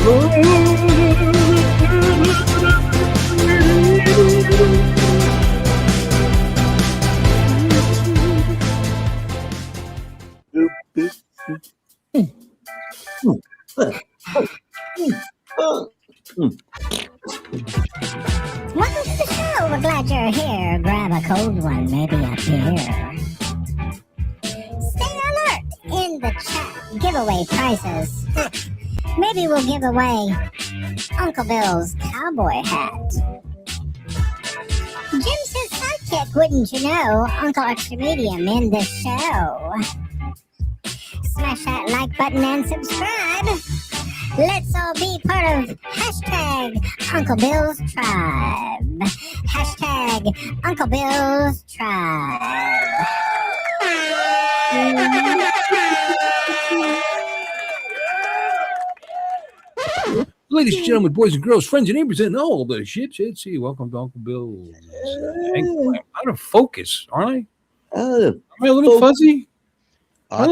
Welcome to the show. We're glad you're here. Grab a cold one, maybe a beer. Stay alert in the chat. Giveaway prizes. Maybe we'll give away Uncle Bill's cowboy hat. Jim's his sidekick, wouldn't you know? Uncle Extra Medium in the show. Smash that like button and subscribe. Let's all be part of hashtag Uncle Bill's Tribe. Hashtag Uncle Bill's Tribe. Ladies and gentlemen, boys and girls, friends and neighbors, and all the ships at sea, welcome to Uncle Bill's. I'm out of focus, aren't I? Am I a little fuzzy? I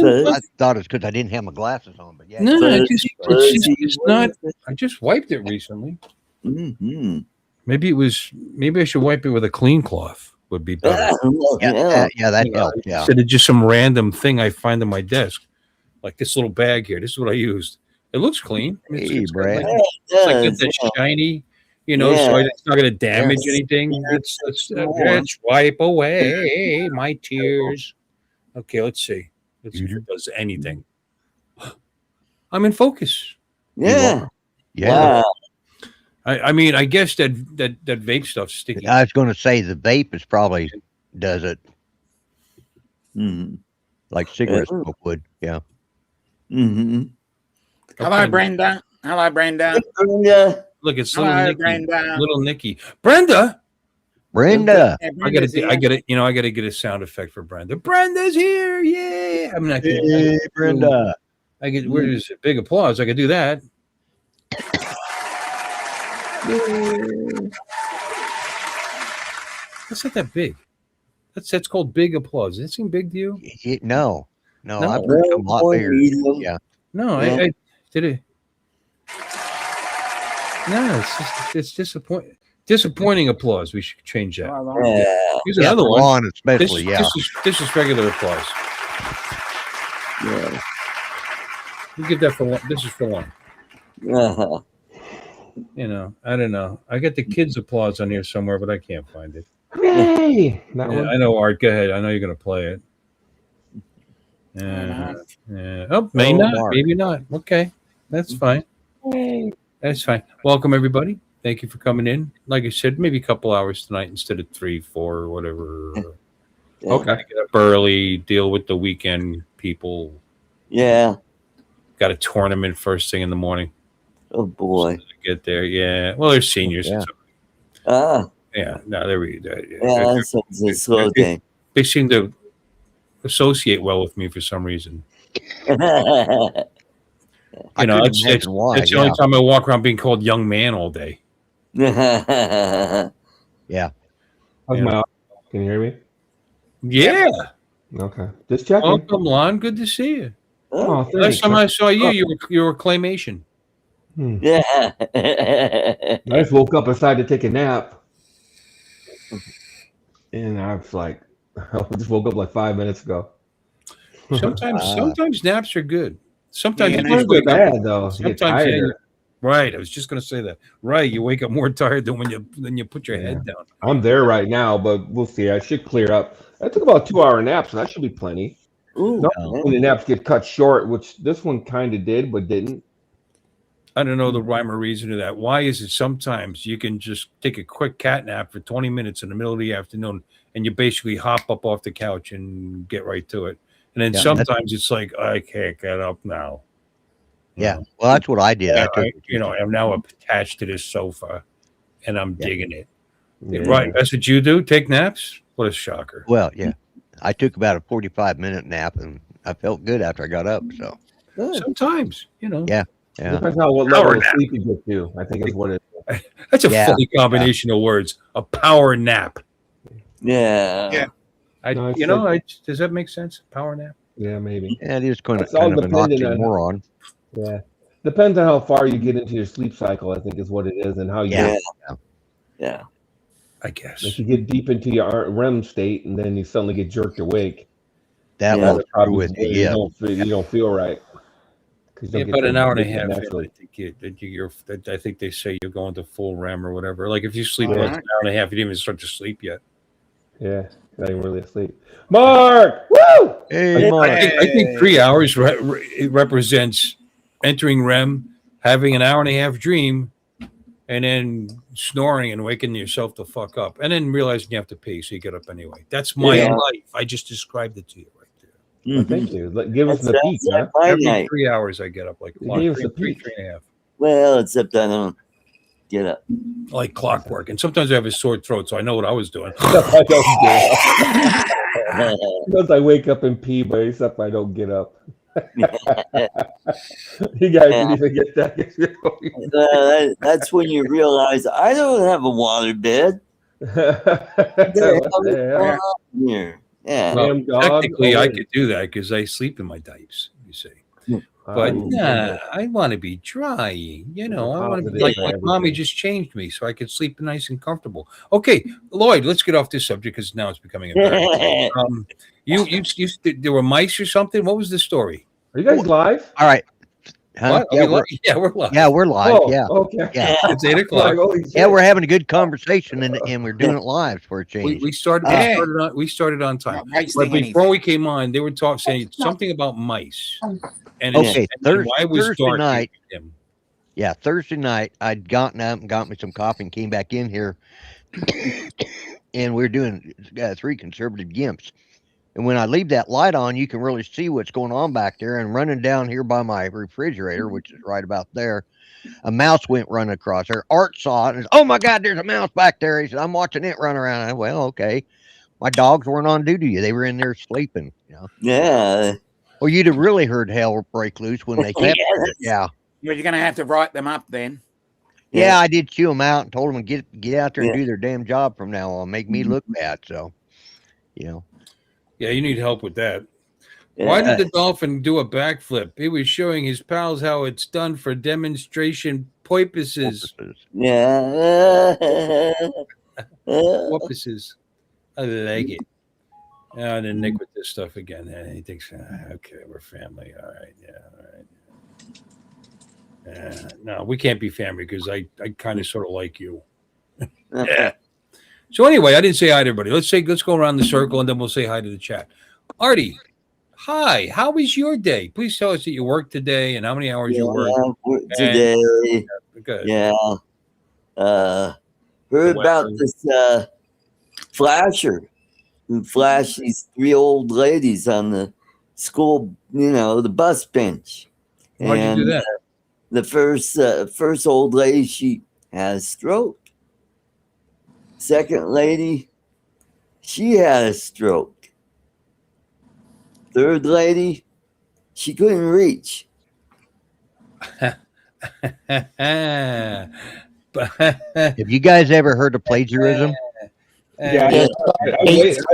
thought it's because I didn't have my glasses on, but yeah. No, it's not. I just wiped it recently. Mm-hmm. Maybe I should wipe it with a clean cloth. Would be better. Yeah, that helped. Yeah. Instead of just some random thing I find on my desk, like this little bag here. This is what I used. It looks clean. Hey, Brad. It's like it's shiny, so it's not going to damage anything. Let's wipe away my tears. Okay, let's see. Let's see if it does anything. I'm in focus. Yeah. Yeah. I mean, I guess that vape stuff's sticky. I was going to say the vape is probably does it. Mm-hmm. Like cigarette smoke would. Yeah. Mm-hmm. Hello, Brenda. Hello, Brenda. Look, it's Hello, little Nikki. Brenda. Little Nikki. Brenda. I got to get a sound effect for Brenda. Brenda's here. Yeah. I mean, Hey, Brenda. Where is it? Big applause. I could do that. That's not that big. That's called big applause. Does it seem big to you? No. I've heard some a lot bigger. Yeah. No, Yeah. I did it. No, it's disappointing applause. We should change that. Yeah. Here's another one. Lawn especially, This is regular applause. Yeah. You give that for one. This is for one. Uh-huh. I don't know. I got the kids' applause on here somewhere, but I can't find it. Yay! Yeah, I know, Art. Go ahead. I know you're going to play it. Oh, maybe not. Okay, that's fine. That's fine. Welcome, everybody. Thank you for coming in. Like I said, maybe a couple hours tonight instead of 3, 4, or whatever. Yeah. Okay. Get up early, deal with the weekend people. Yeah. Got a tournament first thing in the morning. Oh boy. Get there. Yeah. Well, there's seniors. Yeah. Yeah. No, there we go. Yeah, that's a slow thing. They seem to associate well with me for some reason. I It's the only time I walk around being called young man all day. Yeah. How's my audio? Can you hear me? Yeah. Okay. Just checking. Welcome, Lon. Good to see you. Oh, Last thanks. time I saw you were claymation. Yeah. I just woke up and decided to take a nap. And I was like, I just woke up like 5 minutes ago. Sometimes naps are good. Sometimes It's you just not wake up. bad though. You get Sometimes, tired. right. I was just going to say that. Right. You wake up more tired than when you put your head down. I'm there right now, but we'll see. I should clear up. I took about 2-hour naps, and that should be plenty. Ooh. When the naps get cut short, which this one kind of did, but didn't. I don't know the rhyme or reason to that. Why is it sometimes you can just take a quick cat nap for 20 minutes in the middle of the afternoon and you basically hop up off the couch and get right to it. And then sometimes it's like, I can't get up now. Yeah. Well, that's what I did. I'm now attached to this sofa and I'm digging it. Yeah. Right. That's what you do? Take naps? What a shocker. Well, yeah. I took about a 45-minute nap and I felt good after I got up. So sometimes, Yeah. Depends on what level of sleep you get to, I think is what it is. That's a funny combination of words. A power nap. Yeah. Does that make sense? Power nap? Yeah, maybe. Yeah, it is kind of all an dependent on- oxymoron. Yeah. Depends on how far you get into your sleep cycle, I think is what it is, and how you. Yeah. Yeah. I guess. If you get deep into your REM state and then you suddenly get jerked awake, That Yeah. was that's true probably with where it. Yeah. you don't feel right. 'Cause you Yeah, don't get about an to hour and a wake up half in, naturally. I think they say you're going to full REM or whatever. Like if you sleep All less right. than an hour and a half, you didn't even start to sleep yet. Yeah, not even really asleep. Mark, woo! Hey, I Mark. think 3 hours it represents entering REM, having an hour and a half dream, and then snoring and waking yourself the fuck up, and then realizing you have to pee, so you get up anyway. That's my Yeah. life. I just described it to you right there. Well, thank you. Give us That's, the peak, that's huh? my Every night. 3 hours, I get up like You clock. gave us a Three peak. and a half. Well, except I don't get up. Like clockwork. And sometimes I have a sore throat, so I know what I was doing. Stuff I don't get up. Sometimes I wake up and pee, but except I don't get up. You guys didn't even get that. That's when you realize I don't have a water bed. What the hell? Here. Yeah. Well, Damn dog. technically, Oh, I wait. could do that because I sleep in my diapers, you see. Oh, But you nah, I want to be dry. You know, I want to be Positive like for mommy everything. just changed me so I could sleep nice and comfortable. Okay, Lloyd, let's get off this subject because now it's becoming embarrassing. There were mice or something. What was the story? Are you guys live? All right. Huh? What? Yeah, we're live. Yeah, we're live. Oh, Yeah. okay. Yeah. It's 8 Like, o'clock. holy shit. Yeah, we're having a good conversation and we're doing it live for a change. We started. Yeah. We started on time. Not But wasting before anything. we came on, they were saying something about mice. And Okay, and why it was Thursday dark. night. Him. Yeah, Thursday night I'd gotten up and got me some coffee and came back in here, and we're doing 3 conservative gimps. And when I leave that light on, you can really see what's going on back there. And running down here by my refrigerator, which is right about there, a mouse went running across there. Art saw it and said, "Oh my God, there's a mouse back there." He said, "I'm watching it run around." I said, "Well, okay." My dogs weren't on duty; they were in there sleeping. You know. Yeah. Well, you'd have really heard hell break loose when they kept. Yeah. You're going to have to write them up then. Yeah, I did chew them out and told them to get out there and do their damn job from now on. Make me look bad. So, you know. Yeah, you need help with that. Yeah. Why did the dolphin do a backflip? He was showing his pals how it's done for demonstration purposes. Yeah. Purposes. I like it. And then Nick with this stuff again. And he thinks, okay, we're family. All right. Yeah. All right. No, we can't be family because I kind of sort of like you. Yeah. So anyway, I didn't say hi to everybody. Let's go around the circle and then we'll say hi to the chat. Artie, hi. How was your day? Please tell us that you worked today and how many hours you worked today. Good. Yeah. Heard about this flasher who flashed these 3 old ladies on the school, the bus bench. Why'd you do that? The first old lady, she had a stroke. Second lady, she had a stroke. Third lady, she couldn't reach. Have you guys ever heard of plagiarism? Yeah,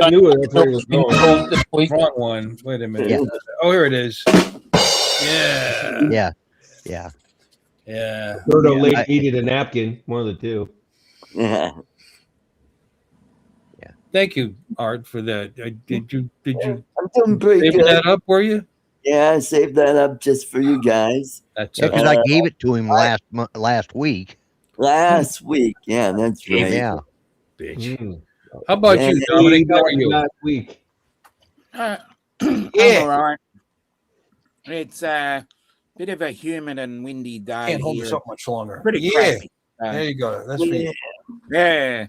I knew it. That's where it was going. Wrong one. Wait a minute. Yeah. Oh, here it is. Yeah. Yeah. Third old lady needed a napkin. One of the two. Yeah. Thank you, Art, for that. Did you I'm doing pretty save good. that up? Were you? Yeah, I saved that up just for you guys. That's Because I gave it to him last week. Last week. Yeah, that's right. Yeah. bitch. How about you, Dominic? How are you? Last week. I'm all right. It's a bit of a humid and windy day. Can't hold here. this up much longer. Pretty Yeah. crappy. There you go. That's for you. Yeah.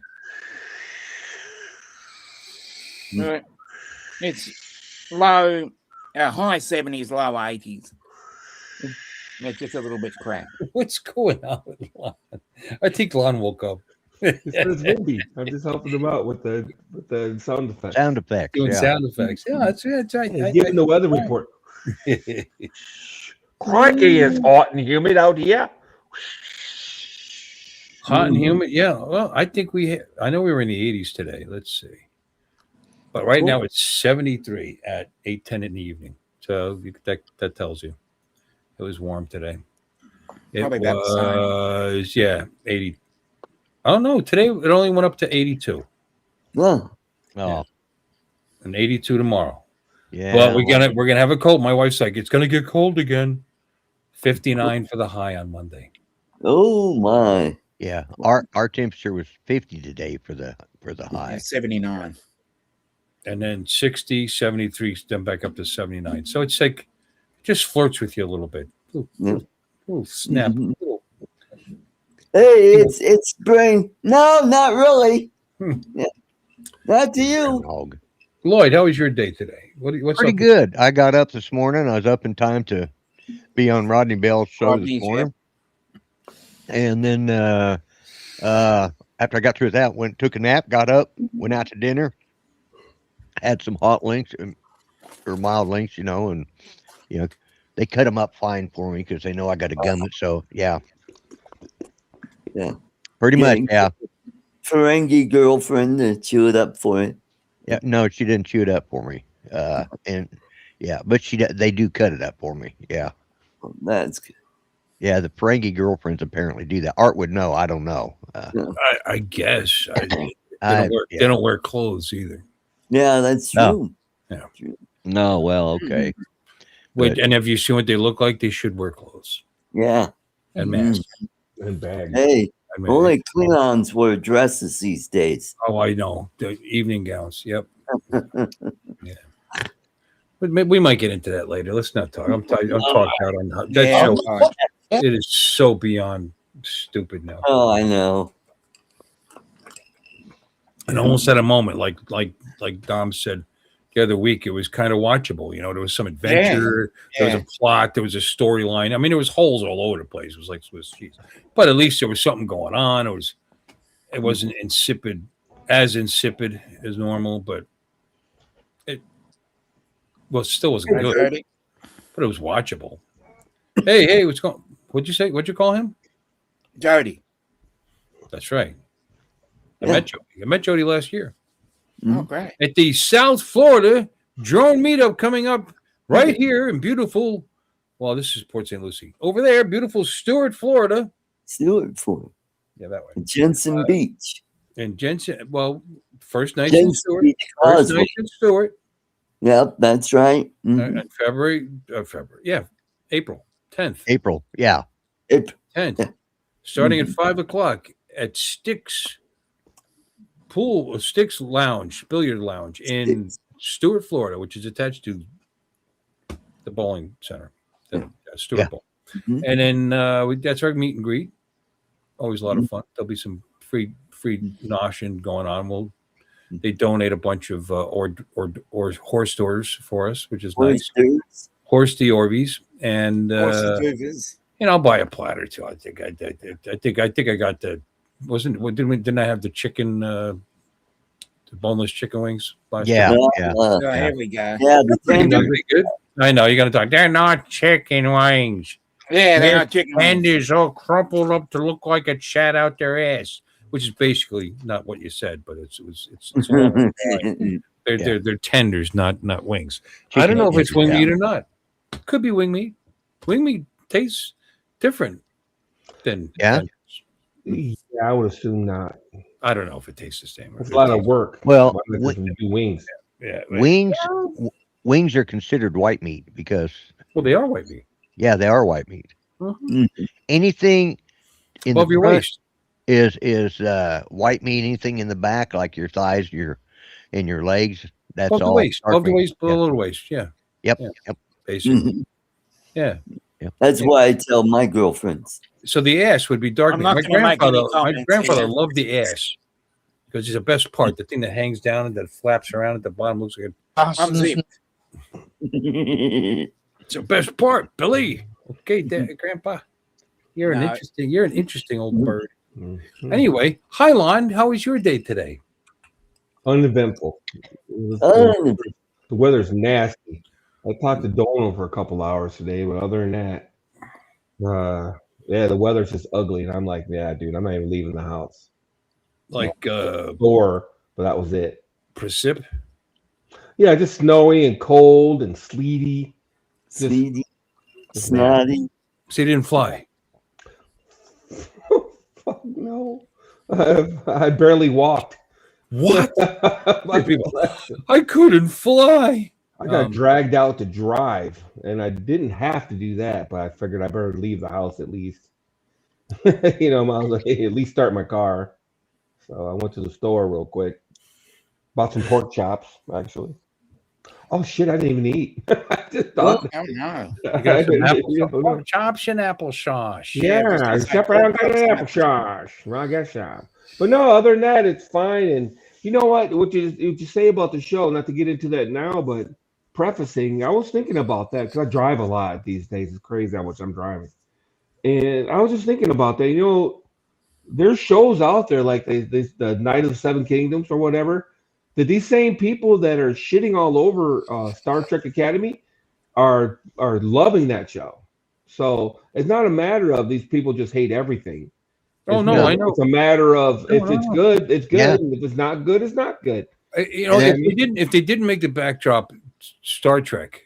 It's low, high 70s, low 80s. It's just a little bit crap. What's going on with Lon? I think Lon woke up. It's windy. I'm just helping them out with the sound effects. Sound effects. Doing Yeah. sound effects. Yeah, that's right. He's giving the weather report. Crikey, it's hot and humid out here. Hot and humid. Yeah. Well, I think I know we were in the 80s today. Let's see. But right now it's 73 at 8:10 in the evening. So that tells you it was warm today. It Probably about the same. was, yeah, 80. Oh, no. Today, it only went up to 82 Oh, Oh, and 82 tomorrow. yeah. But we're gonna have a cold. My wife's like, it's gonna get cold again. 59 for the high on Monday. oh my. Yeah. Our temperature was 50 today for the high. 79. And then 60, 73, then back up to 79. So it's like, just flirts with you a little bit. Little snap. Mhm. Hey, it's spring. No, not really. Yeah. Not to you. Dog. Lloyd, how was your day today? What's Pretty up? good. I got up this morning. I was up in time to be on Rodney Bell's show Rodney's, this morning. And then after I got through with that, took a nap, got up, went out to dinner, had some hot links or mild links, and they cut them up fine for me because they know I got a gum it. So yeah, pretty much, yeah. Ferengi girlfriend to chew it up for you. Yeah, no, she didn't chew it up for me. And yeah, but they do cut it up for me. Yeah. That's good. Yeah, the Ferengi girlfriends apparently do that. Art would know. I don't know. I guess. They don't wear clothes either. Yeah, that's true. Yeah. No, well, okay. And if you see what they look like, they should wear clothes Yeah. and masks. And bags. Hey, I mean, only Klingons wear dresses these days. oh, I know. The evening gowns. Yep. Yeah. But we might get into that later. Let's not talk. I'm talking out on that Yeah, show. It is so beyond stupid now. Oh, I know. And almost at a moment, like Dom said the other week, it was kind of watchable. There was some adventure, there was a plot, there was a storyline. I mean, there was holes all over the place. It was like Swiss cheese, but at least there was something going on. It wasn't insipid as normal, but it still wasn't good. But it was watchable. Hey, what'd you say? What'd you call him? Jody. That's right. I met Jody last year. Oh, great. At the South Florida drone meetup coming up right here in beautiful, well, this is Port St. Lucie. Over there, beautiful Stuart, Florida. Stuart, Florida. Yeah, that way. Jensen Beach. And Jensen, well, first night in Stuart. Beach First Causeway. night in Stuart. Yep, that's right. Mhm. And February, yeah, April 10th. April, yeah. 10th. Starting at 5 o'clock at Sticks Lounge, Billiard Lounge in Stuart, Florida, which is attached to the bowling center, the Stuart Bowl. Mhm. And then that's our meet and greet. Always a lot of fun. There'll be some free noshing going on. They donate a bunch of or horse doors for us, which is nice. Horse the Orbeez, and I'll buy a platter too. I think I got the didn't I have the chicken the boneless chicken wings last Yeah, year? yeah. Oh, here we go. Yeah, the Pretty tender. good. I know you're gonna talk. They're not chicken wings. Yeah, they're Their not chicken wings. tenders all crumpled up to look like it shat out their ass, which is basically not what you said, but it's all right. They're tenders, not wings. I don't know if it's wing meat or not. Could be wing meat. Wing meat tastes different than tenders. Yeah, I would assume not. I don't know if it tastes the same. It's a lot of work. Well, Why not just do wings. Yeah. wings are considered white meat because Well, they are white meat. yeah, they are white meat. Anything in Above the your front waist. is white meat. Anything in the back, like your thighs, and your legs, that's Above the all waist. dark Above the meat. waist, below the waist. Yeah. Yep. Yeah. Yep. Basically. Mhm. Yeah. That's why I tell my girlfriends. So the ass would be dark I'm meat. not My gonna make any grandfather comments here. loved the ass because it's the best part. The thing that hangs down and that flaps around at the bottom looks like I'm zipped. it's the best part, Billy. Okay, Grandpa. You're an interesting old bird. Mhm. Anyway, hi Lon, how was your day today? Uneventful. The weather's nasty. I talked to Donald for a couple hours today, but other than that, the weather's just ugly. And I'm like, yeah, dude, I'm not even leaving the house. Like Or, but that was it. precip? Yeah, just snowy and cold and sleety. Sleety, snotty. So you didn't fly. Fuck no. I barely walked. What? My People, reflection. I couldn't fly. I got dragged out to drive, and I didn't have to do that, but I figured I better leave the house at least. I was like, hey, at least start my car. So I went to the store real quick, bought some pork chops, actually. Oh shit! I didn't even eat. I just thought. Oh no. You got some pork chops and applesauce. Yeah, except I don't got an applesauce. Well, I guess so. But no, other than that, it's fine. And you know what? What you say about the show? Not to get into that now, but prefacing, I was thinking about that because I drive a lot these days. It's crazy how much I'm driving, and I was just thinking about that. There's shows out there like the Night of the Seven Kingdoms or whatever. That these same people that are shitting all over Star Trek Academy are loving that show. So it's not a matter of these people just hate everything. Oh no, I know. It's a matter of if it's good, it's good. Yeah. And if it's not good, it's not good. If they didn't make the backdrop Star Trek,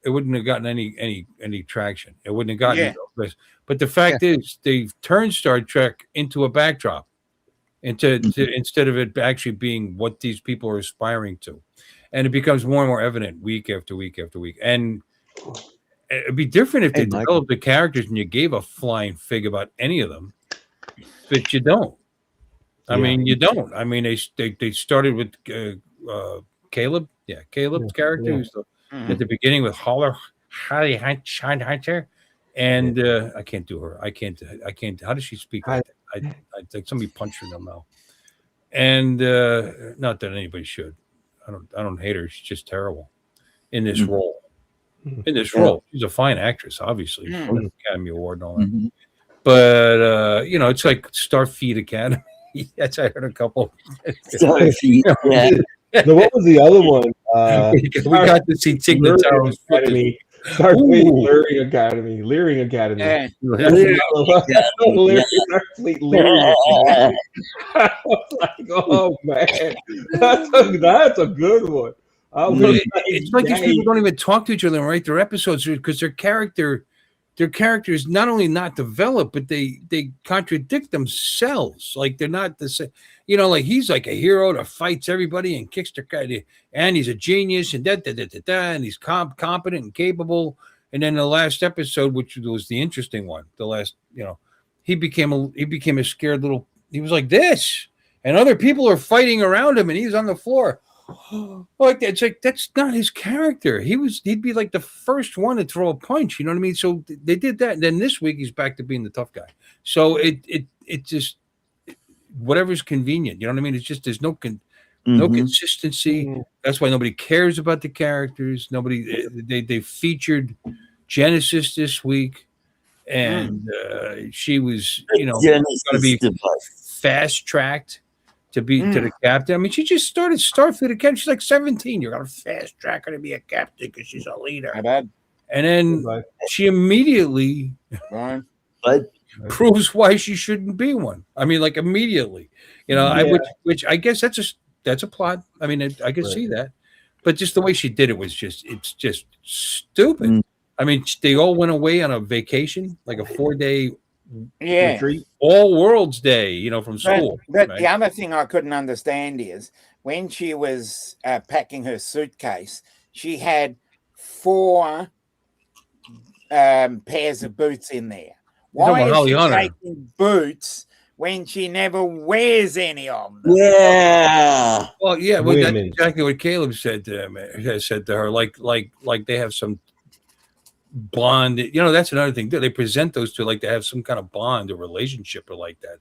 it wouldn't have gotten any traction. It wouldn't have gotten this. But the fact is, they've turned Star Trek into a backdrop, instead of it actually being what these people are aspiring to, and it becomes more and more evident week after week after week. And it'd be different if they developed the characters and you gave a flying fig about any of them, but you don't. I mean, you don't. I mean, they started with Caleb. Yeah, Caleb's character who's at the beginning with Holly Hunter, and I can't do her. I can't. How does she speak? I think somebody punched her in the mouth. And not that anybody should. I don't hate her. She's just terrible in this role. In this role, she's a fine actress. Obviously, she won an Academy Award and all that. But it's like Starfleet Academy. Yes, I heard a couple. Starfleet. Yeah. So what was the other one? We got to see Tig Notaro's Academy. Starfleet Leering Academy. Yeah. Starfleet Leering Academy. I was like, oh man, that's a good one. It's like these people don't even talk to each other and write their episodes because their character is not only not developed, but they contradict themselves. Like they're not the same. Like he's like a hero that fights everybody and kicks their guy, and he's a genius and and he's competent and capable. And then the last episode, which was the interesting one, he became a scared little. He was like this, and other people are fighting around him, and he's on the floor. Like that. It's like that's not his character. He'd be like the first one to throw a punch. You know what I mean? So they did that, and then this week he's back to being the tough guy. So it just whatever's convenient. You know what I mean? It's just there's no consistency. That's why nobody cares about the characters. Nobody they featured Genesis this week, and she was going to be fast tracked to be to the captain. I mean, she just started Starfleet Academy. She's like 17. You're gonna fast track her to be a captain because she's a leader. Not bad. And then she immediately proves why she shouldn't be one. I mean, like immediately. Which I guess that's a plot. I mean, I can see that, but just the way she did it was it's just stupid. I mean, they all went away on a vacation, like a 4-day retreat, all world's day, from school. But the other thing I couldn't understand is when she was packing her suitcase, she had 4 pairs of boots in there. Why is she taking boots when she never wears any of them? Yeah. Well, yeah. Well, that's exactly what Caleb said to her. Like they have some bond. That's another thing. They present those two like they have some kind of bond or relationship or like that,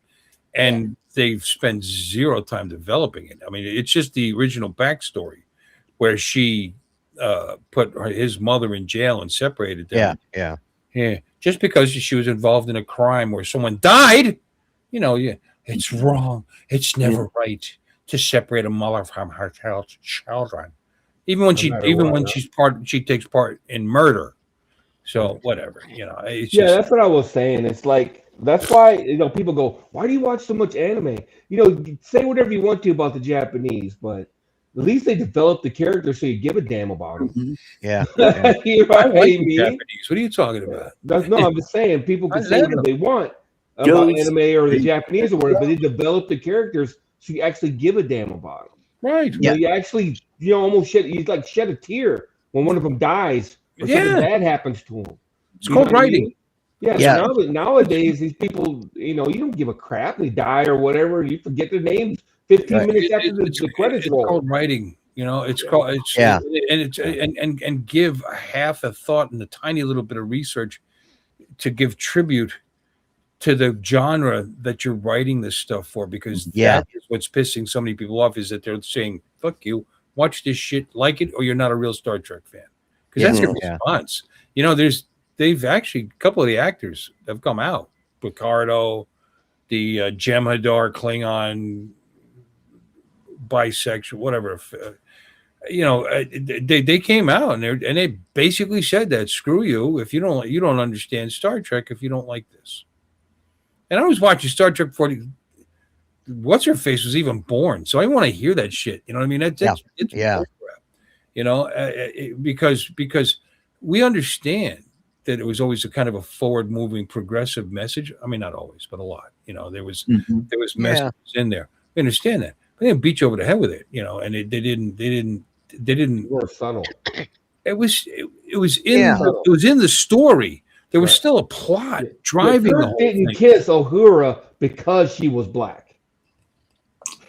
and they've spent zero time developing it. I mean, it's just the original backstory where she put his mother in jail and separated them. Yeah. Just because she was involved in a crime where someone died, it's wrong. It's never right to separate a mother from her children, even when she takes part in murder. So whatever, it's that's what I was saying. It's like that's why people go, why do you watch so much anime? Say whatever you want to about the Japanese, but at least they develop the character so you give a damn about them. Yeah. Japanese. What are you talking about? No, I'm just saying people can say what they want. about Goes- anime or the Japanese or whatever, but they develop the characters so you actually give a damn about them. Right. You know, you actually, almost shed a tear when one of them dies or something Yeah. bad happens to them. It's called writing. Yeah. Yeah. So nowadays, these people, you don't give a crap. They die or whatever. You forget their names 15 Right. minutes after the credits It's roll. called writing. It's called Yeah. and give a half a thought and a tiny little bit of research to give tribute to the genre that you're writing this stuff for, because that is what's pissing so many people off, is that they're saying, fuck you, watch this shit, like it, or you're not a real Star Trek fan. Because that's your response. They've actually, a couple of the actors have come out. Picardo, the Jem'Hadar Klingon bisexual, whatever. They came out and they basically said that, screw you, if you don't understand Star Trek if you don't like this. And I was watching Star Trek 40. What's her face was even born, so I want to hear that shit. You know what I mean? It's bullcrap, because we understand that it was always a kind of a forward-moving, progressive message. I mean, not always, but a lot. There was messages in there. We understand that, but they didn't beat you over the head with it. And they didn't. More subtle. It was in the story. There was still a plot driving the whole didn't thing. kiss Uhura because she was black.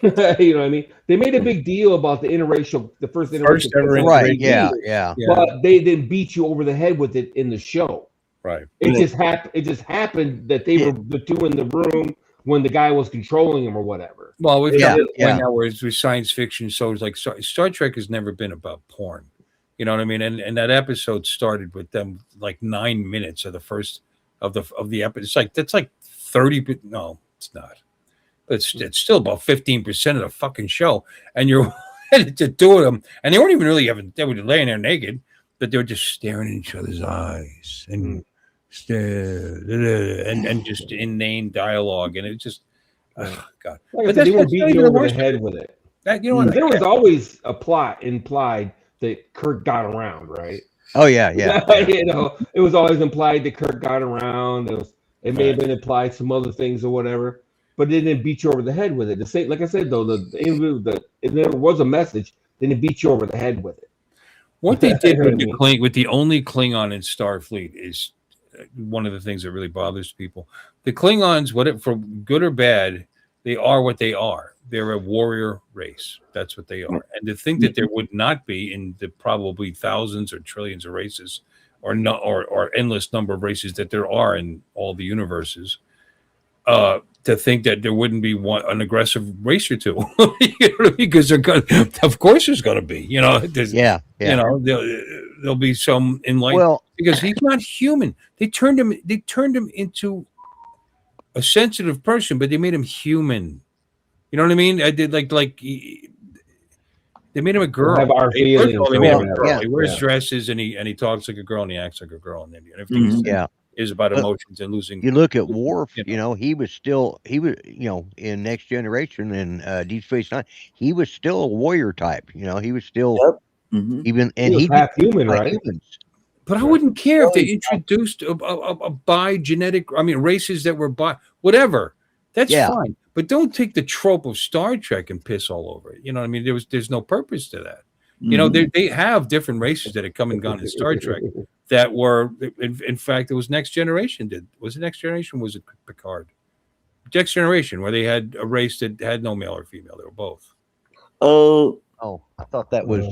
You know what I mean? They made a big deal about the first interracial ever kiss. Right. Yeah. Yeah. But they didn't beat you over the head with it in the show. Right. It just happened that they were the two in the room when the guy was controlling him or whatever. Well, we've got to the Yeah. point now where it's with science fiction. So it's like Star Trek has never been about porn. You know what I mean? And that episode started with them like 9 minutes of the first of the episode. That's like 30. No, it's not. But it's still about 15% of the fucking show. And you're to two of them, and they weren't even really they were laying there naked, but they were just staring in each other's eyes and and just inane dialogue, and it just God. Like I But said, they were that's not beating even you the over the worst. head with it. What? There was always a plot implied that Kirk got around, right? Oh yeah. It was always implied that Kirk got around. It may have been implied some other things or whatever, but it didn't beat you over the head with it. The same, like I said though, if there was a message, then it beat you over the head with it. What they did with the only Klingon in Starfleet is one of the things that really bothers people. The Klingons, for good or bad, they are what they are. They're a warrior race. That's what they are. And to think that there would not be in the probably thousands or trillions of races, or endless number of races that there are in all the universes, to think that there wouldn't be an aggressive race or two, because they're going. Of course, there's going to be. There'll be some enlightened, because he's not human. They turned him into a sensitive person, but they made him human. You know what I mean? I did like they made him a girl. Have our feelings. They made him a girl. He wears dresses and he talks like a girl and he acts like a girl, and everything is about emotions and losing. You look at Worf. He was in Next Generation and Deep Space Nine. He was still a warrior type. He was still even, and he was half human, right? Humans. But I wouldn't care if they introduced a bi-genetic, races that were whatever. That's fine. But don't take the trope of Star Trek and piss all over it. You know what I mean? There's no purpose to that. They have different races that had come and gone in Star Trek that were, in fact, it was Next Generation. Was it Next Generation? Was it Picard? Next Generation, where they had a race that had no male or female. They were both. Oh, I thought that was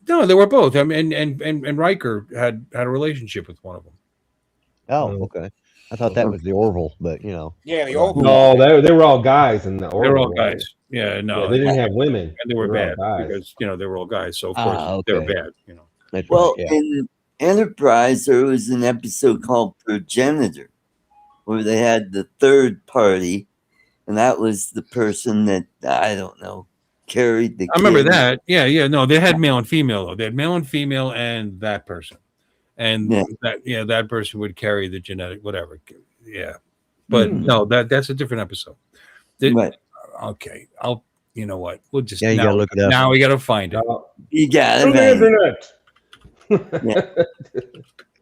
No, they were both. I mean, and Riker had a relationship with one of them. Oh, okay. I thought that was the Orville, but Yeah, the Orville. No, they were all guys in the Orville. They were all guys. Yeah, no, they didn't have women, and they were bad because they were all guys. So of course they were bad. That's well, right, yeah. in Enterprise, there was an episode called Progenitor, where they had the third party, and that was the person that I don't know carried the. I remember that. Yeah. No, they had male and female though. They had male and female, and that person. And that person would carry the genetic whatever. Yeah. But no, that's a different episode. Right. Okay. You know what? We'll just you gotta look it up. Now we gotta find it. You got it. Internet.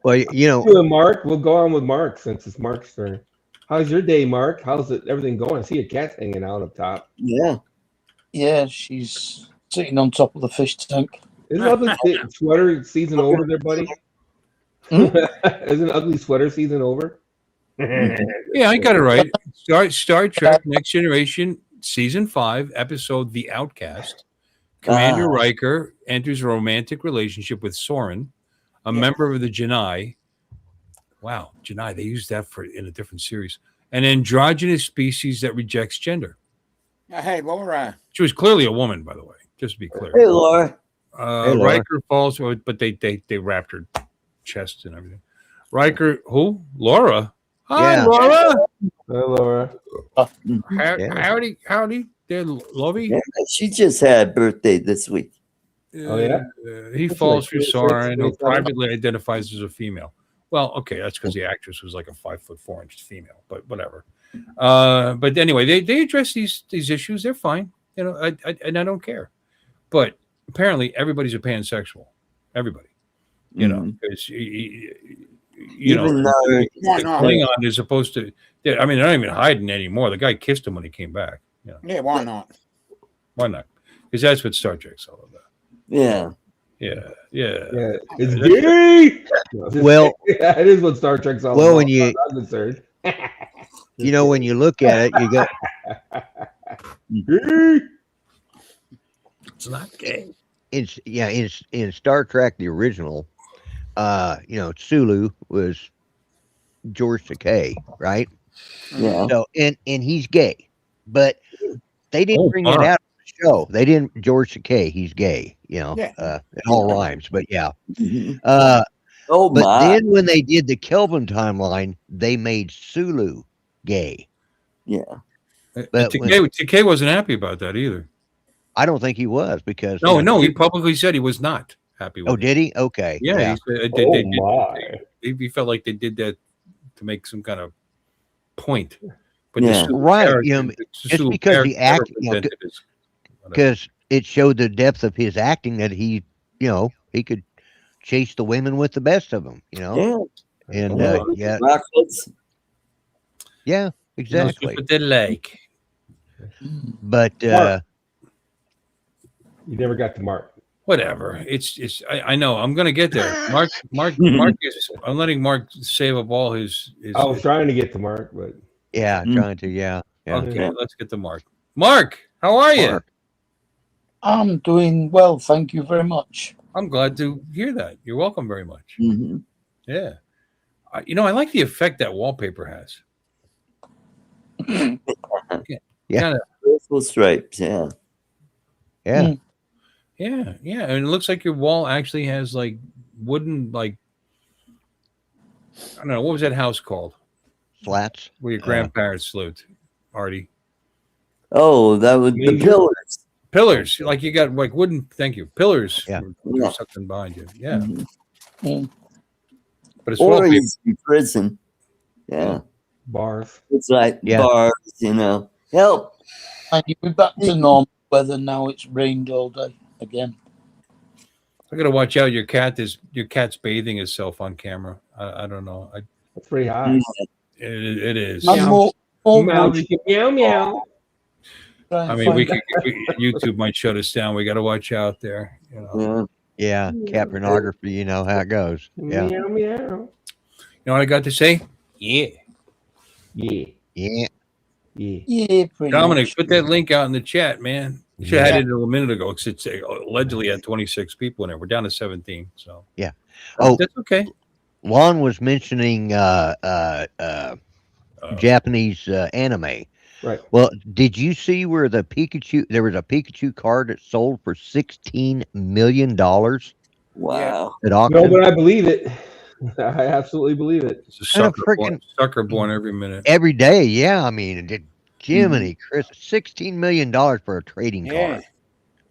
Well, Mark, we'll go on with Mark since it's Mark's turn. How's your day, Mark? How's everything going? I see your cat's hanging out up top. Yeah. Yeah, she's sitting on top of the fish tank. Isn't ugly sweater season over there, buddy? Isn't ugly sweater season over? Yeah, I got it right. Star Trek Next Generation Season 5, episode The Outcast. Commander Riker enters a romantic relationship with Soren, a member of the Janai. Wow, Janai, they used that in a different series. An androgynous species that rejects gender. Hey, Laura. She was clearly a woman, by the way, just to be clear. Hey, Laura. Riker falls, but they wrapped her chest and everything. Riker, who? Laura. Hi, Laura. Hi, Laura. Howdy, there, Lovey. Yeah, she just had a birthday this week. Oh, yeah? He falls for Soren, who privately identifies as a female. Well, okay, that's because the actress was like a 5'4" female, but whatever. But anyway, they address these issues. They're fine, you know. I don't care. But apparently, everybody's a pansexual. Everybody, you know, because Even though Klingon is supposed to. I mean, they're not even hiding anymore. The guy kissed him when he came back. You know? Yeah, why not? Why not? Because that's what Star Trek's all about. Yeah. It's gay. Well, it is what Star Trek's all about. Well, when you, I'm concerned. you know, when you look at it, you go. It's not gay. In Star Trek the original, you know, Sulu was George Takei, right? Yeah. So and he's gay, but they didn't bring it out of the show. They didn't. George Takei, he's gay. You know, it all rhymes. But yeah. But then when they did the Kelvin timeline, they made Sulu gay. Yeah. But Takei wasn't happy about that either. I don't think he was because no, he publicly said he was not happy with it. did he? Okay. Yeah. He said he felt like they did that to make some kind of point. But right. You know, it's because the act, because it showed the depth of his acting that he, you know, he could chase the women with the best of them, you know. Yeah. And yeah, exactly. What they like. But you never got to Mark. Whatever. It's. I know. I'm gonna get there. Mark is. I'm letting Mark save up all his. I was trying to get to Mark, but trying to. Yeah. Okay, let's get to Mark. Mark, how are you? I'm doing well, thank you very much. I'm glad to hear that. You're welcome very much. Mm-hmm. Yeah. You know, I like the effect that wallpaper has. Yeah. Purple stripes. Yeah. Yeah. Yeah. And it looks like your wall actually has like wooden, like, I don't know, what was that house called? Slats. Where your grandparents lived, Artie. Oh, that was the pillars. Pillars. Like you got like wooden, thank you. Pillars. Yeah. Or something behind you. Yeah. Mm-hmm. But it's or he's in prison. Yeah. Bars. It's like bars, you know. Help. And you'll be back to normal weather now. It's rained all day again. I gotta watch out. Your cat's bathing itself on camera. I don't know. That's pretty hot. It is. Meow, meow. I mean, YouTube might shut us down. We got to watch out there. You know? Yeah, cat pornography. You know how it goes. Yeah. Meow, meow. You know what I got to say? Yeah. Dominic, put that link out in the chat, man. You should have had it a minute ago. It's allegedly had 26 people in it. We're down to 17. So yeah. That's okay. Lon was mentioning Japanese anime. Right. Well, did you see where there was a Pikachu card that sold for $16 million? Wow. At auction? No, but I believe it. I absolutely believe it. It's a sucker born every minute. Every day, yeah. I mean, Jiminy Chris, $16 million for a trading card.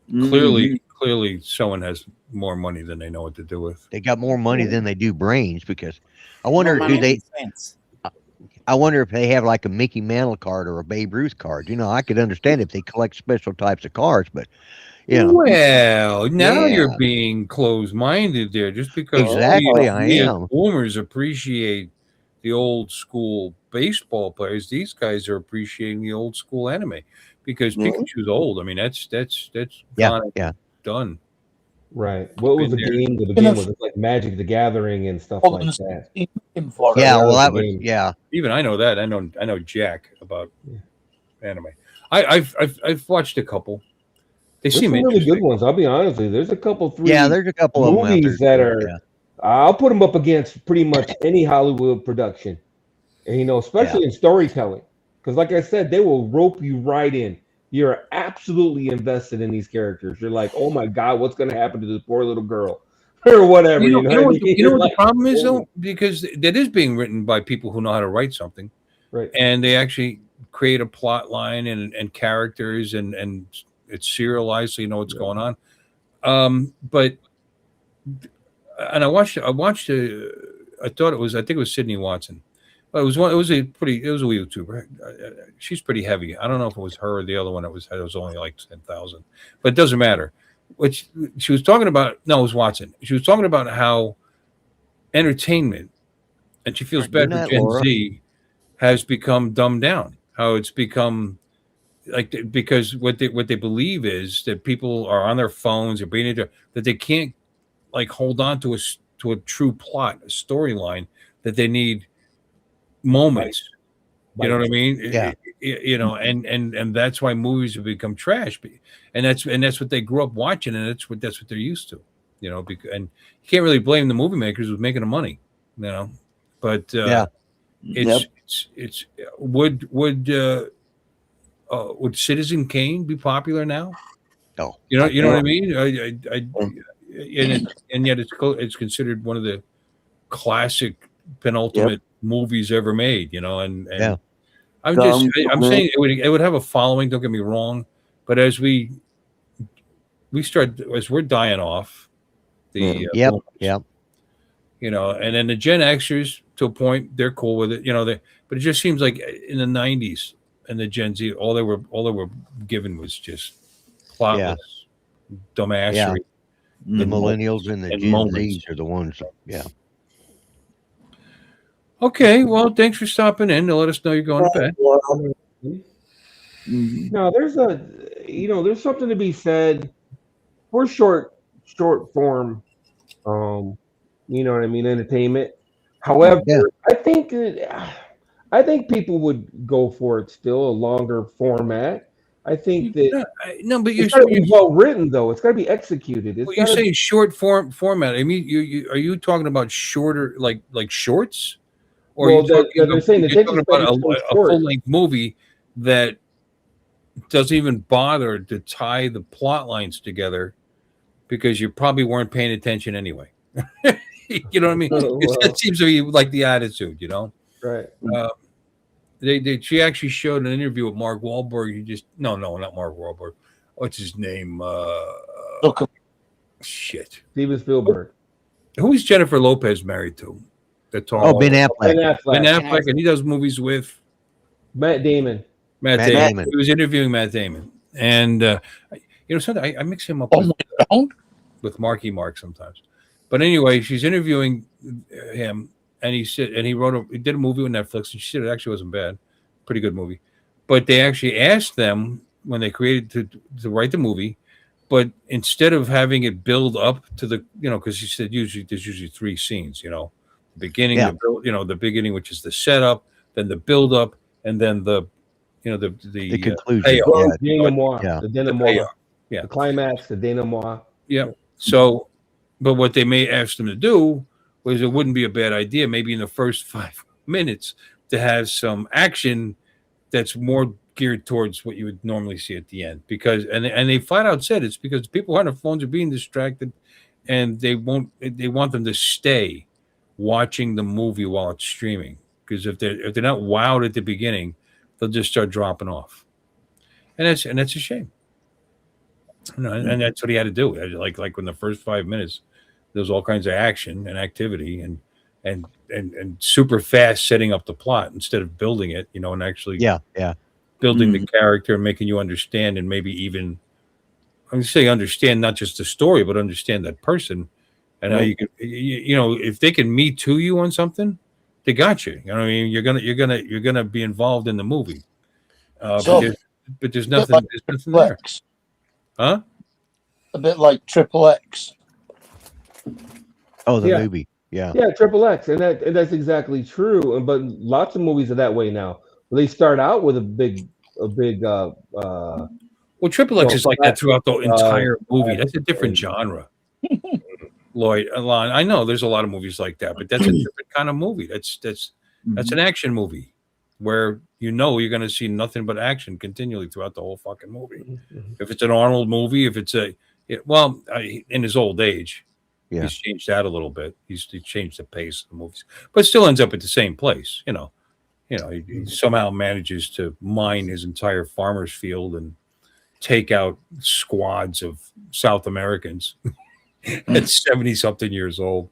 Clearly, someone has more money than they know what to do with. They got more money than they do brains because I wonder I wonder if they have like a Mickey Mantle card or a Babe Ruth card. You know, I could understand if they collect special types of cards, but you know. Well, now you're being closed-minded there, just because I am. boomers appreciate the old school baseball players. These guys are appreciating the old school anime because Yeah. Pikachu's old. I mean, that's Yeah, gone, yeah. done. Right. What was Been the there. game? The Can game I was like Magic the Gathering and stuff fall like and that. in for Yeah, that well, was the that was, game. yeah. Even I know that. I know Jack about Yeah. anime. I've watched a couple. They There's seem some really good interesting. ones. I'll be honest with you. There's a couple, Yeah, 3 there's a couple of them out there. movies that Good, are. yeah. I'll put them up against pretty much any Hollywood production, and especially in storytelling, because like I said, they will rope you right in. You're absolutely invested in these characters. You're like, oh my god, what's going to happen to this poor little girl, or whatever. You know what I mean? You know You're what the like, problem is holy- though, because that is being written by people who know how to write something, right? and they actually create a plot line and characters and it's serialized, so you know what's Yeah. going on. But and I watched I thought it was, I think it was Sydney Watson. But it was a YouTuber. She's pretty heavy. I don't know if it was her or the other one. It was only like 10,000, but it doesn't matter. Which she was talking about. No, it was Watson. She was talking about how entertainment, and she feels bad for night, Gen Laura. Z, has become dumbed down. How it's become like, because what they believe is that people are on their phones or being into, that they can't like hold on to a true plot, a storyline, that they need moments. You know what I mean? Yeah. And that's why movies have become trash. And that's what they grew up watching, and that's what they're used to. And you can't really blame the movie makers with making the money. But Yeah. it's would Citizen Kane be popular now? Oh, You know what I mean? And yet it's considered one of the classic penultimate movies ever made. And Yeah. I'm saying it would have a following. Don't get me wrong, but as we're dying off, the Yep. boomers, Yep. and then the Gen Xers, to a point, they're cool with it. But it just seems like in the '90s and the Gen Z, all they were given was just plotless dumbassery. Yeah. The and millennials and the and Gen moments. Zs are the ones. Yeah. Okay, well, thanks for stopping in to let us know you're going to bed. Mhm. No, there's there's something to be said for short form, you know what I mean, entertainment. However, Yeah. I think people would go for it still, a longer format. I think that No, but it's got to be well written, though. It's got to be executed. It's you're got to saying short format. I mean, are you talking about shorter, like shorts? Or well, they're saying you're attention talking about span is a short. full-length movie that doesn't even bother to tie the plot lines together because you probably weren't paying attention anyway. You know what I mean? That seems to be like the attitude, Right. She actually showed an interview with Mark Wahlberg. No, not Mark Wahlberg. What's his name? Shit. Steven Spielberg. Who is Jennifer Lopez married to? The tall. Oh, Ben Affleck. Ben Affleck, and he does movies with Matt Damon. Matt Damon. He was interviewing Matt Damon, and something I mix him up with Marky Mark sometimes. But anyway, she's interviewing him, and he did a movie with Netflix, and she said it actually wasn't bad, pretty good movie. But they actually asked them when they created to write the movie, but instead of having it build up to the, because she said there's usually 3 scenes, the beginning, the beginning, which is the setup, then the build up, and then the conclusion. The payoff. The climax, the denouement. Yeah. So, but what they may ask them to do was, it wouldn't be a bad idea, maybe in the first 5 minutes, to have some action that's more geared towards what you would normally see at the end. Because and they flat out said it's because people on their phones are being distracted, and they want them to stay watching the movie while it's streaming. Because if they're not wowed at the beginning, they'll just start dropping off, and that's a shame. And that's what he had to do. Like when the first 5 minutes, there's all kinds of action and activity and super fast setting up the plot instead of building it, and actually building the character and making you understand, and maybe even, I'm just saying, understand not just the story, but understand that person, and how you can, if they can Me Too you on something, they got you. You know what I mean? You're gonna be involved in the movie. So, But there's a bit nothing. like There's nothing Triple there, X. huh? A bit like Triple X. Oh, the Yeah. movie. Yeah. Yeah, Triple X, and that's exactly true. But lots of movies are that way now. They start out with a big Well, Triple X is like that throughout the uh, entire movie. That's a different genre. Lloyd, Alon, I know there's a lot of movies like that, but that's a different kind of movie. That's an action movie where you know you're going to see nothing but action continually throughout the whole fucking movie. If it's an Arnold movie, if it's in his old age, Yeah. he's changed that a little bit. He's changed the pace of the movies, but it still ends up at the same place. He somehow manages to mine his entire farmer's field and take out squads of South Americans at 70 something years old.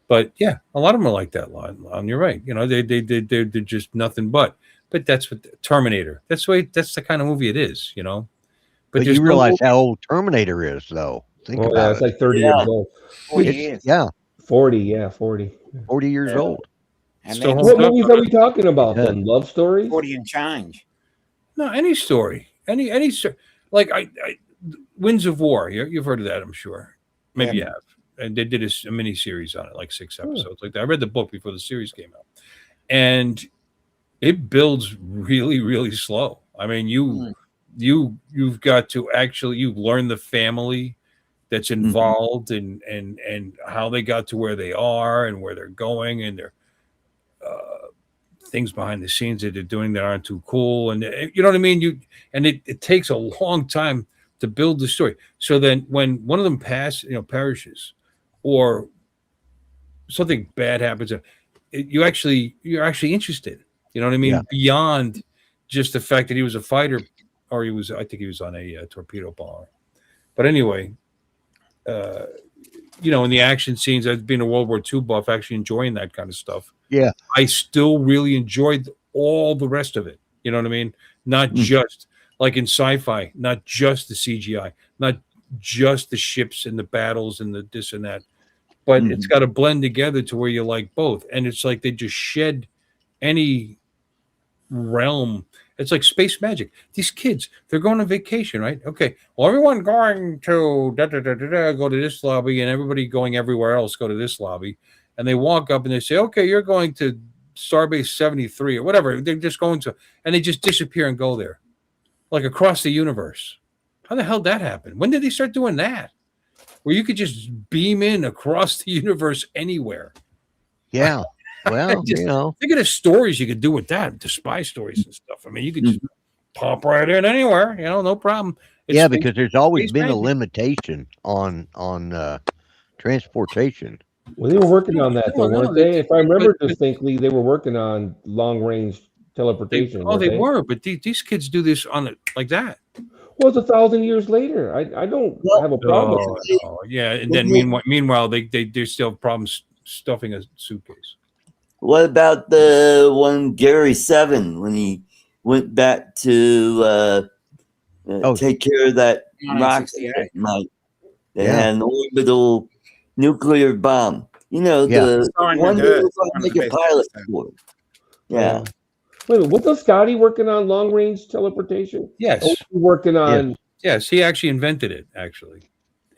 But yeah, a lot of them are like that. Lon, you're right. They're just nothing but. But that's what Terminator. That's the kind of movie it is. But there's you no realize movie- how old Terminator is, though. Think yeah, about it's it. like 30 Yeah. years old. 40 It's- years. yeah, 40, yeah, 40. 40 years old. And Still then holds What up. movies are we talking about Yeah. then? Love stories? 40 and change. No, any story, any like I Winds of War. You've heard of that, I'm sure. Maybe you Yeah. have. And they did a mini series on it, like 6 episodes. Like that. I read the book before the series came out, and it builds really, really slow. I mean, you've got to actually you learn the family that's involved and how they got to where they are and where they're going and their things behind the scenes that they're doing that aren't too cool, and you know what I mean. It takes a long time to build the story. So then when one of them perishes, or something bad happens, you're actually interested. You know what I mean? Yeah. Beyond just the fact that he was a fighter, or I think he was on a torpedo bomber. But anyway, in the action scenes, I've been a World War II buff, actually enjoying that kind of stuff. Yeah. I still really enjoyed all the rest of it. You know what I mean? Not just like in sci-fi, not just the CGI, not just the ships and the battles and the this and that, but it's got to blend together to where you like both. And it's like they just shed any realm. It's like space magic. These kids, they're going on vacation, right? Okay. Well, everyone going to go to this lobby, and everybody going everywhere else go to this lobby. And they walk up and they say, okay, you're going to Starbase 73 or whatever. They're just going to, and they just disappear and go there, like across the universe. How the hell did that happen? When did they start doing that? Where you could just beam in across the universe anywhere. Yeah. Well, Think of the stories you could do with that, the spy stories and stuff. I mean, you could just pop right in anywhere, no problem. Because there's always been a magic. limitation on transportation. Well, they were working on that, though, No, weren't they? If I remember distinctly, they were working on long-range teleportation. They were, but these kids do this on it like that. Well, it's 1,000 years later. I don't have a problem. Yeah, and then meanwhile, they still have problems stuffing a suitcase. What about the one Gary 7 when he went back to take care of that rocket that night? They had an orbital nuclear bomb. The one who was going to make a pilot for it. Yeah. Wait, wasn't Scotty working on long-range teleportation? Yes. Or was he working on? Yes, he actually invented it. Actually,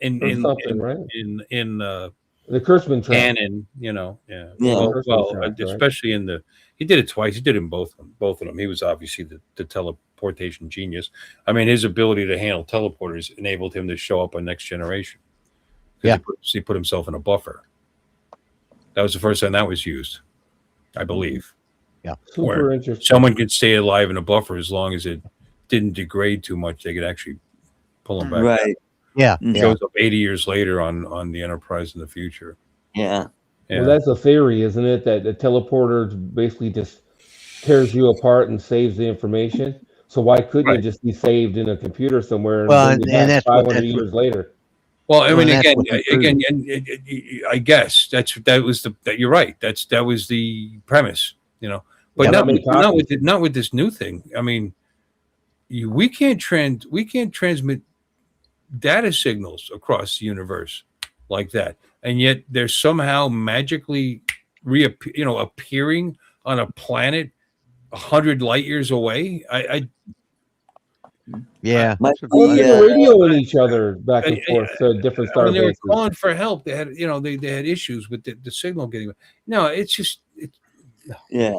in right? In the Kurtzman track. canon, Well, especially he did it twice. He did it in both of them. He was obviously the teleportation genius. I mean, his ability to handle teleporters enabled him to show up on Next Generation. Yeah, he put himself in a buffer. That was the first time that was used, I believe. Yeah, super interesting. Someone could stay alive in a buffer as long as it didn't degrade too much. They could actually pull him back. Right. Yeah. Shows up 80 years later on the Enterprise in the future. Yeah. Well, that's a theory, isn't it? That the teleporter basically just tears you apart and saves the information. So why couldn't it just be saved in a computer somewhere? And that's 500 years later. Well, I mean, again, I guess that was you're right. That was the premise, But not with this new thing. I mean, we can't transmit data signals across the universe like that, and yet they're somehow magically appearing on a planet 100 light years away. Yeah. Might that's Well, what they be, were radioing each other back and I- forth to different I star mean, they were bases. calling for help. They had, they had issues with the signal getting. No, it's just, yeah.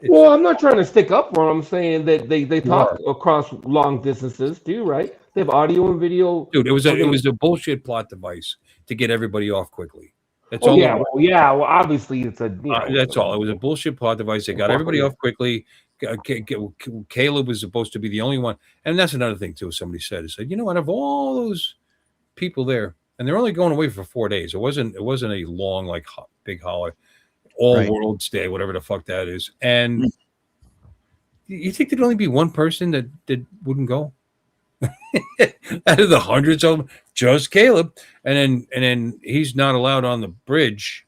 Well, I'm not trying to stick up for them. I'm saying that they You are. talk across long distances too, right? They have audio and video. Dude, it was Okay. a bullshit plot device to get everybody off quickly. That's Oh all. yeah, well, yeah. Well, obviously it's a That's all. It was a bullshit plot device. They got everybody off quickly. Caleb was supposed to be the only one, and that's another thing too. Somebody said, out of all those people there, and they're only going away for 4 days. It wasn't a long big holiday, all Right. World's Day, whatever the fuck that is. And you think there'd only be one person that wouldn't go out of the hundreds of them? Just Caleb, and then he's not allowed on the bridge,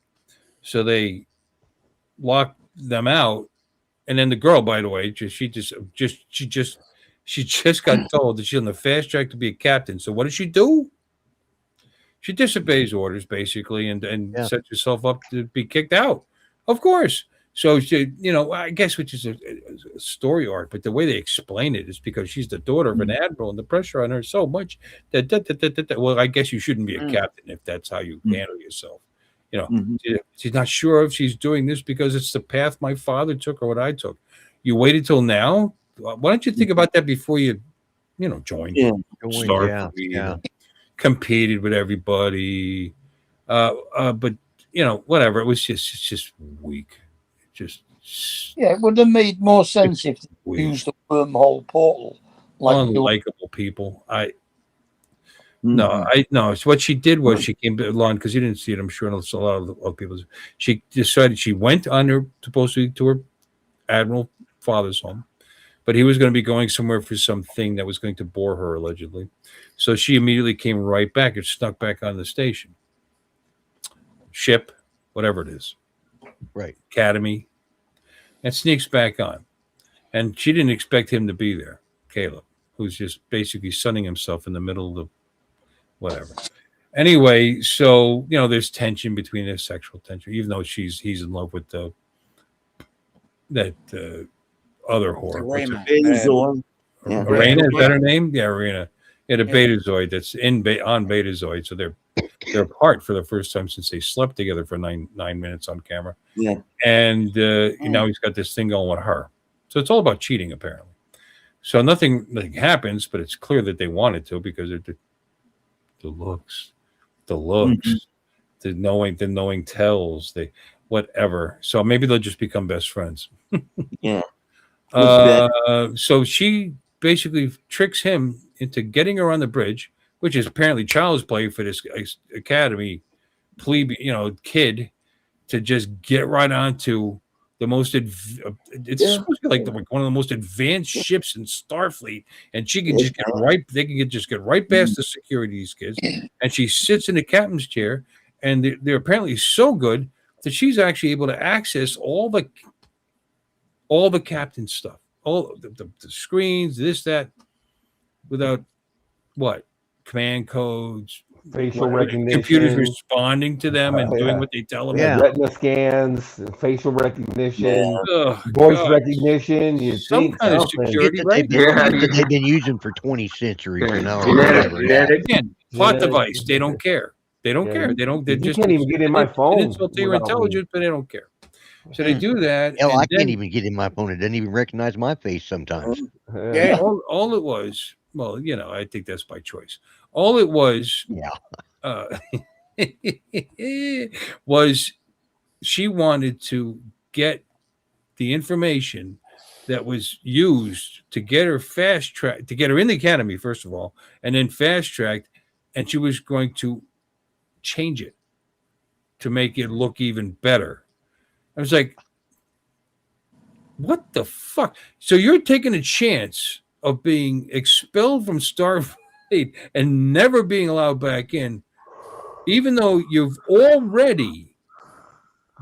so they lock them out. And then the girl, by the way, she just got told that she's on the fast track to be a captain. So what does she do? She disobeys orders basically, and Yeah. sets herself up to be kicked out. Of course. So she, I guess, which is a story arc, but the way they explain it is because she's the daughter of an admiral, and the pressure on her is so much that well, I guess you shouldn't be a captain if that's how you handle yourself. She's not sure if she's doing this because it's the path my father took or what I took. You waited till now. Why don't you think about that before you, joined? Yeah. Starfleet, Yeah. competed with everybody. But whatever. It's just weak. Just Yeah, it would have made more sense if they weak. used the wormhole portal. Like the- Unlikable people. No. So what she did was she came along because you didn't see it. I'm sure a lot of other people. She decided she went supposedly to her admiral father's home, but he was going to be going somewhere for something that was going to bore her allegedly. So she immediately came right back and snuck back on the station, ship, whatever it is, Right. academy, and sneaks back on. And she didn't expect him to be there, Caleb, who's just basically sunning himself in the middle of the whatever. Anyway, so there's tension between their sexual tension, even though he's in love with that other whore. Rayma. Betazoid. Yeah. Arena, is that her name? Yeah, Arena. Yeah, the Betazoid that's on Betazoid. So they're apart for the first time since they slept together for nine minutes on camera. Yeah. And now he's got this thing going with her. So it's all about cheating, apparently. So nothing happens, but it's clear that they wanted to because the looks, the knowing tells, whatever. So maybe they'll just become best friends. Yeah. So she basically tricks him into getting her on the bridge, which is apparently child's play for this academy plebe, kid, to just get right onto the most. It's supposed to be like one of the most advanced ships in Starfleet, and she can just get right. They can just get right past the security, these kids, and she sits in the captain's chair, and they're apparently so good that she's actually able to access all the captain stuff, all the screens, this, that, without command codes, Facial recognition, computers responding to them and doing what they tell them. Yeah. retina scans, facial recognition, Oh, voice God. recognition. You Some think kind of something. security, That right? they've been using for 20 centuries, or whatever. Again, plot Yeah. device. They don't care. They don't Yeah. care. They don't. They You just can't even get in my phone It's insult to your without me. intelligence, but they don't care. So they do that. Hell, and I can't then even get in my phone. It doesn't even recognize my face sometimes. Yeah. all it was. Well, I think that's by choice. All it was. Yeah. Was she wanted to get the information that was used to get her to get her in the academy, first of all, and then fast tracked, and she was going to change it to make it look even better. I was like, what the fuck? So you're taking a chance of being expelled from Starfleet and never being allowed back in, even though you've already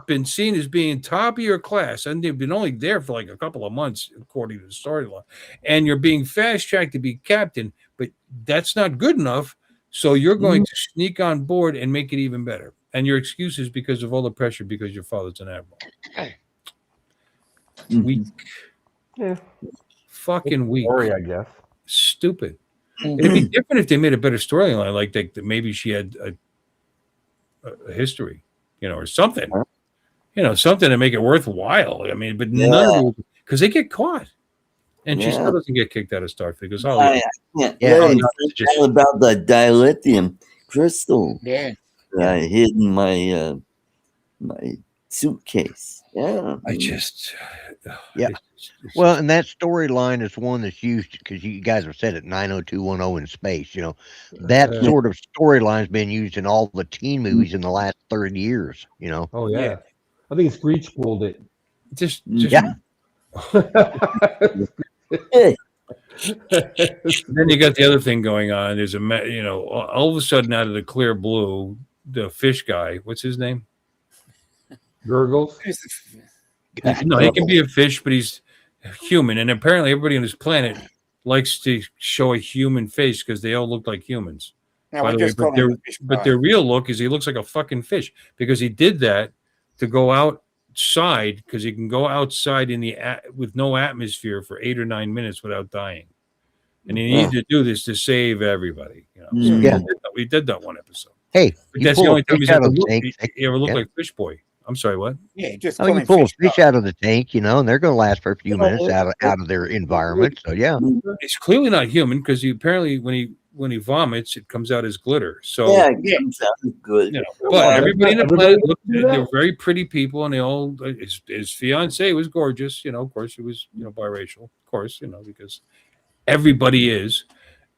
been seen as being top of your class, and they've been only there for like a couple of months, according to the storyline, and you're being fast-tracked to be captain, but that's not good enough, so you're going to sneak on board and make it even better. and your excuse is because of all the pressure because your father's an admiral. Mhm. Weak, Yeah. fucking weak, Story, I guess. stupid. It'd be different if they made a better storyline, like that maybe she had a history, or something, something to make it worthwhile. I mean, but none of it, because they get caught, and she still doesn't get kicked out of Starfleet because I can't Yeah, really it's think about the dilithium crystal Yeah. that I hid in my my suitcase. Yeah. I just, Yeah. Well, and that storyline is one that's used because you guys have said it 90210 in space. That sort of storyline's been used in all the teen movies in the last 30 years. Oh yeah. I think Screech pulled it. just Yeah. Then you got the other thing going on. There's all of a sudden out of the clear blue, the fish guy, what's his name? Gurgles. No, he can be a fish, but he's human. And apparently everybody on this planet likes to show a human face because they all look like humans. No, By we the way, just call him the fish but guy. their real look is he looks like a fucking fish because he did that to go outside because he can go outside with no atmosphere for 8 or 9 minutes without dying. And he needed to do this to save everybody. So we did that one episode. Hey, But you that's the pull a only time fish he's out ever of the looked. tank. He ever looked like Fish Boy. I'm sorry, what? Yeah, just Oh, call you him pull a fish fish guy. out of the tank, and they're going to last for a few minutes out of their environment. So yeah, It's clearly not human because he apparently when he vomits, it comes out as glitter. So it comes out good. but everybody in the planet looked. do that. They're very pretty people, and they all. His fiance was gorgeous. Of course, she was biracial. Of course, because everybody is,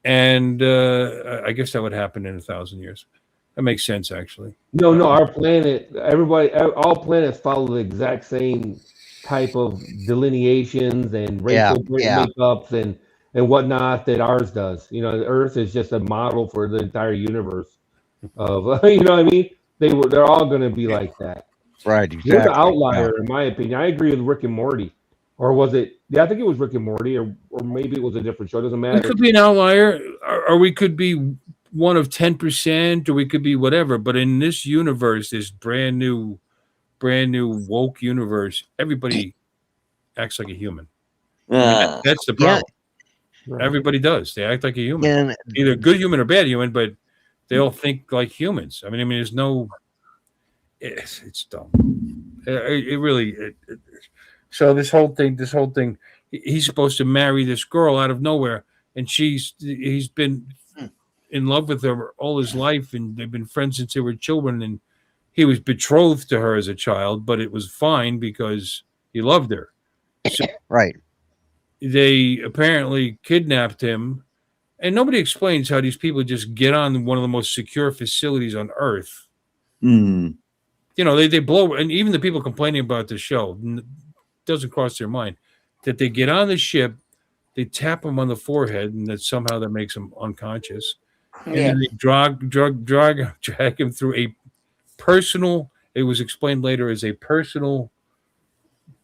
and I guess that would happen in 1,000 years. That makes sense, actually. No, our planet, all planets follow the exact same type of delineations and racial makeups and whatnot that ours does. The Earth is just a model for the entire universe of, you know what I mean? They're all going to be like that. right. You're Exactly. the outlier, in my opinion. I agree with Rick and Morty. Or was it? Yeah, I think it was Rick and Morty, or maybe it was a different show. It doesn't We matter. could be an outlier, or we could be one of 10%, or we could be whatever. But in this universe, this brand new woke universe, everybody acts like a human. That's the problem. Everybody does. They act like a human, And either good human or bad human, but they all think like humans. I mean, there's no. It's dumb. It really. So this whole thing. He's supposed to marry this girl out of nowhere, and he's been in love with her all his life, and they've been friends since they were children, and he was betrothed to her as a child, but it was fine because he loved her. So right. they apparently kidnapped him, and nobody explains how these people just get on one of the most secure facilities on Earth. They blow, and even the people complaining about the show doesn't cross their mind that they get on the ship, they tap him on the forehead, and that somehow that makes him unconscious. And then they drag him through a personal. It was explained later as a personal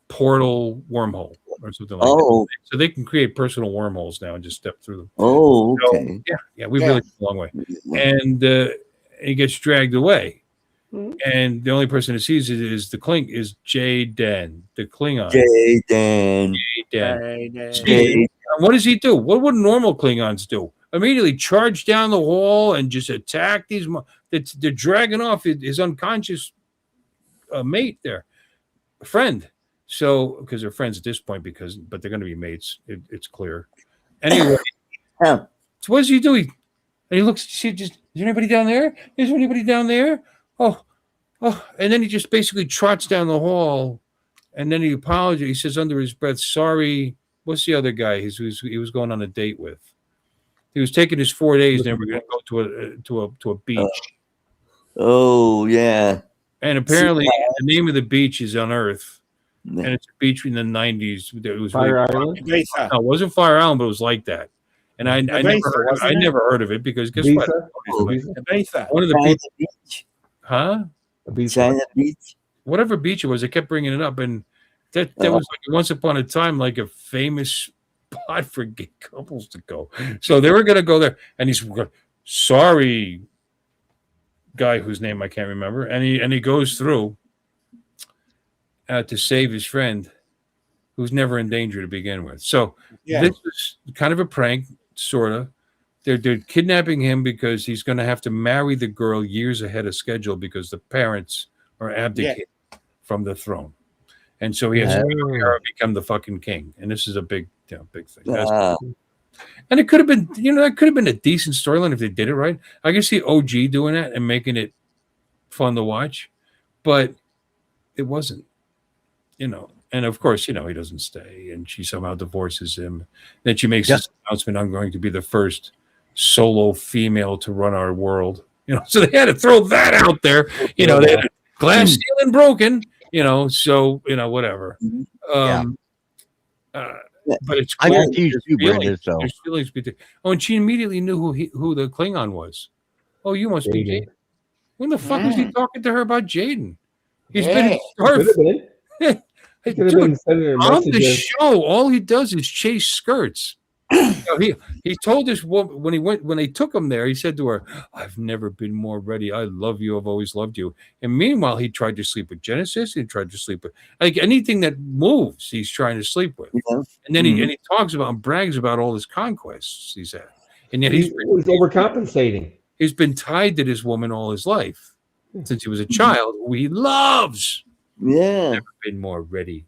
portal wormhole or something like that. So they can create personal wormholes now and just step through them. Oh, okay. So, we've really come a long way. And he gets dragged away. And the only person who sees it is Jaden, the Klingon. Jaden. What does he do? What would normal Klingons do? Immediately charge down the hall and just attack these. They're dragging off his unconscious mate there, friend. So because they're friends at this point, but they're going to be mates. It's clear. Anyway, so what does he do? He looks. Is there anybody down there? Is there anybody down there? Oh, and then he just basically trots down the hall, and then he apologizes. He says under his breath, "Sorry." What's the other guy he was going on a date with? He was taking his 4 days, and they were going to go to a beach. Oh yeah. And apparently, the name of the beach is on Earth, and it's a beach in the 90s. It was Fire Island. No, it wasn't Fire Island, but it was like that. And I never heard of it because guess what? One of the beach, huh? China Beach, whatever beach it was, they kept bringing it up, and that was like once upon a time like a famous spot for gay couples to go. So they were going to go there, and he's sorry, guy whose name I can't remember, and he goes through to save his friend, who's never in danger to begin with. So this is kind of a prank, sort of. They're kidnapping him because he's going to have to marry the girl years ahead of schedule because the parents are abdicating from the throne, and so he has to marry her and become the fucking king. And this is a big thing. And it could have been, that could have been a decent storyline if they did it right. I can see OG doing that and making it fun to watch, but it wasn't. And of course, he doesn't stay, and she somehow divorces him. Then she makes this announcement: "I'm going to be the first solo female to run our world." So they had to throw that out there. They had a glass ceiling broken. So whatever. But it's I clear got you, Brenda. So there's feelings between. Oh, and she immediately knew who the Klingon was. Oh, you must be Jaden. When the fuck was he talking to her about Jaden? He's been in Dude, on the show, all he does is chase skirts. He told this woman when they took him there, he said to her, "I've never been more ready. I love you. I've always loved you." And meanwhile, he tried to sleep with Genesis. He tried to sleep with anything that moves. He's trying to sleep with. And then he talks about and brags about all his conquests he's had. And yet he's overcompensating. He's been tied to this woman all his life since he was a child, who he loves. Yeah. Never been more ready.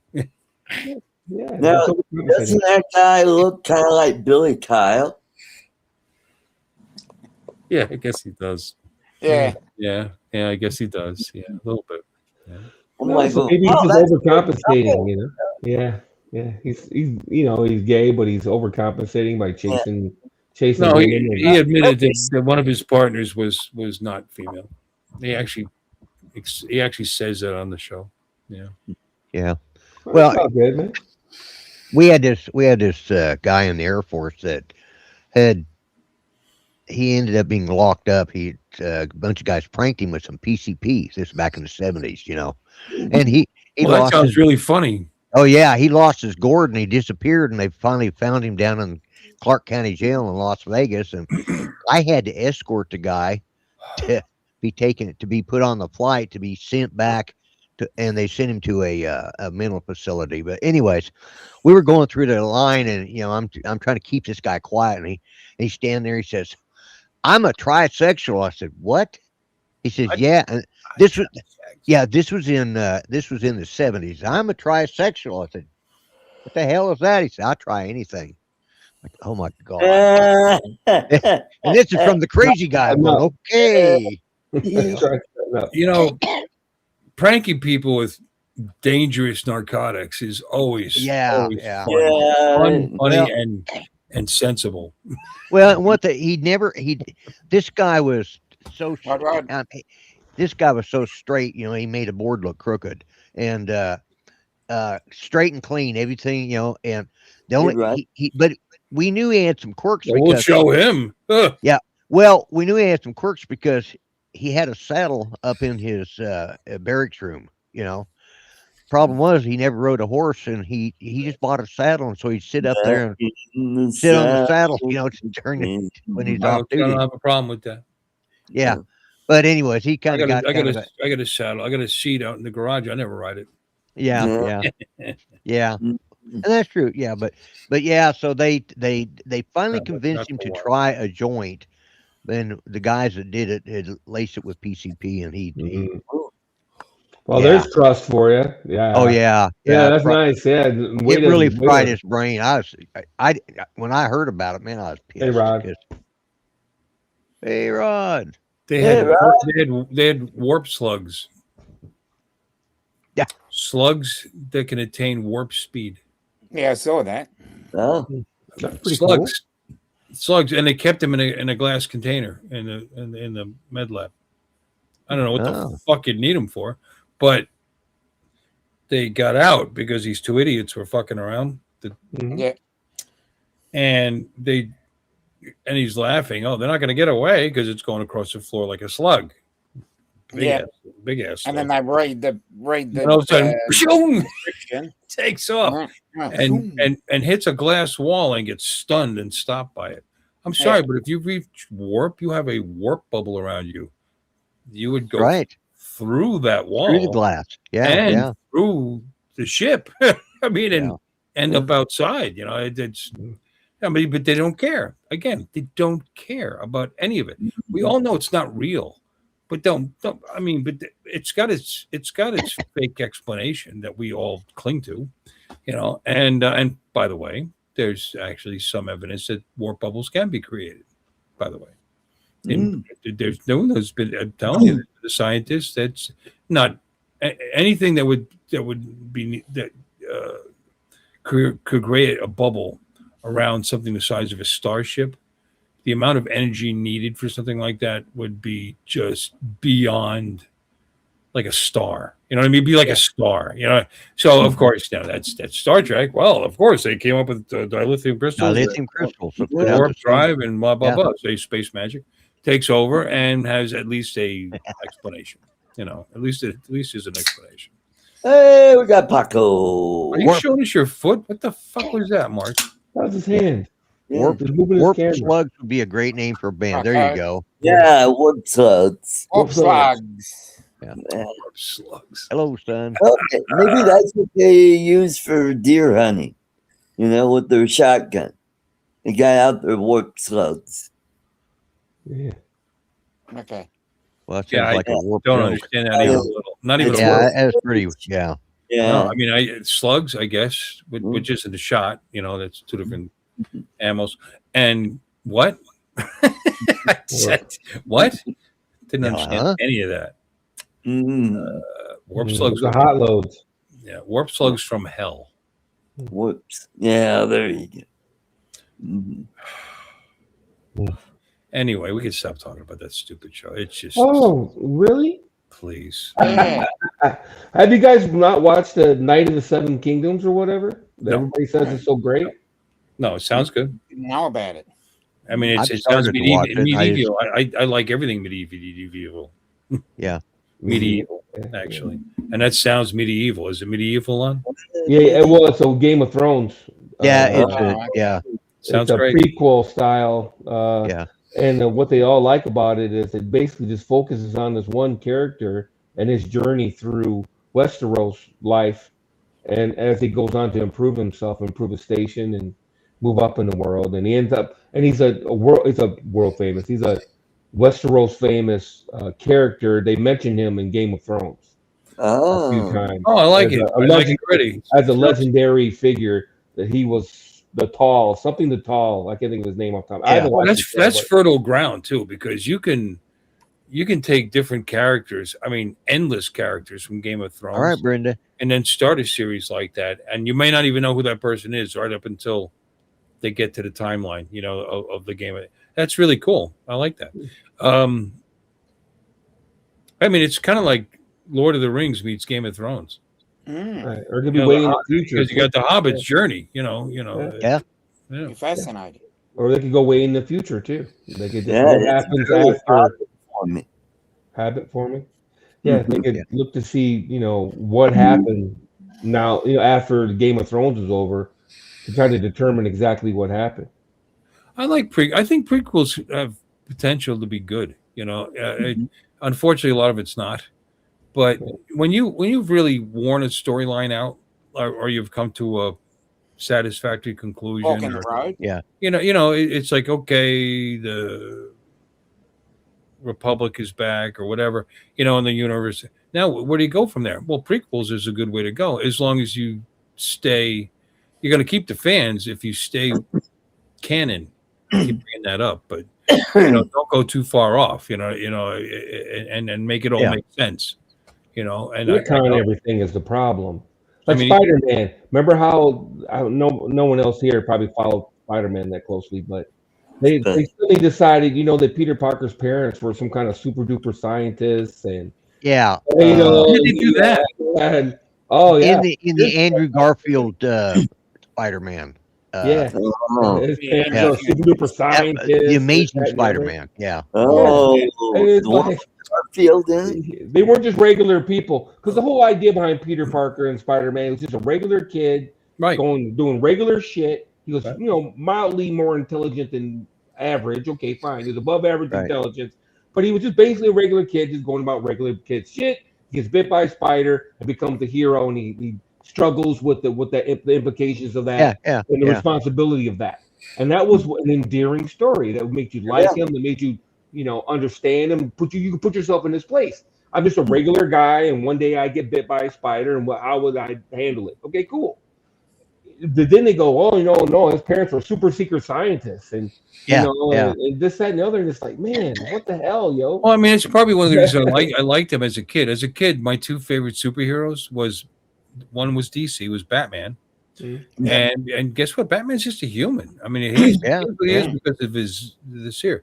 Now, doesn't that guy look kind of like Billy Kyle? Yeah, I guess he does. Yeah. I guess he does. Yeah, a little bit. Yeah. Maybe he's just overcompensating. Yeah. He's he's gay, but he's overcompensating by chasing. No, he admitted that one of his partners was not female. He actually says that on the show. Yeah. Well, good, man. we had this guy in the Air Force that he ended up being locked up. A bunch of guys pranked him with some PCPs. This back in the 70s, and he lost. That sounds really funny. Oh yeah, he lost his gourd and he disappeared, and they finally found him down in Clark County Jail in Las Vegas, and I had to escort the guy to be put on the flight to be sent back. And they sent him to a mental facility. But anyways, we were going through the line, and I'm trying to keep this guy quiet, and he's standing there. He says, "I'm a trisexual." I said, "What?" He says, "Yeah." And this was in the 70s. "I'm a trisexual." I said, "What the hell is that?" He said, "I'll try anything." Like, oh my God. And this is from the crazy guy. Well, okay. Pranking people with dangerous narcotics is always funny, and sensible. Well, this guy was so straight, he made a board look crooked, and straight and clean, everything, and the only but we knew he had some quirks. We'll show him. Yeah. Well, we knew he had some quirks because he had a saddle up in his barracks room. Problem was he never rode a horse, and he just bought a saddle, and so he'd sit up there and sit on the saddle, when he's off duty. I don't have a problem with that. Yeah, but anyways, he kind of got. I got a saddle. I got a seat out in the garage. I never ride it. Yeah. And that's true. Yeah, but yeah. So they finally convinced him to try a joint. Then the guys that did it had laced it with PCP, and he there's trust for you. Yeah. Oh yeah. That's nice. Yeah. It really fried his brain. When I heard about it, man, I was pissed. Hey, Rod. Hey, Rod. They had warp slugs. Yeah. Slugs that can attain warp speed. Yeah, I saw that. Oh, that's pretty slugs. Cool. Slugs, and they kept them in a glass container in the med lab. I don't know what the fuck you'd need them for, but they got out because these two idiots were fucking around. Yeah. And he's laughing. Oh, they're not going to get away because it's going across the floor like a slug. Big ass. And then they raid the. And all of a sudden, takes off and hits a glass wall and gets stunned and stopped by it. I'm sorry, but if you reach warp, you have a warp bubble around you. you would go Right. through that wall Through the glass. Yeah. and Yeah. through the ship. I mean, and end up outside. It's. I mean, but they don't care. Again, they don't care about any of it. We all know it's not real, but don't. I mean, but it's got its fake explanation that we all cling to, And by the way, there's actually some evidence that warp bubbles can be created. By the way, there's no one has been. I'm telling you, the scientists. That's not anything that would be that could create a bubble around something the size of a starship. The amount of energy needed for something like that would be just beyond like a star. You know what I mean? Be like a star. So of course, now that's Star Trek. Well, of course they came up with dilithium crystals, Dilithium crystals. warp drive, and blah blah blah. So space magic takes over and has at least a explanation. At least is an explanation. Hey, we got Paco. Are you showing us your foot? What the fuck was that, Mark? That was his hand. Warp Slugs Slugs would be a great name for a band. There you go. Yeah, Warp Slugs. Warp Slugs. Yeah. Warp Slugs. Hello, son. Okay, maybe that's what they use for deer hunting. With their shotgun. They got out their Warp Slugs. Yeah. Okay. Well, that sounds like a warp don't joke. understand that even a little. Not even a Yeah, little. that's pretty. Yeah. Yeah. No, I mean, slugs, I guess, which isn't a shot. That's two different ammos. And what? I said, what? Didn't understand any of that. Warp slugs. The hot loads. Yeah, warp slugs from hell. Whoops. Yeah, there you go. Anyway, we can stop talking about that stupid show. It's just. Oh, really? Please. Have you guys not watched the Night of the Seven Kingdoms or whatever? No. Everybody says it's so great. No, it sounds good. Didn't know about it. I mean, it sounds medieval. I like everything medieval. Yeah. Medieval, actually. And that sounds medieval. Is it medieval on? Yeah, well, it's a Game of Thrones. Yeah, sounds it's a great. prequel style. Yeah. And what they all like about it is it basically just focuses on this one character and his journey through Westeros life, and as he goes on to improve himself, improve his station, and move up in the world, and he ends up, and he's a world famous. He's a Westeros famous character. They mention him in Game of Thrones a few times. Oh, I like it. I like it already. As a legendary figure that he was. The tall. I can't think of his name off the top. Yeah, that's fertile ground too, because you can take different characters. I mean, endless characters from Game of Thrones. All right, Brenda. And then start a series like that, and you may not even know who that person is right up until they get to the timeline, of the game. That's really cool. I like that. I mean, it's kind of like Lord of the Rings meets Game of Thrones. Right. Or it could be way in the future. Because you got the Hobbit's journey, Yeah. You're fascinating. Or they could go way in the future too. They could Yeah, what happens after habit forming. Yeah, they could look to see, what happened now, after the Game of Thrones is over, to try to determine exactly what happened. I think prequels have potential to be good. Unfortunately, a lot of it's not. But when you've really worn a storyline out, or you've come to a satisfactory conclusion, Walk in the road. Yeah. It's like, okay, the Republic is back or whatever, in the universe. Now, where do you go from there? Well, prequels is a good way to go, as long as you stay. You're going to keep the fans if you stay canon. Keep bringing that up, but don't go too far off. And make it all make sense. And everything is the problem. Like Spider-Man. Remember how no one else here probably followed Spider-Man that closely, but they suddenly decided, that Peter Parker's parents were some kind of super duper scientists, and yeah, how did they do that? In the Andrew Garfield Spider-Man. Super duper scientist. The Amazing Spider-Man. Yeah. They weren't just regular people, because the whole idea behind Peter Parker and Spider-Man was just a regular kid, right, doing regular shit. He was, mildly more intelligent than average. Okay, fine. He's above average intelligence, but he was just basically a regular kid, just going about regular kid shit. He gets bit by a spider and becomes the hero, and he struggles with the implications of that and the responsibility of that. And that was an endearing story that would make you like him, that made you, understand him, you can put yourself in his place. I'm just a regular guy, and one day I get bit by a spider, and how would I handle it? Okay, cool. Then they go, oh, no, his parents were super secret scientists, and and this, that, and the other. And it's like, man, what the hell, yo? Well, I mean, it's probably one of the reasons I liked him as a kid. As a kid, my two favorite superheroes one was DC, was Batman, and guess what? Batman's just a human. I mean, he is because of this here,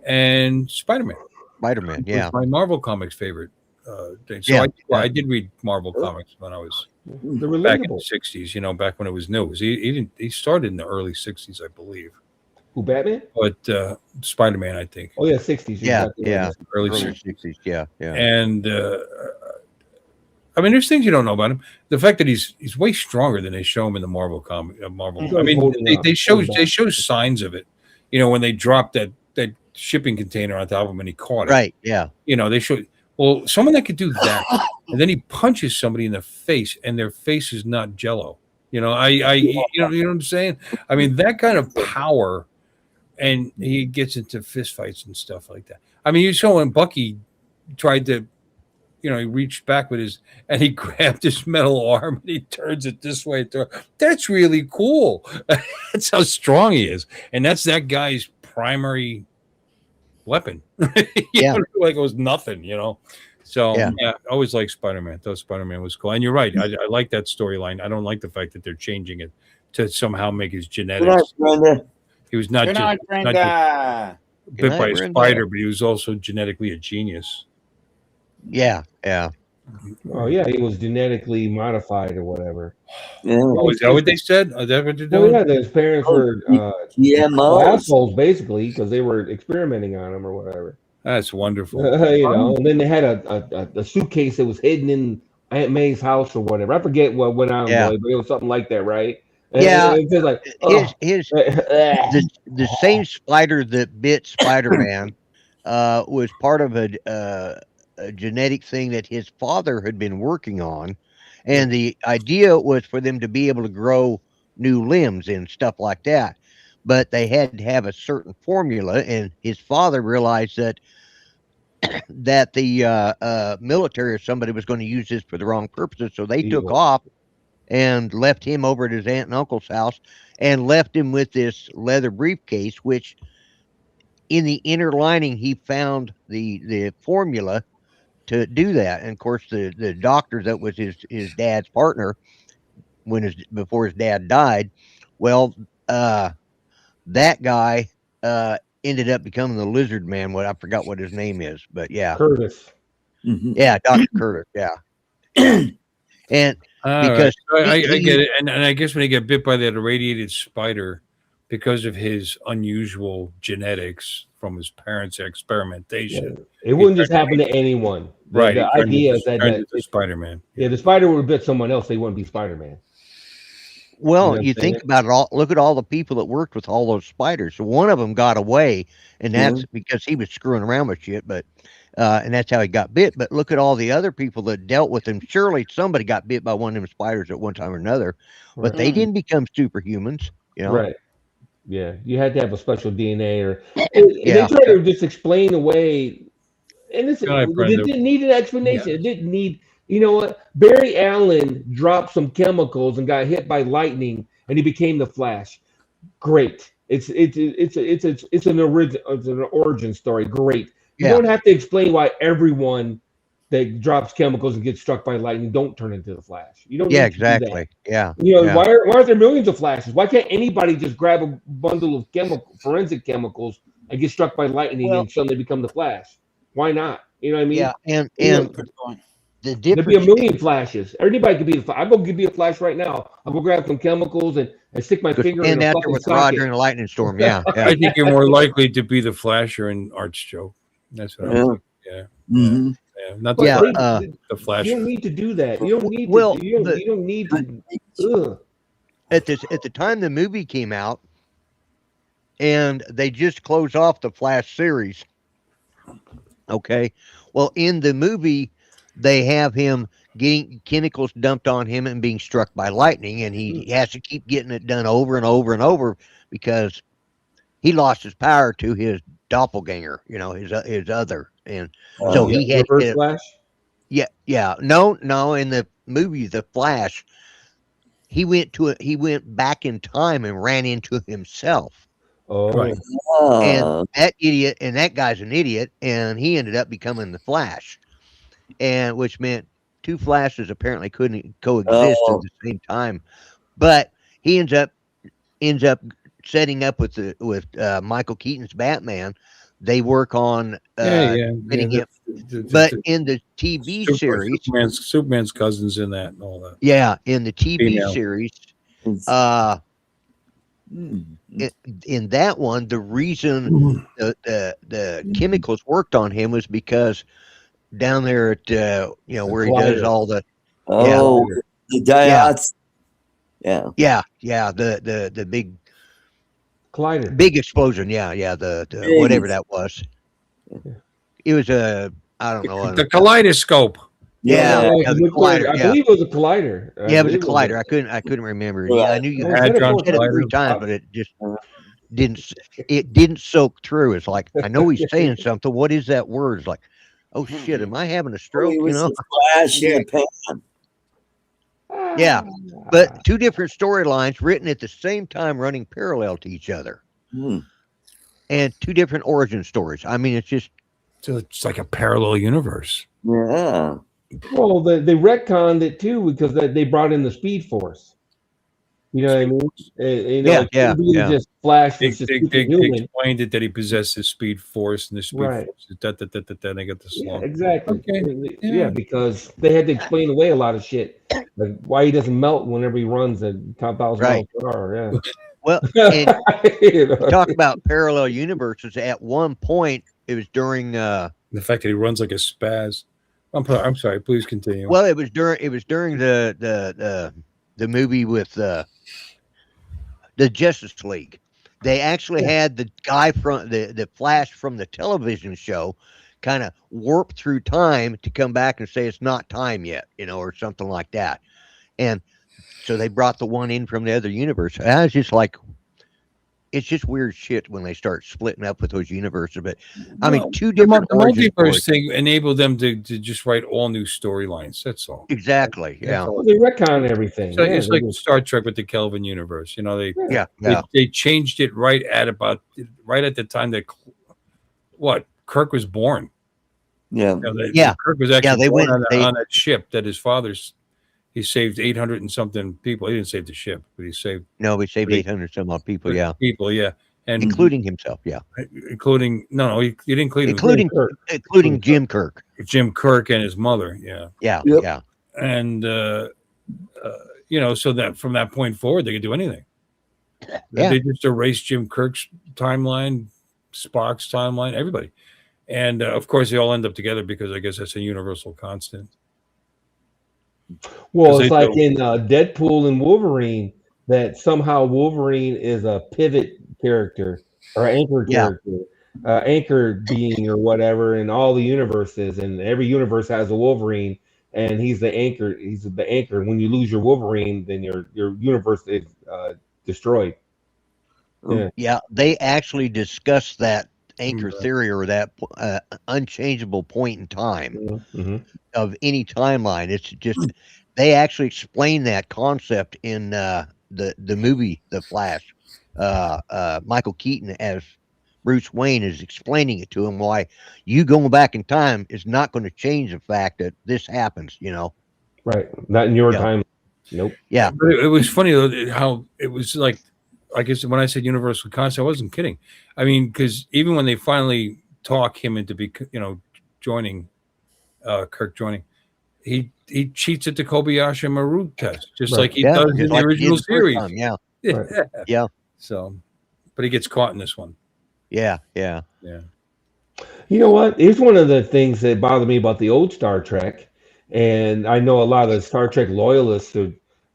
and Spider-Man. Spider-Man, was my Marvel Comics favorite thing. So I did read Marvel Comics when I was back in the '60s. Back when it was new. He started in the early '60s, I believe. Who, Batman? But Spider-Man, I think. Oh yeah, '60s. Early '60s. Yeah. And I mean, there's things you don't know about him. The fact that he's way stronger than they show him in the Marvel comic. I mean, they show signs of it. When they dropped that shipping container on top of him and he caught it. Right. Yeah. They show. Well, someone that could do that, and then he punches somebody in the face, and their face is not Jello. You know what I'm saying? I mean, that kind of power, and he gets into fistfights and stuff like that. I mean, you saw when Bucky tried to, he reached back and he grabbed his metal arm and he turns it this way. That's really cool. That's how strong he is, and that's that guy's primary weapon. Like it was nothing, So I always liked Spider-Man. Thought Spider-Man was cool. And you're right. I like that storyline. I don't like the fact that they're changing it to somehow make his genetics. He was not just bit by a spider, but he was also genetically a genius. Yeah. Oh yeah, he was genetically modified or whatever. Oh, is that what they said? Is that what they're doing? Yeah, his parents were assholes basically because they were experimenting on him or whatever. That's wonderful. And then they had a suitcase that was hidden in Aunt May's house or whatever. I forget what went on, but it was something like that, right? And it's just like the same spider that bit Spider-Man was part of a genetic thing that his father had been working on, and the idea was for them to be able to grow new limbs and stuff like that, but they had to have a certain formula, and his father realized that the military or somebody was going to use this for the wrong purposes, so they took off and left him over at his aunt and uncle's house and left him with this leather briefcase, which in the inner lining he found the formula to do that. And of course the doctor that was his dad's partner before his dad died, well, that guy ended up becoming the Lizard Man. I forgot what his name is, but Curtis. Dr. Curtis. And because I get it, and I guess when he got bit by that irradiated spider, because of his unusual genetics from his parents' experimentation, it wouldn't just happen to anyone. Right. The idea is that Spider-Man. Yeah, the spider would have bit someone else. They wouldn't be Spider-Man. Well, you think about it all. Look at all the people that worked with all those spiders. So one of them got away, and that's because he was screwing around with shit. But and that's how he got bit. But look at all the other people that dealt with him. Surely somebody got bit by one of them spiders at one time or another, but they didn't become superhumans. Right? Yeah, you had to have a special DNA, or they try to just explain away. And it didn't need an explanation. It didn't need. You know what? Barry Allen dropped some chemicals and got hit by lightning, and he became the Flash. Great. It's an origin story. Great. You don't have to explain why everyone that drops chemicals and gets struck by lightning don't turn into the Flash. You don't. Exactly. Yeah. Why aren't there millions of Flashes? Why can't anybody just grab a bundle of forensic chemicals and get struck by lightning and suddenly become the Flash? Why not? You know what I mean? Yeah. And the difference. There'd be a million Flashes. Everybody could be the Flash. I'll go be a Flash right now. I'll go grab some chemicals and stick my finger in a fucking with socket. Roger and a lightning storm. Yeah. I think you're more likely to be the Flash or an Art's joke. That's what I think. Yeah. Mm-hmm. Not the Flash. You don't need to do that. You don't need to. You don't need to. At the time the movie came out, and they just closed off the Flash series. Okay. Well, in the movie, they have him getting chemicals dumped on him and being struck by lightning, and he has to keep getting it done over and over and over because he lost his power to his doppelganger, his other, and so Oh, Yeah, he had Reverse Flash. yeah, no, in the movie The Flash, he went back in time and ran into himself. Oh, Right. And oh, that guy's an idiot, and he ended up becoming the Flash, and which meant two Flashes apparently couldn't coexist at oh, the same time. But he ends up setting up with Michael Keaton's Batman. They work on Yeah. getting him, but The in the TV series, Superman's cousins in that and all that. yeah, in the TV Female. series, it's, uh, mm, in that one, the reason the chemicals worked on him was because down there at where he does Collider. all the oh, the yeah dioxin. Yeah. the Collider. big explosion, the whatever that was. It was I don't know. The kaleidoscope. Yeah, the the nuclear- collider. I Yeah, believe it was a collider. yeah, it was a collider. I couldn't remember. Right. Yeah, I knew you Oh, had said it Hadron for said it collider. 3 times, but it just didn't soak through. It's like I know he's saying something. What is that word? It's like, oh shit, am I having a stroke? It was a flash in the pan. Yeah, but two different storylines written at the same time, running parallel to each other, Hmm. and two different origin stories. I mean, it's just So it's like a parallel universe. Yeah. Well, they retconned it too because they brought in the Speed Force. You know what I mean? It couldn't be just Flash They, was just they superhuman. explained it that he possessed the speed force, and the speed Right. force is that they got the Yeah, slow. exactly. Okay. Yeah, because they had to explain away a lot of shit, like why he doesn't melt whenever he runs at 10,000 Right. miles per hour. well. Yeah. And talk about parallel universes. At one point, it was during. The fact that he runs like a spaz. I'm sorry. Please continue. Well, it was during the movie with the Justice League. They actually had the guy from the Flash from the television show kind of warp through time to come back and say it's not time yet, or something like that. And so they brought the one in from the other universe. And I was just like, it's just weird shit when they start splitting up with those universes. But I mean, two different the origin multiverse stories. thing enabled them to just write all new storylines. That's all. Exactly. Yeah. Well, they retcon everything. So Yeah, it's like Star Trek with the Kelvin universe. Yeah. They changed it right at the time that Kirk was born. Yeah. Kirk was actually they born went- on that ship that his father's. He saved 800 and something people. He didn't save the ship, but he saved No, we saved 800 some odd people. Yeah. people. Yeah, and Including himself. Yeah. including he didn't include Including Jim Kirk. Jim Kirk and his mother. Yeah, Yeah. Yep. Yeah. and so that from that point forward, they could do anything. Yeah. They just erased Jim Kirk's timeline, Spock's timeline, everybody, and of course they all end up together because I guess that's a universal constant. Well, it's they like do. in Deadpool and Wolverine that somehow Wolverine is a pivot character or anchor Yeah. character, anchor being or whatever in all the universes, and every universe has a Wolverine, and he's the anchor. He's the anchor. When you lose your Wolverine, then your universe is destroyed. Yeah. Yeah. They actually discussed that anchor theory or that unchangeable point in time Mm-hmm. of any timeline. It's just they actually explain that concept in the movie The Flash. Michael Keaton as Bruce Wayne is explaining it to him why you going back in time is not going to change the fact that this happens. Right. Not in your Yeah. time. Nope. Yeah. But it was funny though how it was like. I guess when I said universal concept, I wasn't kidding. I mean, because even when they finally talk him into joining, Kirk joining, he cheats at the Kobayashi Maru test, just Right. like he Yeah. does in just the like he did original the first series. time. Yeah. Right. Yeah. So, but he gets caught in this one. Yeah. Yeah. Yeah. You know what? Here's one of the things that bother me about the old Star Trek, and I know a lot of the Star Trek loyalists,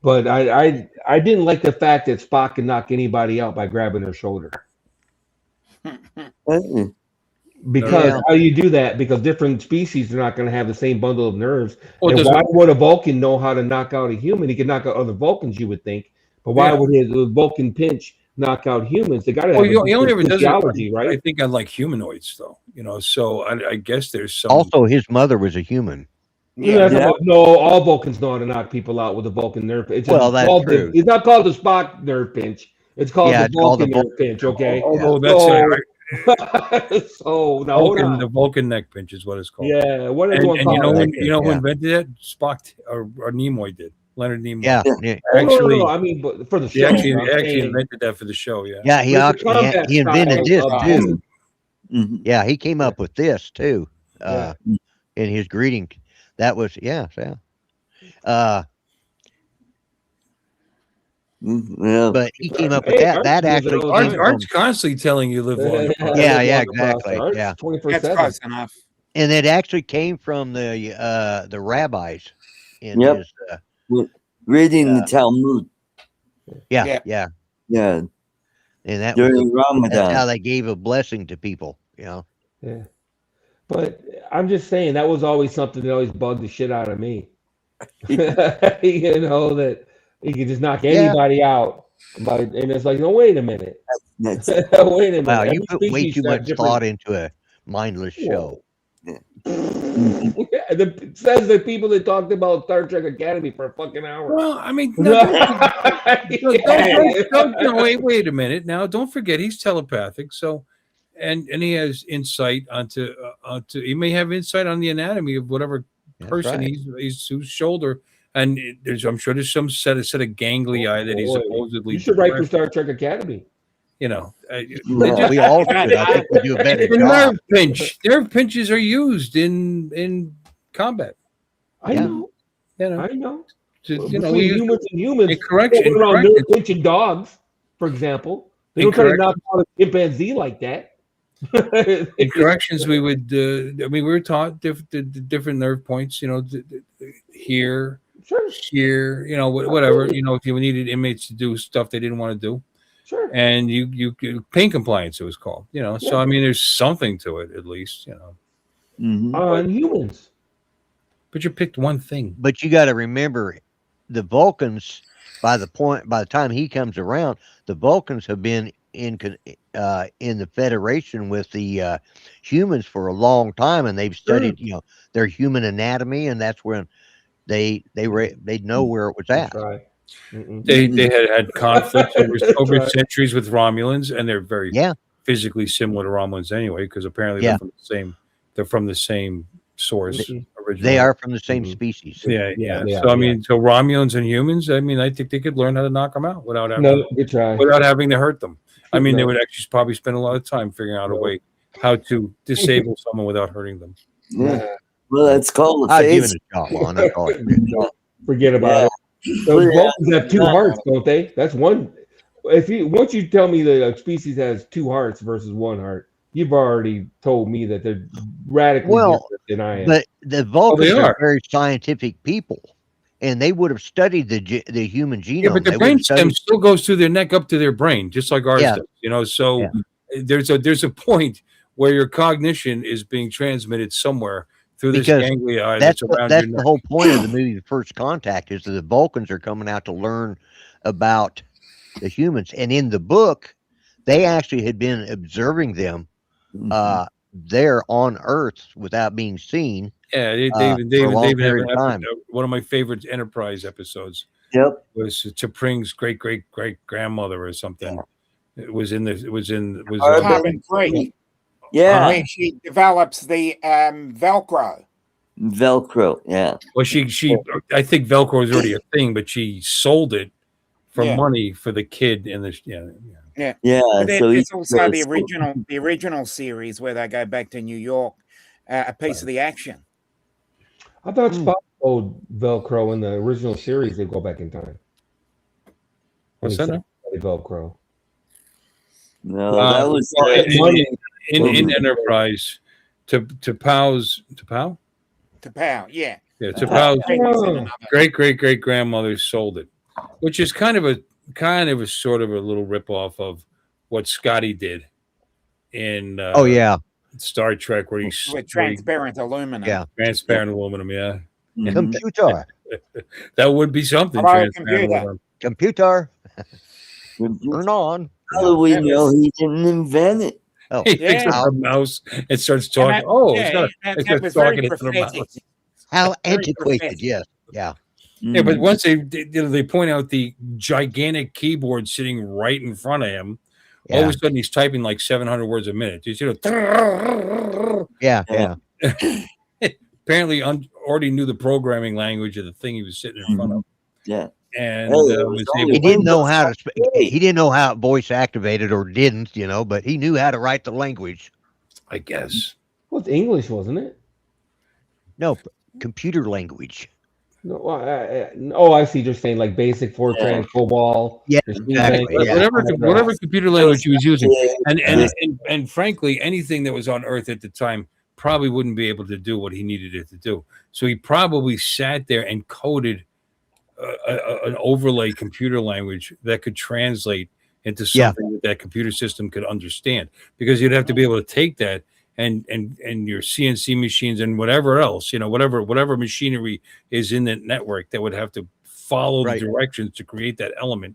but I didn't like the fact that Spock could knock anybody out by grabbing her shoulder. Uh-uh. Because Yeah. how do you do that? Because different species are not going to have the same bundle of nerves. Well, And does why would a Vulcan know how to knock out a human? He can knock out other Vulcans, you would think. But why Yeah. would his Vulcan pinch knock out humans? They got to Well, have a he only different ever does physiology, it, I right? think, on like humanoids, though. So I guess there's some. Also, his mother was a human. Yeah. Yeah. No, all Vulcans know how to knock people out with a Vulcan nerve. It's just Well, that's called true. it's not called the Spock nerve pinch. It's called Yeah, the it's called the Vulcan nerve pinch. Okay. Although that's So now hold on. the Vulcan neck pinch is what it's called. Yeah, what does And, one and you call know it? who Yeah. invented it? Spock or Nimoy did. Leonard Nimoy. Yeah. Yeah. Yeah. Oh, Actually, no. I mean, but for the he show, actually I'm saying, invented that for the show. Yeah. Yeah, he With the actually combat he invented style this of too. Mhm. Yeah, he came up with this too. Yeah. In his greeting. That was yeah. Yeah. But he came up with Hey, that. Art That does it actually all the came time. from Art's constantly telling you live long. Yeah, exactly. Yeah. 24/7. That's close enough. and it actually came from the rabbis in Yep. his Reading the Talmud. yeah. Yeah. And that was During that's how Ramadan. they gave a blessing to people, Yeah. But I'm just saying that was always something that always bugged the shit out of me. That you can just knock anybody out. And it's like, no, wait a minute. That's Wait a minute. Wow, you Every put way species too has much different- thought into a mindless show. It says the people that talked about Star Trek Academy for a fucking hour. Well, I mean, wait a minute. Now, don't forget he's telepathic. So, and he has insight onto he may have insight on the anatomy of whatever That's person right. he's whose shoulder. And I'm sure there's some set of ganglion that he's Boy, supposedly. you should write for Star Trek Academy. We all should. I think we do a better the job. nerve pinches are used in combat. I Yeah. know. I know. We Between use humans and humans, in correction- going around correction. nerve pinching dogs, for example. They don't try to knock out a chimpanzee like that. in corrections. We would. We were taught different nerve points. Here, Sure. here. Whatever. If you needed inmates to do stuff they didn't want to do. Sure. And you pain compliance, it was called. So I mean, there's something to it at least. On humans. But you picked one thing. But you got to remember, the Vulcans. By the time he comes around, the Vulcans have been in the Federation with the humans for a long time, and they've studied, their human anatomy, and that's when they know where it was at. That's right. They had conflicts over centuries with Romulans, and they're very physically similar to Romulans anyway, because apparently they're from the same source originally. They are from the same species. Yeah. So I mean, so Romulans and humans, I mean, I think they could learn how to knock them out without having to hurt them. I mean, they would actually probably spend a lot of time figuring out a way how to disable someone without hurting them. Yeah. Well, that's called a I'd give it phase. a shot, Lon. That's all I can do. Forget about it. Those Vulcans have two hearts, don't they? That's one. Once you tell me the species has two hearts versus one heart, you've already told me that they're radically different than I am. But the Vulcans are very scientific people, and they would have studied the human genome. Yeah, but the brain stem still goes through their neck up to their brain, just like ours does. So there's a point where your cognition is being transmitted somewhere through this ganglia that's around your neck. The whole point of the movie, The First Contact, is that the Vulcans are coming out to learn about the humans, and in the book, they actually had been observing them there on Earth without being seen. Yeah, David have one of my favorite Enterprise episodes. Yep, was T'Pring's great grandmother or something. It was Carbon 3. Yeah, where she develops the Velcro. Velcro, yeah. Well, she I think Velcro was already a thing, but she sold it for money for the kid in the Yeah. But so it's also the original series where they go back to New York, a piece of the action. I thought Spock sold Velcro in the original series. They go back in time. What's that? Velcro. No, that was in Enterprise. T'Pau's, yeah. Yeah, T'Pau's great grandmother sold it, which is kind of a sort of a little ripoff of what Scotty did in Star Trek where he's with transparent aluminum. Yeah. transparent aluminum. Yeah, Mhm. Computer. that would be something. Hello, Transparent computer. aluminum. Computer. Mhm. Turn on. How do we That know was- he didn't invent it? Oh, He picks up Yeah. the mouse and starts And talking. that- Oh, yeah, it's not. that- It's that just was very talking into the prophetic. mouse. how Very antiquated. prophetic. Yes. Yeah. Yeah, but Mhm. once they point out the gigantic keyboard sitting right in front of him, all of Yeah. a sudden he's typing like 700 words a minute. You know, Yeah. Yeah. Yeah. apparently already knew the programming language of the thing he was sitting in front of, Yeah. and Hey, it was was only He able. didn't know how to. Hey. He didn't know how it voice activated or didn't, but he knew how to write the language. I guess. Well, it's English, wasn't it? No, computer language. No, I see. You're saying like basic Fortran, COBOL. Yeah, machine exactly, language, yeah. Whatever computer language he was using, Yeah. and frankly, anything that was on Earth at the time probably wouldn't be able to do what he needed it to do. So he probably sat there and coded an overlay computer language that could translate into something that computer system could understand. Because you'd have to be able to take that and your CNC machines and whatever else, whatever machinery is in that network that would have to follow Right. the directions to create that element.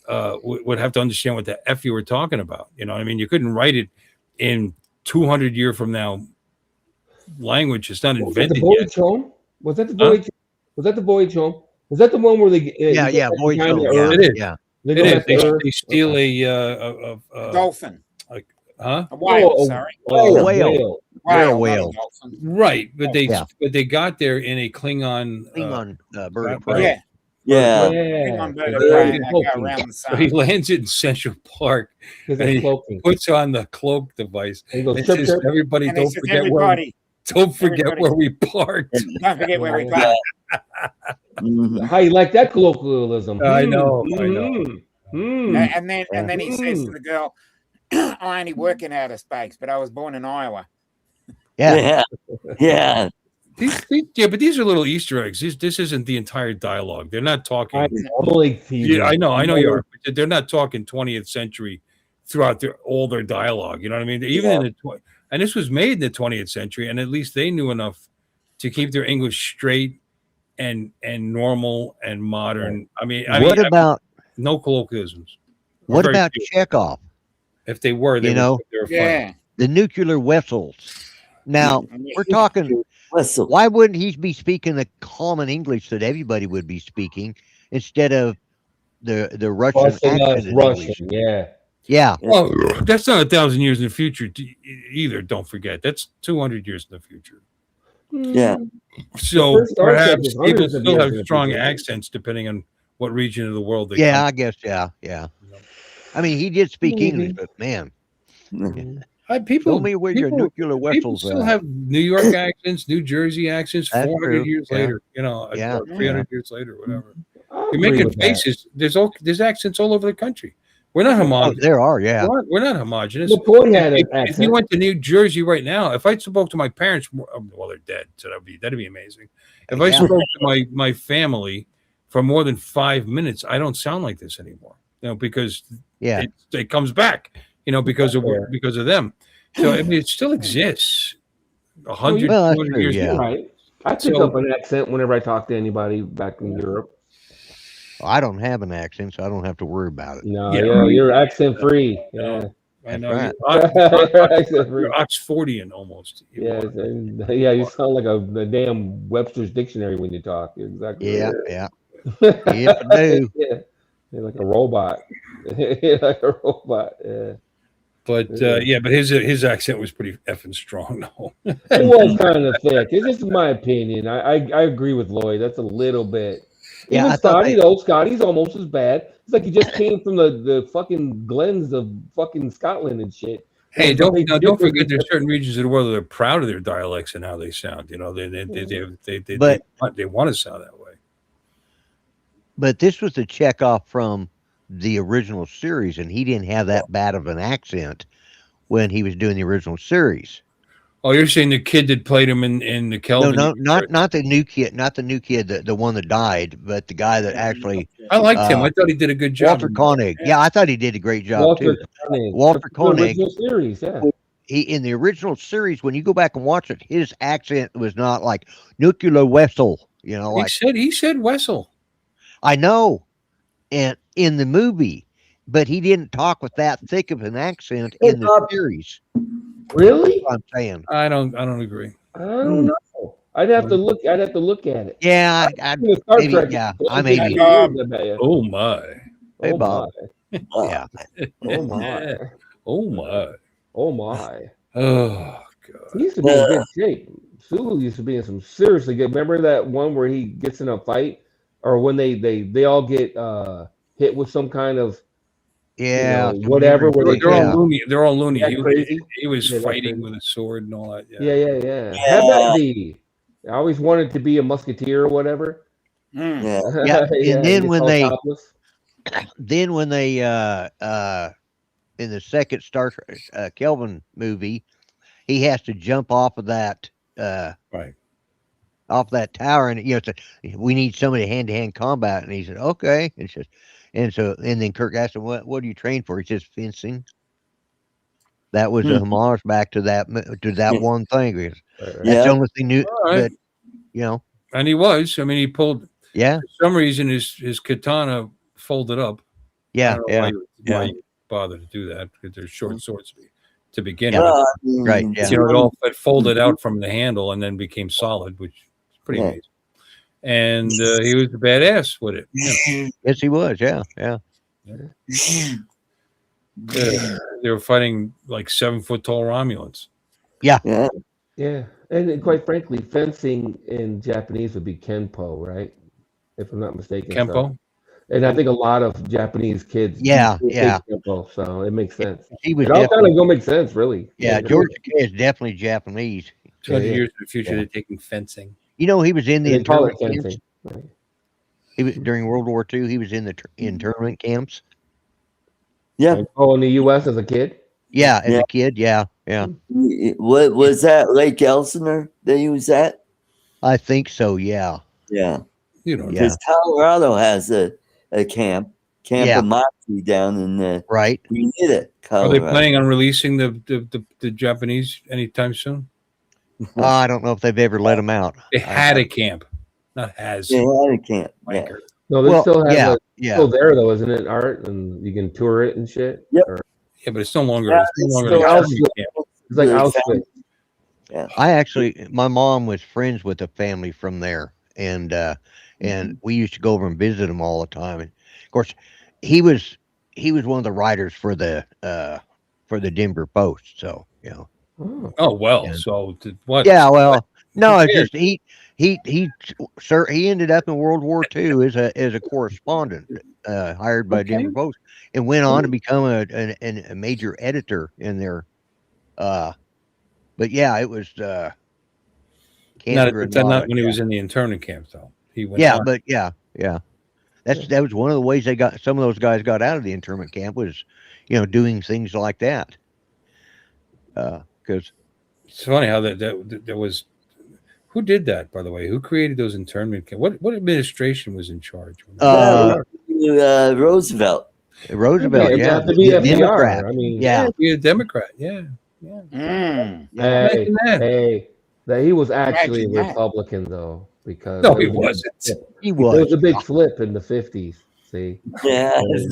Would have to understand what the F you were talking about. You know what I mean? You couldn't write it in 200 years from now language. It's not Was that the invented voyage yet. home? Was that the voyage? Was that the voyage home? Was that the one where they? Yeah. Voice behind the home. Earth? It is. Yeah. They It go is. back to Earth? They steal Okay. A dolphin. huh? A whale, Oh, sorry. Whale. Whale, They're a not whale. dolphin. Right, but Yeah. they got there in a Klingon. Klingon bird right. of prey. Yeah. Yeah. Klingon bird of Because prey, they're and they go cloaking. around the So he sun. lands in Central Park, Because and they're he cloaking. puts on the cloak device. And he goes, And chirp, says, chirp. "Everybody, And he don't says, forget everybody, where we parked." don't forget where we Yeah. go. Mhm. How you like that colloquialism? I know, I know. And then he says to the girl, I only work in outer space, but I was born in Iowa. Yeah. Yeah. But these are little Easter eggs. This isn't the entire dialogue. They're not talking. I'm only teasing. Yeah, I know you are. But they're not talking 20th century throughout all their dialogue. You know what I mean? Even in the and this was made in the 20th century, and at least they knew enough to keep their English straight and normal and modern. I mean, What about no colloquialisms? Or what very about few. Chekhov? If they were, they were funny. Yeah. The nuclear vessels. Now we're talking. Whistle. Why wouldn't he be speaking the common English that everybody would be speaking instead of the Russian Russian, accent? Russian, yeah. Yeah. Well, that's not 1,000 years in the future either. Don't forget, that's 200 years in the future. Yeah. So first Star Trek perhaps is people hundreds of still years have in the strong future. accents depending on what region of the world they Yeah, come I guess. Yeah. I mean, he did speak Maybe. English, but man, People, show me where your nuclear people vessels still are. have New York accents, New Jersey accents, That's 400 true, years yeah. later, Yeah. or 300 years later, whatever. I You're agree making with that. faces. There's accents all over the country. We're not Oh, homogenous. there are, yeah. We're not homogenous. McCoy had an If you accent. went to New Jersey right now, if I spoke to my parents, well, they're dead, so that'd be amazing. If I Yeah. spoke to my family for more than 5 minutes, I don't sound like this anymore. Because Yeah. it comes back. Because of Yeah. because of them. So I mean, it still exists. 100, Well, that's 200 true, years. yeah. You're right. I pick So- up an accent whenever I talk to anybody back in Europe. I don't have an accent, so I don't have to worry about it. No, Yeah. yeah, you're accent free. Yeah, I That's know. right. You're Oxfordian almost. You yeah, are. yeah. You sound like a damn Webster's dictionary when you talk. You're exactly. Yeah, right. yeah. Yep, I do. Yeah, you're like a robot. You're like a robot. Yeah. But but his accent was pretty effing strong, though. It was kind of thick. It's just my opinion. I agree with Lloyd. That's a little bit. Yeah, Even I thought Scotty, though, Scotty's almost as bad. It's like he just came from the fucking glens of fucking Scotland and shit. Hey, It's don't like forget different- there's certain regions of the world that are proud of their dialects and how they sound. They But- they want to sound that way. But this was the Chekhov from the original series, and he didn't have that bad of an accent when he was doing the original series. Oh, you're saying the kid that played him in the Kelvin? No, not the new kid, the one that died, but the guy that actually I liked him. I thought he did a good job. Walter Koenig. Yeah, I thought he did a great job Walter too. Koenig. Walter The Koenig. original series, yeah. he in the original series, when you go back and watch it, his accent was not like nuclear vessel, you know, like He said Wessel. I know, and in the movie, but he didn't talk with that thick of an accent in the Bob. series. Really? That's what I'm saying. I don't agree. I don't know. I'd have to look at it. Yeah, I've seen the Star maybe, Trek. yeah, for I 50 maybe. years, I bet you. Oh my. Hey, Oh Bob. my. Yeah, Oh my. Oh my. Oh my. Oh He god. used to be in good shape. Sulu used to be in some seriously good. Remember that one where he gets in a fight, or when they all get hit with some kind of yeah, some whatever, memory where they thing, They're all yeah. can't. loony. They're all loony. Yeah, crazy. He was Yeah, that's fighting crazy. with a sword and all that. Yeah, Yeah. yeah. Yeah. Habadi. I always wanted to be a musketeer or whatever. Mm. Yeah. Yeah, Yeah, and then gets when all they, topless. in the second Star Trek Kelvin movie, he has to jump off of that Right. off that tower, and it's we need somebody hand to hand combat, and he said okay, and then Kirk asked him what do you train for? He says fencing. That was a homage back to that one thing because that's Yeah. the only thing new. All right. But you know, And he was. I mean, he pulled. yeah, For some reason, his katana folded up. I yeah, don't know yeah, why yeah, you bother to do that because they're short swords to begin Yeah. with. Well, I right, mean, yeah. You know, it folded out from the handle and then became solid, which is pretty Yeah. amazing. And he was a badass with it. You know. Yes, he was. Yeah, yeah. They were fighting like 7-foot tall Romulans. Yeah. Yeah, and quite frankly, fencing in Japanese would be kenpo, right? If I'm not mistaken. So, Kempo. and I think a lot of Japanese kids Yeah, take yeah. kenpo, so it makes sense. He was It all kind definitely. of go make sense, really. Yeah, George Takei is definitely Japanese. 200 yeah. years in the future, Yeah. they're taking fencing. You know, he was in the They call it internment camps. fencing. Right. He was during World War II. He was in the internment camps. Yeah. Oh, in the U.S. as a kid. Yeah, as Yeah. a kid. Yeah, yeah. What was that? Lake Elsinore that he was at? I think so. Yeah, Yeah. You know, yeah. Because Colorado has a camp, Yeah. Amachi down in the Right. Grenada, are they Colorado. planning on releasing the Japanese anytime soon? I don't know if they've ever let him out. They had a camp, not has. They had a camp. Yeah. Wanker. No, they Well, still have yeah, it. yeah. Still there though, isn't it? Art, and you can tour it and shit. Yep. Or- Yeah, but it's no longer. Yeah, It's no it's longer still an out- internment camp. It's like The Auschwitz. My mom was friends with a family from there, and we used to go over and visit him all the time. And of course, he was one of the writers for the Denver Post. So Oh. Oh well. Yeah. So what? yeah. Well, no, Who it's cares? just he ended up in World War II as a correspondent, hired by Okay. Denver Post, and went on to become a major editor in there. But yeah, it was Not Granada. when he was in the internment camp though. He went. Yeah, on. but yeah. That was one of the ways some of those guys got out of the internment camp was, doing things like that. Because It's funny how that was. Who did that, by the way? Who created those internment camps? What administration was in charge? Roosevelt. Roosevelt, It'd yeah, have to be the FDR. Democrat. I mean, Yeah, Be a Democrat. Yeah. Mm. yeah. Hey, Imagine that. hey, that he was actually Imagine a that. Republican though, because No, there he was a big wasn't. flip. He There was. was a big flip in the 50s. See, Yeah. You can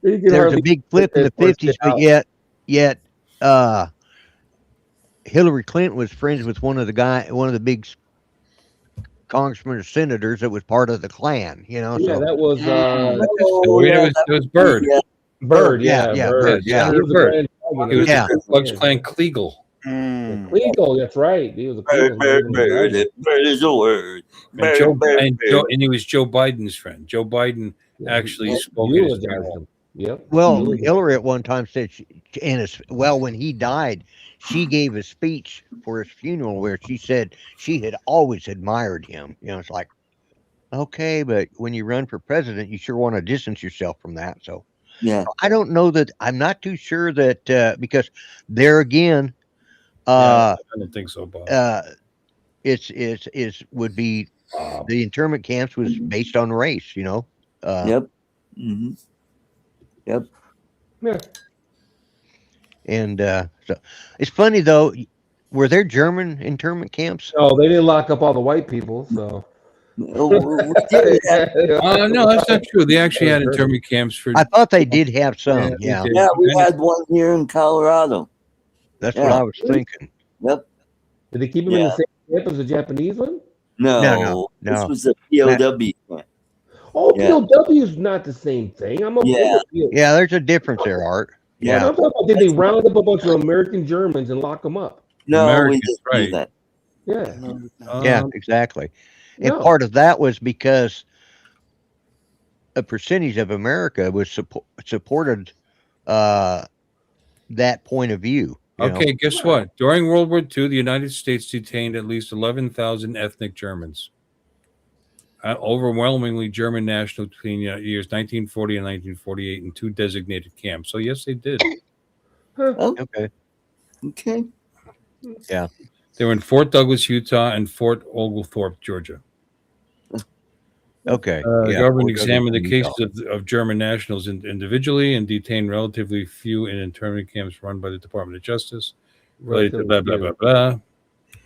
There was a hardly big flip in the get that 50s, but out. yet, Hillary Clinton was friends with one of the big congressmen or senators that was part of the Klan. Yeah, So that was It was Bird. Bird. Yeah, Yeah, Bird, yeah. He was a Bird. grand He was Yeah. the Ku Klux Klan Kliegel. Mm. Kleagle, that's right. He was a Bird, Kleagle. bird is a word. And he was Joe Biden's friend. Joe Biden actually spoke at his eulogized funeral. him. Yep. Well, Eulogized. Hillary at one time said, when he died, she gave a speech for his funeral where she said she had always admired him. It's like, okay, but when you run for president, you sure want to distance yourself from that. So Yeah. I don't know that. I'm not too sure that because there again, I don't think so, Bob. would be the internment camps was based on race. Yep. Mm-hmm. Yep. Yeah. And so it's funny though. Were there German internment camps? No, they didn't lock up all the white people, so. We did have, No, that's not true. They actually had internment camps for. I thought they did have some. they Yeah, did. yeah, we had one here in Colorado. that's what Yeah. I was thinking. Yep. Did they keep him in the Yeah. same camp as the Japanese one? No, this no. was a POW camp. Oh, Yeah. POW is not the same thing. I'm okay Yeah. with POW. Yeah, there's a difference there, Art. Yeah. Yeah, I'm talking about, did they round up a bunch of American Germans and lock them up? No, we Americans, didn't do right. that. Yeah. yeah, exactly. And No. part of that was because a percentage of America was supported that point of view. you know? Okay, guess what? During World War II, the United States detained at least 11,000 ethnic Germans. Overwhelmingly German national between years 1940 and 1948 in 2 designated camps. So, yes, they did. Oh, Okay. okay. They were in Fort Douglas, Utah, and Fort Oglethorpe, Georgia. Okay. The yeah, government Fort Douglas, examined the Utah. cases of German nationals individually and detained relatively few in internment camps run by the Department of Justice. Related to blah, blah, blah, blah.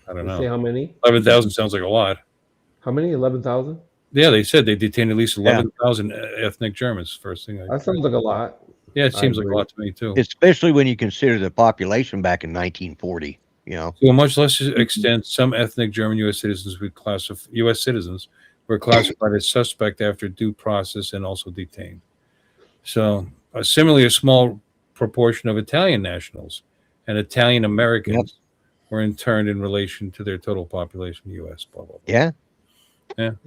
I don't You say know. how many? 11,000 sounds like a lot. How many? 11,000? Yeah, they said they detained at least 11,000 ethnic Germans. First thing. That sounds like a lot. Yeah, it I seems like a agree. lot to me, too. Especially when you consider the population back in 1940. To a much lesser extent, some ethnic German U.S. citizens were classified as suspect after due process and also detained. So, similarly, a small proportion of Italian nationals and Italian Americans were interned in relation to their total population in the U.S. Blah, blah, blah. Yeah.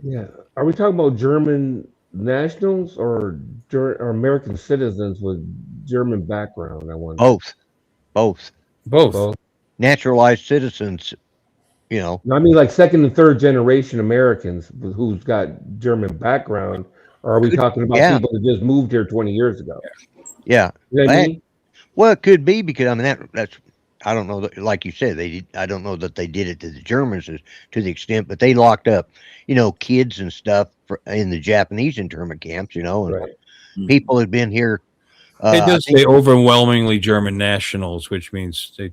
Yeah. Are we talking about German nationals or American citizens with German background? I wonder. Both. Both. Naturalized citizens, No, I mean, like second and third generation Americans who's got German background. Or are we talking about people that just moved here 20 years ago? Yeah. You know what I mean? Well, it could be because I mean that's I don't know that, like you said I don't know that they did it to the Germans to the extent, but they locked up kids and stuff in the Japanese internment camps, and Right. people had been here. It does say overwhelmingly German nationals, which means they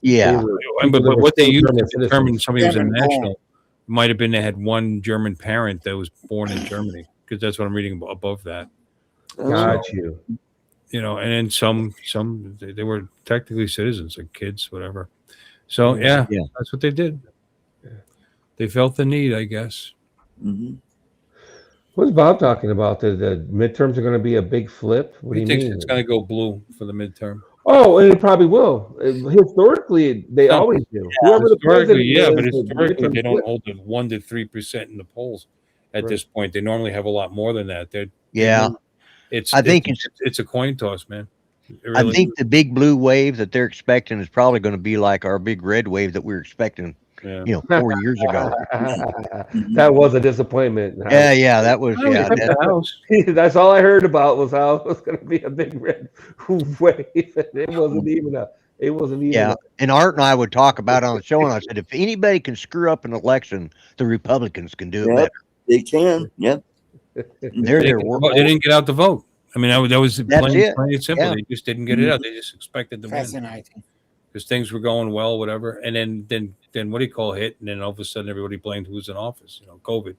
yeah. but what they used to German determine citizens. somebody was a German born. national might have been they had one German parent that was born in Germany, because that's what I'm reading above that. Got you. And then some they were technically citizens, like kids, whatever. So yeah, that's what they did. They felt the need, I guess. Mm-hmm. What's Bob talking about? The midterms are going to be a big flip? What do you He thinks mean? it's going to go blue for the midterm. Oh, and it probably will. Historically, they always do. Whoever the president But is, the historically, midterms they don't flip. hold the 1 to 3% in the polls at Right. this point. They normally have a lot more than that. Yeah. I think it's a coin toss, man. I think the big blue wave that they're expecting is probably going to be like our big red wave that we were expecting, 4 years ago. That was a disappointment. Yeah, that was That's all I heard about was how it was going to be a big red wave. It wasn't even. Yeah, and Art and I would talk about it on the show, and I said, if anybody can screw up an election, the Republicans can do it better. They can. Yep. They didn't get out the vote. I mean, that was plain and simple. Yeah. They just didn't get it out. They just expected to win Fascinating. because things were going well, whatever. And then what do you call hit? And then all of a sudden, everybody blamed who's in office. COVID.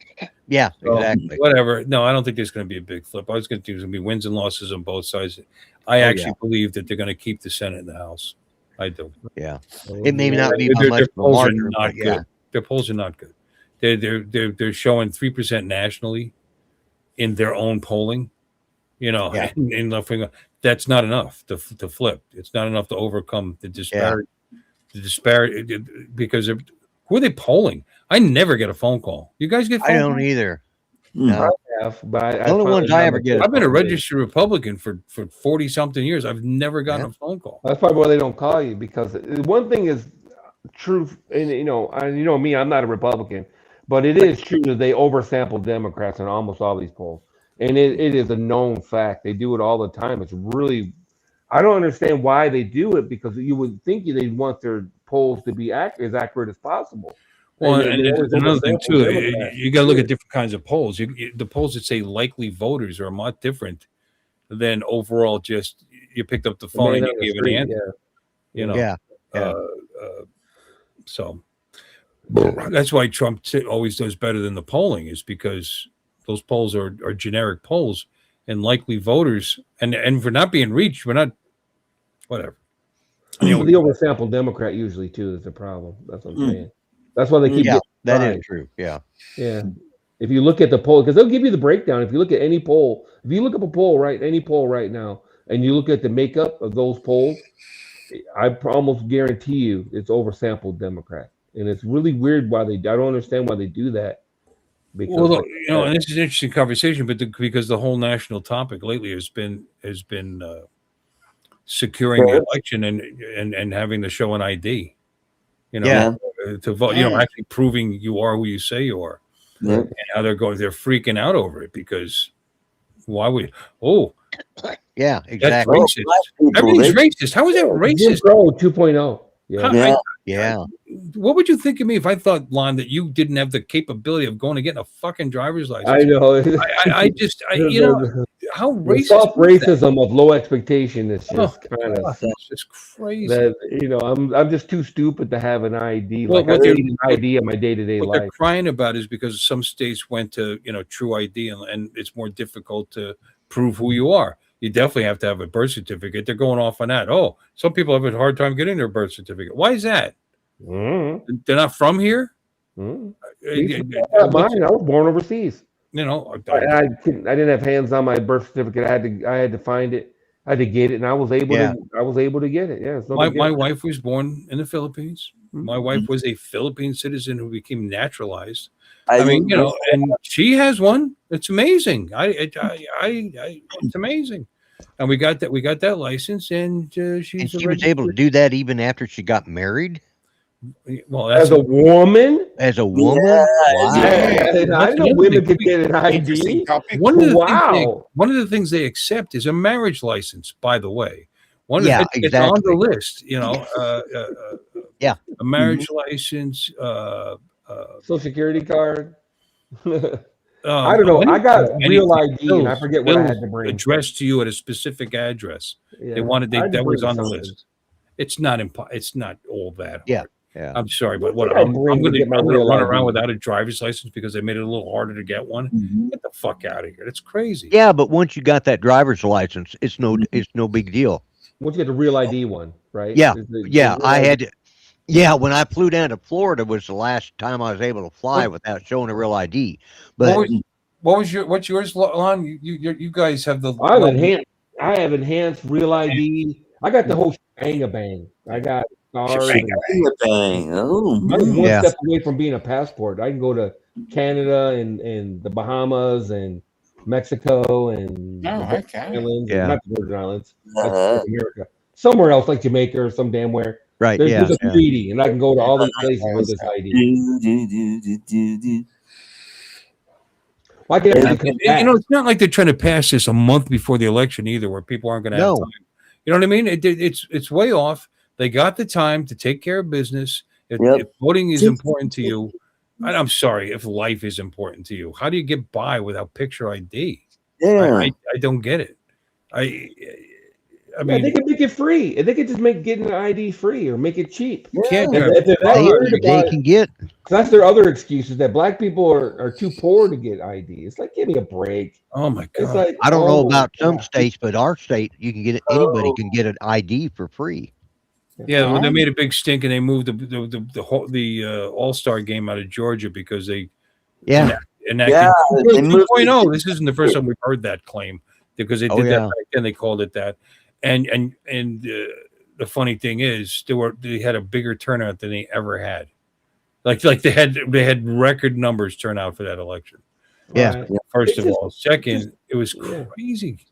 Yeah, So, exactly. Whatever. No, I don't think there's going to be a big flip. I was going to think there's going to be wins and losses on both sides. I actually believe that they're going to keep the Senate and the House. I do. Yeah, it may not be by much Their of a polls are margin, not but good. Their polls are not good. They're showing 3% nationally in their own polling. In left wing, that's not enough to flip. It's not enough to overcome the disparity. The disparity because who are they polling? I never get a phone call. You guys get? I don't either. No, I have, but the only ones I ever get. I've been a registered Republican for 40 something years. I've never gotten a phone call. That's probably why they don't call you, because one thing is true, and me, I'm not a Republican, but it is true that they oversample Democrats in almost all these polls, and it is a known fact. They do it all the time. It's really, I don't understand why they do it, because you would think they'd want their polls to be as accurate as possible. Well, and another thing too, you got to look at different kinds of polls. The polls that say likely voters are a lot different than overall just you picked up the phone man and on you the gave an street, answer. You know, Yeah. so that's why Trump always does better than the polling, is because those polls are generic polls, and likely voters, and for not being reached, we're not whatever. Well, the oversampled Democrat usually too is the problem. That's what I'm saying. That's why they keep Yeah, getting that tried. is true. Yeah. Yeah. If you look at the poll, because they'll give you the breakdown. If you look at any poll, if you look up a poll, right, any poll right now, and you look at the makeup of those polls, I almost guarantee you it's oversampled Democrat. And it's really weird why I don't understand why they do that. Because Well, like you know, and this is an interesting conversation, but because the whole national topic lately has been securing the election and having to show an ID, you know, to vote, you know, actually proving you are who you say you are. Yeah. And how they're freaking out over it, because why would Yeah, that's exactly. racist. Everything's racist. How is that racist? Jim Crow 2.0. Yeah. What would you think of me if I thought, Lon, that you didn't have the capability of going and getting a fucking driver's license? I know. You know, how The racist soft is that? racism of low expectation is just kind of It's just crazy. that, you know, I'm just too stupid to have an ID. Well, Like I need an ID in my day-to-day What life. they're crying about is because some states went to, you know, true ID, and it's more difficult to prove who you are. You definitely have to have a birth certificate. They're going off on that. Oh, some people have a hard time getting their birth certificate. Why is that? Mm-hmm. They're not from here. Mm-hmm. Mine, I was born overseas. you know, I didn't have hands on my birth certificate. I had to find it. I had to get it, and I was able to get it. Yeah, it's no big deal. my wife was born in the Philippines. My wife was a Philippine citizen who became naturalized. I mean, you know, and she has one. It's amazing. It's amazing. And we got that license, and she was able to do that even after she got married. Well, that's as a woman. As a woman, Yeah, wow. I didn't know women could get an ID. One of the Wow. things they accept is a marriage license. By the way, it's on exactly. the list. You know, Yeah. a marriage license. Social security card. I don't know. I got real ID, and I forget what I had to bring. Addressed to you at a specific address. Yeah. They wanted that was on the something. list. It's not it's not all that hard. Yeah. I'm sorry, but What what did I I'm bring to going get my to real run ID? around without a driver's license because they made it a little harder to get one. Get the fuck out of here! That's crazy. Yeah, but once you got that driver's license, it's no big deal. Once you get the real ID one, right? Yeah. The I had to. Yeah, when I flew down to Florida was the last time I was able to fly without showing a real ID. But what's yours, Lon? You guys have the. I have enhanced real ID. I got the whole bang. I got stars. Bang. Oh, I'm one step away from being a passport. I can go to Canada and the Bahamas and Mexico and the Islands, not the Virgin Islands, that's America. Somewhere else like Jamaica or some damn where. Right. There's a treaty, and I can go to all these places with this ID. Why can't you know, it's not like they're trying to pass this a month before the election either, where people aren't going to have time. You know what I mean? It's way off. They got the time to take care of business. If voting is important to you, and I'm sorry, if life is important to you, how do you get by without picture ID? Yeah, I don't get it. I mean, they could make it free. They could just make getting an ID free or make it cheap. They can get. That's their other excuses that black people are too poor to get ID. It's like, give me a break. Oh my god! It's like, I don't know about some states, but our state, you can get it. Anybody can get an ID for free. Yeah, when they made a big stink and they moved the All-Star game out of Georgia because they enacted 2.0. This isn't the first time we've heard that claim, because they did that back then. They called it that. And the funny thing is, they had a bigger turnout than they ever had. Like they had record numbers turn out for that election. Yeah. First of all, second, it was crazy.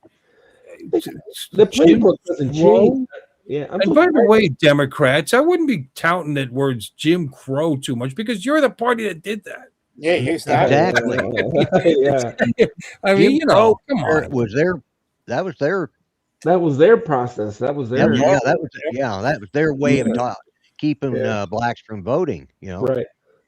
The playbook doesn't change. Yeah. And by the way, Democrats, I wouldn't be touting that words Jim Crow too much, because you're the party that did that. Yeah, you started. Exactly. Yeah. I mean, you know, come on. That was their process. That was their that was their way of keeping blacks from voting. You know, right.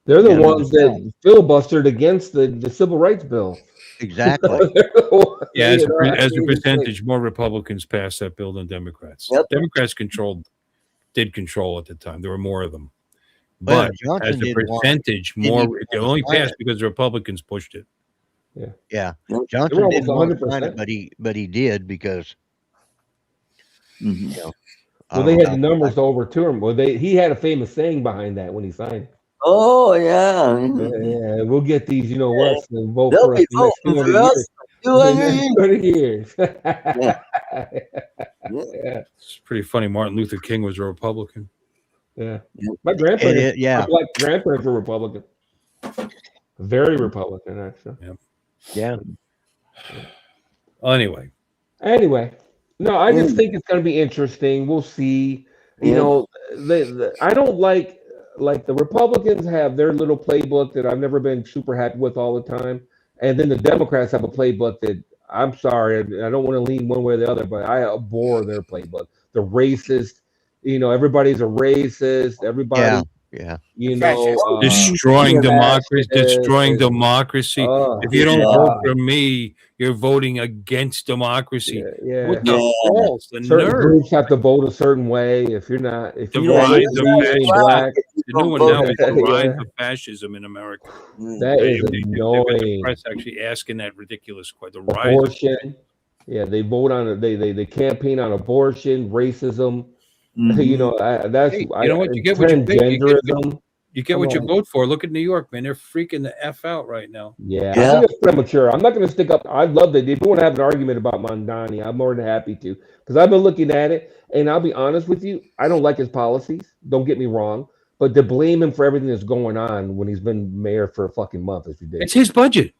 They're the Yeah. ones that filibustered against the civil rights bill. Exactly. They're the ones, Yeah, as you know, a I mean, percentage, more Republicans passed that bill than Democrats. Yep. Democrats did control at the time. There were more of them. Well, But Johnson as a did one. percentage, Didn't more even it want to only sign passed it. because the Republicans pushed it. Yeah. Yep. They were Johnson didn't almost want to sign it, 100%. but he did because Mhm. you know I Well, don't they know had how the numbers over to him. Well, he had a famous saying behind that when he signed it. Oh yeah. Yeah, we'll get these, you know what, and vote They'll for us be the next voting 200 for us years. for The 200 next years. 20 years. Yeah. Yeah, It's pretty funny. Martin Luther King was a Republican. yeah. Yeah. My it, grandparents, my yeah, black grandparents were Republican. Very Republican, actually. yeah. Well, anyway, Anyway, no, I just Mm. think it's going to be interesting. We'll see. You Yeah. know, I don't like the Republicans have their little playbook that I've never been super happy with all the time, and then the Democrats have a playbook that I'm sorry, I don't want to lean one way or the other, but I abhor their playbook. The racist, you know, everybody's a racist. Everybody, Yeah. you know, Fascist. destroying Yeah. democracy, destroying and, democracy. oh, If you don't Yeah. vote for me, you're voting against democracy. yeah. What the Yeah. balls? The Certain nerve. groups have to vote a certain way. If you're not, if you The don't Yeah, vote rise for of me, you that's ain't fascism. black. The new Don't one vote now for is the rise Yeah, of fascism in America. Mm. that is They've got the annoying. press actually asking that ridiculous question. The rise of Abortion. Yeah, they vote on it. They campaign on abortion, racism. You Mhm. know, that's Hey, you know what? You get what you pay. transgenderism. You get Come what you on. vote for. Look at New York, man. They're freaking the F out right now. Yeah, I Yeah. think it's premature. I'm not going to stick up. I'd love that. If you want to have an argument about Mondani, I'm more than happy to, because I've been looking at it, and I'll be honest with you, I don't like his policies. Don't get me wrong, but to blame him for everything that's going on when he's been mayor for a fucking month is It's ridiculous. his budget.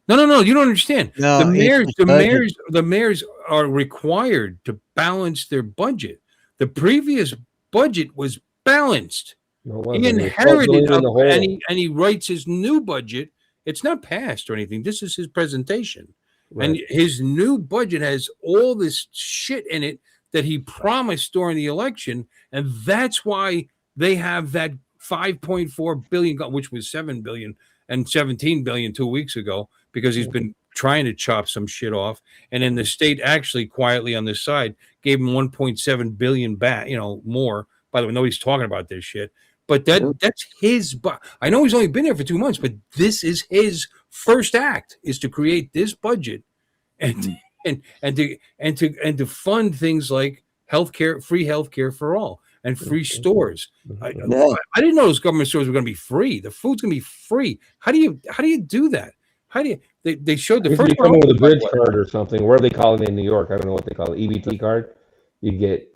No. You don't understand. No, it's his budget. The mayors are required to balance their budget. The previous budget was balanced. No He wonder. He was 12 inherited billion in the hole. and he writes his new budget. It's not passed or anything. This is his presentation. And Right. his new budget has all this shit in it that he promised during the election. And that's why they have that 5.4 billion, which was 7 billion and 17 billion 2 weeks ago, because he's been trying to chop some shit off. And then the state actually quietly on this side gave him 1.7 billion back, more. By the way, nobody's talking about this shit. But that's his. I know he's only been there for 2 months, but this is his first act: is to create this budget, and to fund things like healthcare, free healthcare for all, and free stores. I didn't know those government stores were going to be free. The food's going to be free. How do you do that? How do you? They showed the He's first coming one with a bridge card or something. Where they call it in New York, I don't know what they call it. EBT card. You get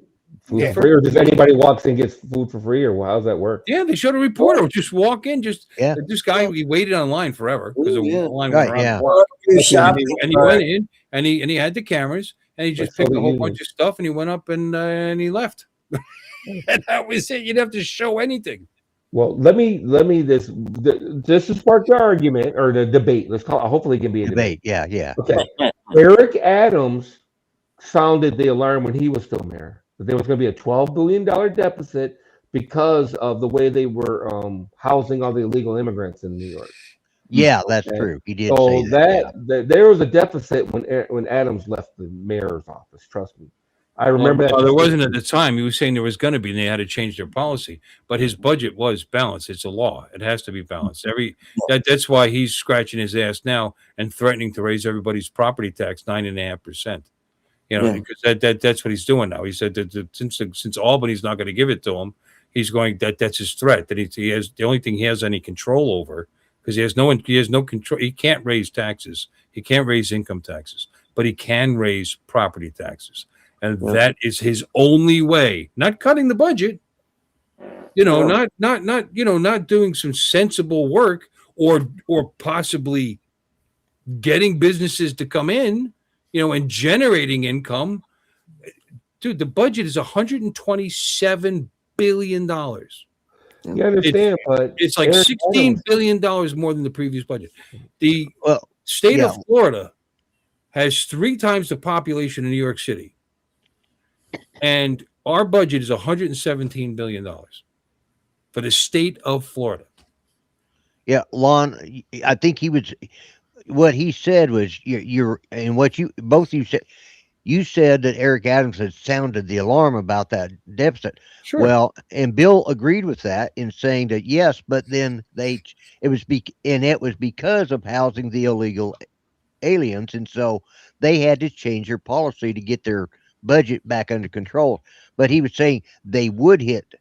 food for free, or just anybody walks in and gets food for free, or how's that work? Yeah, they showed a reporter just walk in. This guy, he waited online forever because the line went around. Yeah. And he went in and he had the cameras and he just picked a whole bunch of stuff and he went up and he left. And that was it. You didn't have to show anything. Well, let me this to spark the argument or the debate. Let's call it. Hopefully, it can be a debate. Yeah. Okay. Eric Adams sounded the alarm when he was still mayor that there was going to be a $12 billion deficit because of the way they were housing all the illegal immigrants in New York. Yeah, that's true. He did So say that. that there was a deficit when Adams left the mayor's office. Trust me, I remember that. There wasn't at the time. He was saying there was going to be, and they had to change their policy. But his budget was balanced. It's a law. It has to be balanced. That's why he's scratching his ass now and threatening to raise everybody's property tax 9.5%. Because that's what he's doing now. He said that since Albany's not going to give it to him, he's going that's his threat. That he has the only thing he has any control over, because he has no control. He can't raise taxes. He can't raise income taxes, but he can raise property taxes, and that is his only way. Not cutting the budget, not doing some sensible work or possibly getting businesses to come in. And generating income. Dude, the budget is $127 billion. You understand, but it's like $16 billion more than the previous budget. The state of Florida has 3 times the population of New York City. And our budget is $117 billion for the state of Florida. Yeah, Lon, I think he was. What he said was you're and what you both you said. You said that Eric Adams had sounded the alarm about that deficit. Sure. Well, and Bill agreed with that in saying that yes, but then it was because of housing the illegal aliens, and so they had to change their policy to get their budget back under control. But he was saying they would hit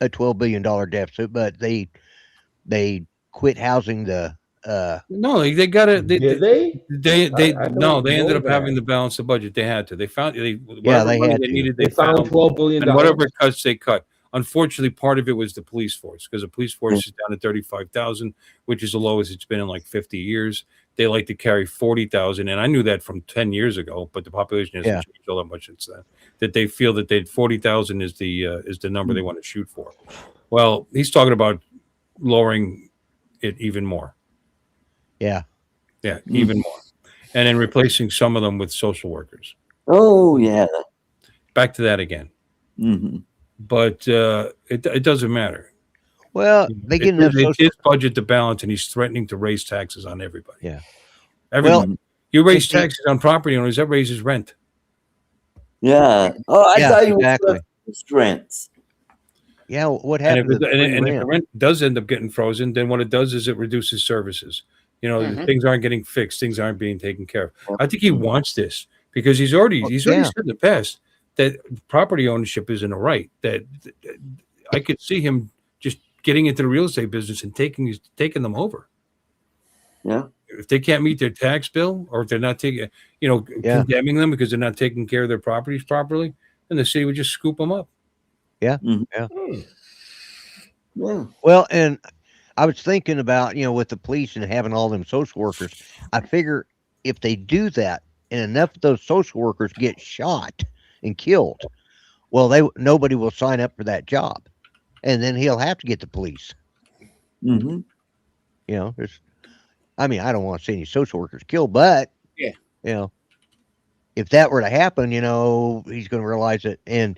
a $12 billion deficit, but they quit housing the No, they got to. Did they? I No, don't they ended know up having that. to balance the budget. They had to. They found yeah, whatever they money had they to. needed. They They found found, $12 billion. and whatever cuts they cut. Unfortunately, part of it was the police force because the police force is down to 35,000, which is the lowest it's been in like 50 years. They like to carry 40,000, and I knew that from 10 years ago, but the population hasn't Yeah. changed all that much since then. That they feel that 40,000 is the number they want to shoot for. Well, he's talking about lowering it even more. Yeah. Yeah, even more. And then replacing some of them with social workers. Oh, yeah. Back to that again. Mm-hmm. But it doesn't matter. Well, they get enough It's social. his budget to balance, and he's threatening to raise taxes on everybody. Yeah. Everyone. Well, you raise if he- taxes on property owners, that raises rent. Yeah. Oh, I Yeah, thought you exactly. were strengths. Yeah, what And if, happened to the free if the rent? rent does end up getting frozen, then what it does is it reduces services. Things aren't getting fixed. Things aren't being taken care of. I think he wants this because he's already yeah. said in the past that property ownership isn't a right. That I could see him just getting into the real estate business and taking them over. Yeah. If they can't meet their tax bill, or if they're not taking, condemning them because they're not taking care of their properties properly, then the city would just scoop them up. Yeah. Mhm. Yeah. Yeah. Well, and I was thinking about, with the police and having all them social workers, I figure if they do that and enough of those social workers get shot and killed, well, nobody will sign up for that job. And then he'll have to get the police. Mm-hmm. I don't want to see any social workers killed, but Yeah. If that were to happen, he's going to realize it. And,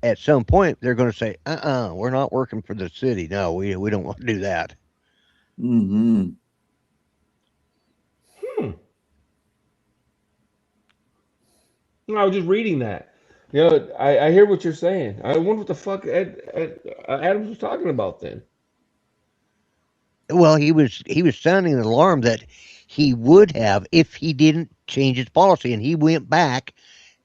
at some point they're going to say, we're not working for the city. No, we don't want to do that. Mm-hmm. I was just reading that. I hear what you're saying. I wonder what the fuck Adams was talking about then. Well, he was sounding an alarm that he would have if he didn't change his policy, and he went back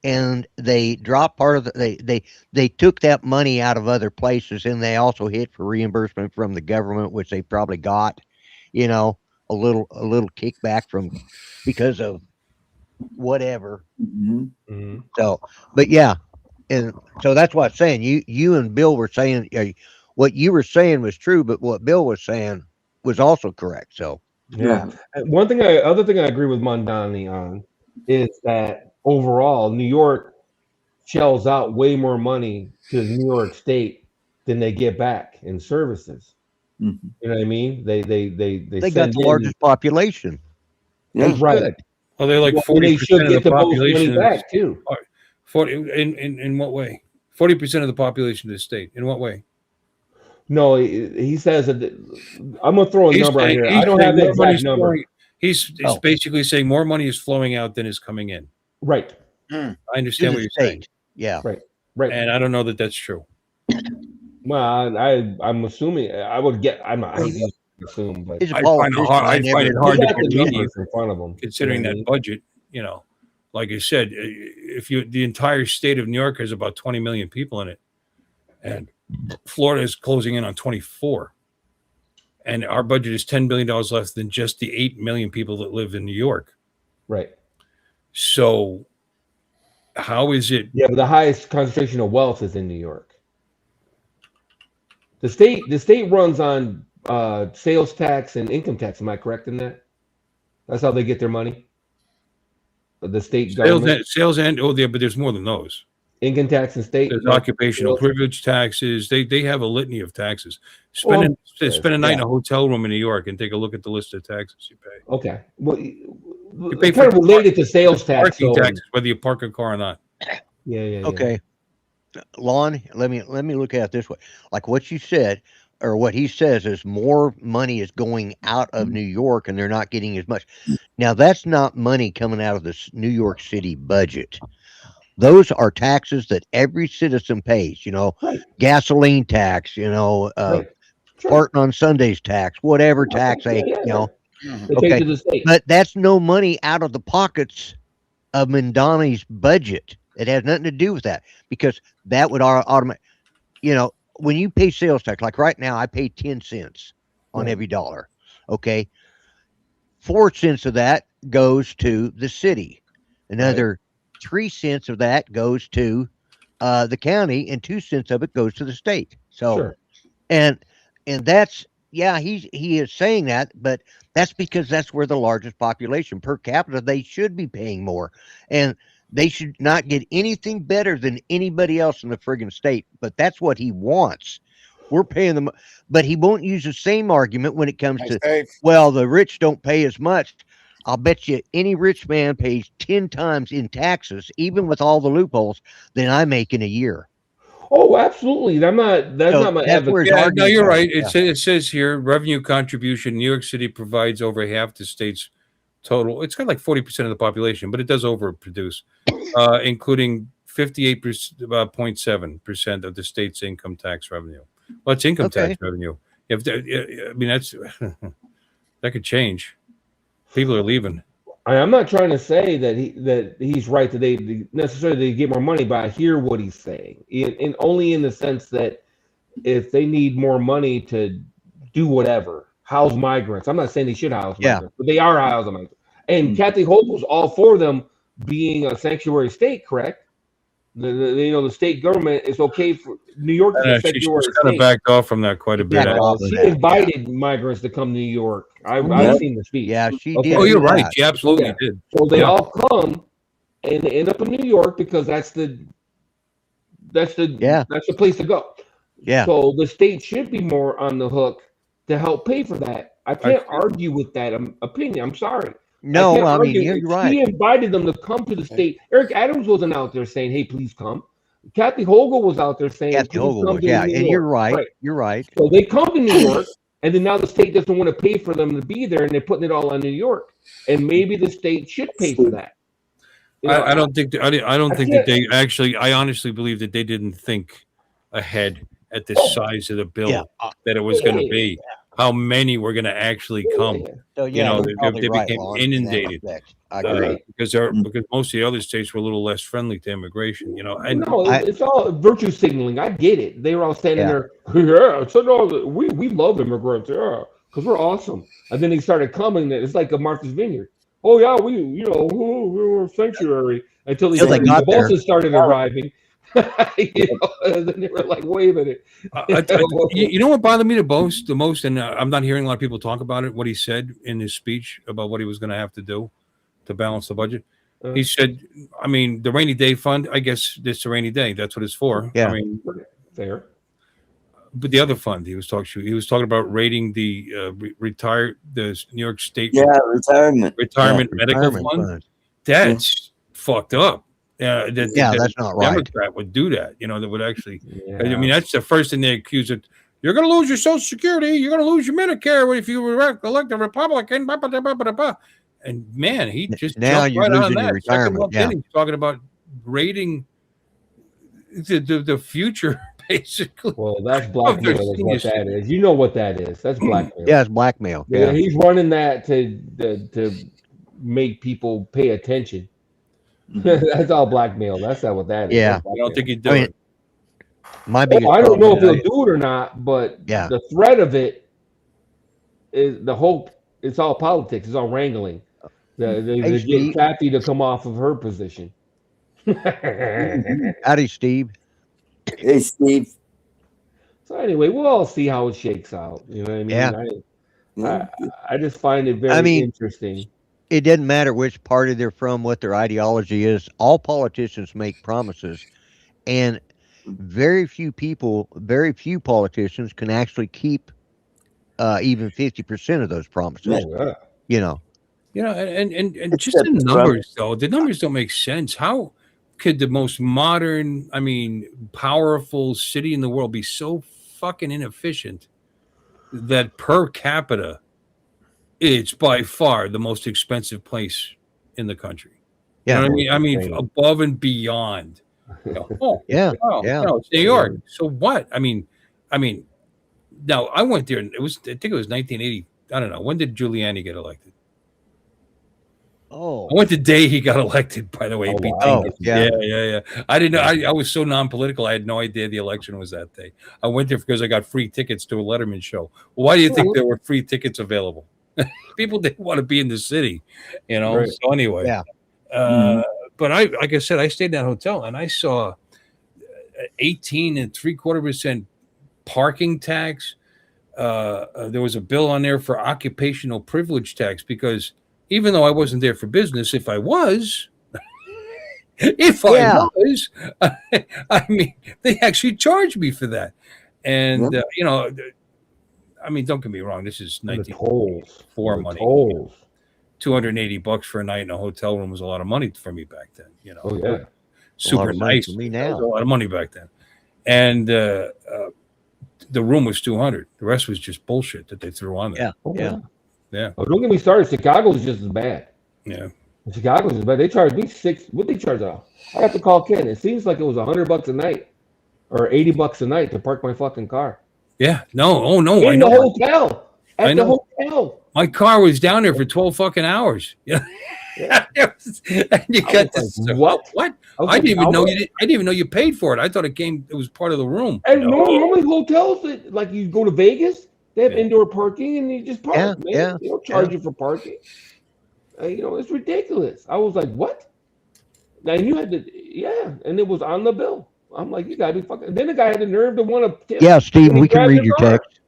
and they dropped part of they took that money out of other places, and they also hit for reimbursement from the government, which they probably got, a little kickback from because of whatever. Mm-hmm. Mm-hmm. So, but yeah, and so that's what I'm saying. You and Bill were saying what you were saying was true, but what Bill was saying was also correct. So Yeah. And other thing I agree with Mondani on is that overall New York shells out way more money to New York State than they get back in services. Mm-hmm. You know what I mean? They got send the in- largest population. Yeah. They Right. should. Well, they're like Well, 40% they should of the get the most money population. back too. 40 in what way? 40% of the population of the state. In what way? No, he says that I'm gonna throw a number out here. I don't have the exact number. He's basically saying more money is flowing out than is coming in. Right. I To understand the what you're state. saying. Yeah. Right. And I don't know that that's true. Well, I'm assuming I would get. I hate to assume, but He's a I find it politician. hard, I They find it never- hard they to got the believe, numbers in front of them, considering that budget, like I said, if the entire state of New York has about 20 million people in it, and Florida is closing in on 24, and our budget is $10 billion less than just the 8 million people that live in New York. Right. So how is it? Yeah, but the highest concentration of wealth is in New York. The state runs on sales tax and income tax. Am I correct in that? That's how they get their money. The state government, Sales and but there's more than those. income tax and state. There's occupational privilege taxes. They have a litany of taxes. Spend a night in a hotel room in New York and take a look at the list of taxes you pay. Okay. Well, You pay it's kind of related to sales tax. Parking So, taxes, whether you park a car or not. yeah. Okay. Lon, let me look at it this way. Like what you said, or what he says is more money is going out of New York and they're not getting as much. Now, that's not money coming out of the New York City budget. Those are taxes that every citizen pays, Right. gasoline tax, Right. Sure. parking on Sundays tax, whatever tax they, Yeah. Mhm. They take to the state. but that's no money out of the pockets of Mondani's budget. It has nothing to do with that because that would automatic, when you pay sales tax, like right now, I pay 10 cents on Right. every dollar. Okay. 4 cents of that goes to the city. Another 3 cents of that goes to the county, and 2 cents of it goes to the state. So, Sure. and that's, he is saying that, but that's because that's where the largest population per capita, they should be paying more, and they should not get anything better than anybody else in the friggin' state. But that's what he wants. We're paying them, but he won't use the same argument when it comes Hey, to, Steve. well, the rich don't pay as much. I'll bet you any rich man pays 10 times in taxes, even with all the loopholes, than I make in a year. Oh, absolutely. That's not my that's where advocate. his Yeah, no, argument you're comes. right. Yeah. It says here revenue contribution. New York City provides over half the state's total. It's got like 40% of the population, but it does overproduce, including 58.7% of the state's income tax revenue. Well, it's income tax revenue. I mean, that's that could change. People are leaving. I'm not trying to say that he's right that they necessarily get more money, but I hear what he's saying, and only in the sense that if they need more money to do whatever, house migrants. I'm not saying they should house migrants, but they are housing migrants. And Kathy Hochul was all for them being a sanctuary state, correct? The state government is okay for New York to be a sanctuary she's kind of state. backed off from that quite a bit. She invited migrants to come to New York. I've seen the speech. Yeah, she Okay. did. Oh, you're do right. that. She absolutely did. So they all come and they end up in New York because that's the place to go. Yeah. So the state should be more on the hook to help pay for that. I can't argue with that opinion. I'm sorry. No, I mean, you're right. She invited them to come to the state. Eric Adams wasn't out there saying, "Hey, please come." Kathy Hochul was out there saying, Kathy Hochul was, New and York. you're right. You're right. So they come to New York, and then now the state doesn't want to pay for them to be there, and they're putting it all on New York. And maybe the state should pay for that. I don't think that they actually. I honestly believe that they didn't think ahead at the size of the bill that it was going to be. How many were going to actually come? So, They right, became Lon, inundated. I agree. Because most of the other states were a little less friendly to immigration. And no, it's all virtue signaling. I get it. They were all standing there. Yeah, so no, we love immigrants. Yeah, because we're awesome. And then they started coming. It's like a Martha's Vineyard. Oh yeah, we're a sanctuary until the buses started arriving. And then they were like, wait a minute. You know what bothered me the most, and I'm not hearing a lot of people talk about it, what he said in his speech about what he was going to have to do to balance the budget. He said, I mean, the rainy day fund, I guess it's a rainy day. That's what it's for. Yeah. I mean, fair. But the other fund he was talking about rating the the New York State retirement medical fund. That's fucked up. That's not right. Democrat would do that. That would actually. I mean, that's the first thing they accuse it. You're going to lose your Social Security. You're going to lose your Medicare if you elect a Republican. And man, he just now jumped you're right losing on your that. retirement. Yeah. He's talking about rating the future. Basically, well, that's blackmail. Is what that is. You know what that is? That's blackmail. Yeah, it's blackmail. Yeah, he's running that to make people pay attention. That's all blackmail. That's not what that is. Yeah, I don't think he'd do it. My biggest. I don't know if he'll do it or not, but the threat of it is the hope. It's all politics. It's all wrangling. They get Kathy to come off of her position. Howdy, Steve. Hey, Steve. So anyway, we'll all see how it shakes out. You know what I mean? Yeah. I just find it very interesting. It doesn't matter which party they're from, what their ideology is. All politicians make promises, and very few politicians can actually keep even 50% of those promises. Yeah. And just the numbers though. The numbers don't make sense. How could the most modern, powerful city in the world be so fucking inefficient that per capita, it's by far the most expensive place in the country. You know what I mean? I mean, above and beyond. Oh, Yeah. it's New York. So what? I mean, now I went there, and I think it was 1980. I don't know. When did Giuliani get elected? Oh, I went the day he got elected, by the way. Oh, Pete wow. Dingus. Yeah. Yeah. I didn't know. I was so non-political. I had no idea the election was that day. I went there because I got free tickets to a Letterman show. Well, why do you think there were free tickets available? People didn't want to be in the city, you know. Right. So anyway, but like I said, I stayed in that hotel and I saw 18.75% parking tax. There was a bill on there for occupational privilege tax because even though I wasn't there for business, if I was, I mean, they actually charged me for that. And, you know, I mean, don't get me wrong. This is 1994 money. Tolls. $280 for a night in a hotel room was a lot of money for me back then. You know, Oh, yeah. super nice. For me That was now. a lot of money back then. And the room was $200. The rest was just bullshit that they threw on there. Yeah. Oh, don't get me started. Chicago's just as bad. Yeah. Chicago's as bad. They charged me what they charge off? I have to call Ken. It seems like it was $100 a night or $80 a night to park my fucking car. Yeah. No. Oh no. In I know. the hotel. I know. The hotel. My car was down there for 12 fucking hours. Yeah. And you got this. What? I didn't even know I didn't even know you paid for it. I thought it was part of the room. And normally hotels, like you go to Vegas, they have indoor parking and you just park. Yeah, man. yeah, They don't charge you for parking. You know, it's ridiculous. I was like, what? And you had to, and it was on the bill. I'm like, you gotta be fucking. And then the guy had the nerve to want to tip. Yeah, Steve, we can read your text.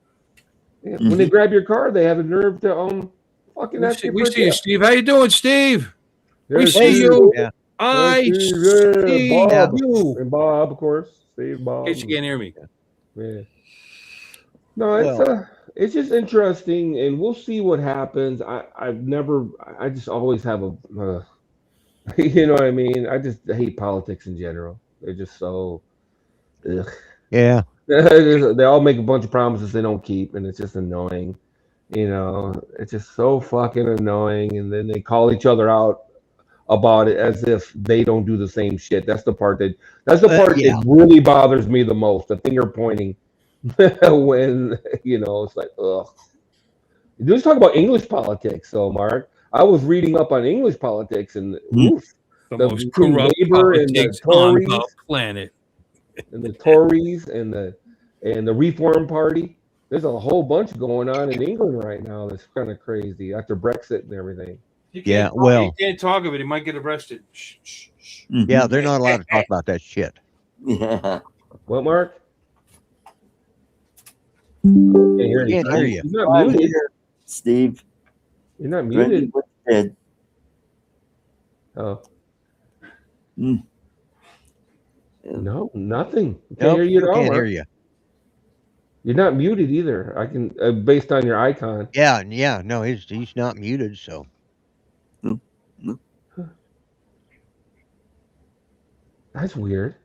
Yeah, when they grab your car, they have the nerve to fucking ask you. We see you, Steve. How you doing, Steve? We There's see Steve. you. Yeah. I There's see Bob. you. And Bob, of course. Steve, Bob. In case you can't hear me. Yeah. No, it's just interesting, and we'll see what happens. I just always have a, you know what I mean? I just hate politics in general. They're just so, ugh. Yeah. They all make a bunch of promises they don't keep, and it's just annoying. You know, it's just so fucking annoying, and then they call each other out about it as if they don't do the same shit. That's the part that really bothers me the most. The finger pointing when it's like, ugh. Let's talk about English politics. So, Mark, I was reading up on English politics, and the most corrupt politics on the planet, and the Tories and the Reform Party. There's a whole bunch going on in England right now. That's kind of crazy after Brexit and everything. You can't talk of it. He might get arrested. Shh, shh, shh. Yeah, they're not allowed to talk about that shit. Yeah. What, Mark? Can't hear Can't hear you. You're not muted. Steve. You're not muted. Dead. Oh. Mm. No, nothing. Can't hear you at all. Can't Mark. hear you. You're not muted either. I can, based on your icon. Yeah. No, he's not muted. So. That's weird.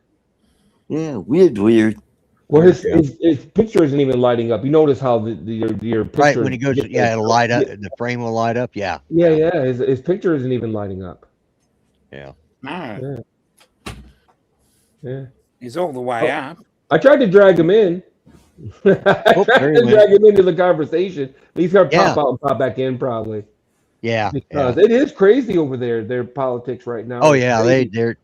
Yeah, weird. Well, his picture isn't even lighting up. You notice how your picture, right when he goes, it'll light up. The frame will light up. Yeah. Yeah. His picture isn't even lighting up. Yeah. No. Yeah. He's all the way up. I tried to drag him in. I tried to drag him into the conversation. He's gonna pop out and pop back in probably. Yeah. Because it is crazy over there. Their politics right now. Oh yeah, they're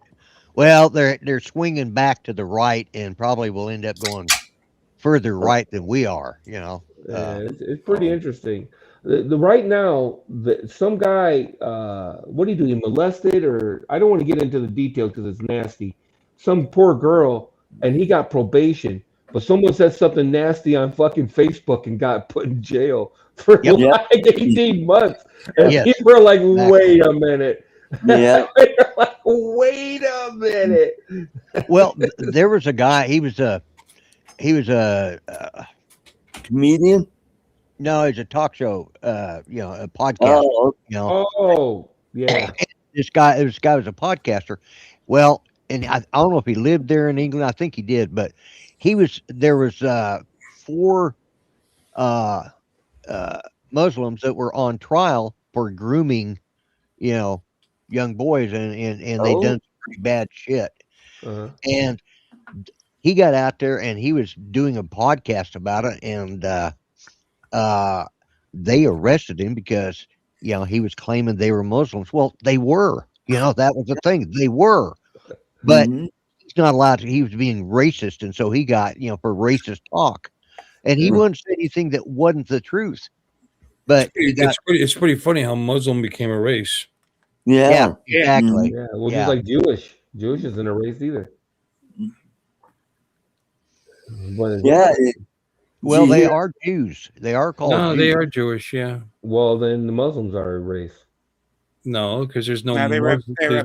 swinging back to the right and probably will end up going further right than we are. It's pretty interesting. The right now, some guy, what did he do? He molested, or I don't want to get into the details because it's nasty. Some poor girl, and he got probation, but someone said something nasty on fucking Facebook and got put in jail for like 18 months. And people are like, wait a minute. Yeah. Like, wait a minute. Well, there was a guy. He was a comedian. No, he's a talk show. A podcast. Oh, yeah. This guy was a podcaster. Well, and I don't know if he lived there in England. I think he did, but there was 4 uh, Muslims that were on trial for grooming, young boys, and they done some pretty bad shit. Uh-huh. And he got out there and he was doing a podcast about it, and they arrested him because he was claiming they were Muslims. Well, they were. That was the thing. They were, but he's not allowed to. He was being racist, and so he got for racist talk, and he wouldn't say anything that wasn't the truth. But it's pretty funny how Muslim became a race. Yeah, exactly. Yeah, well, just like Jewish. Jewish isn't a race either. But well, they are Jews. They are called Jews. They are Jewish, yeah. Well, then the Muslims are a race. No, because there's no they're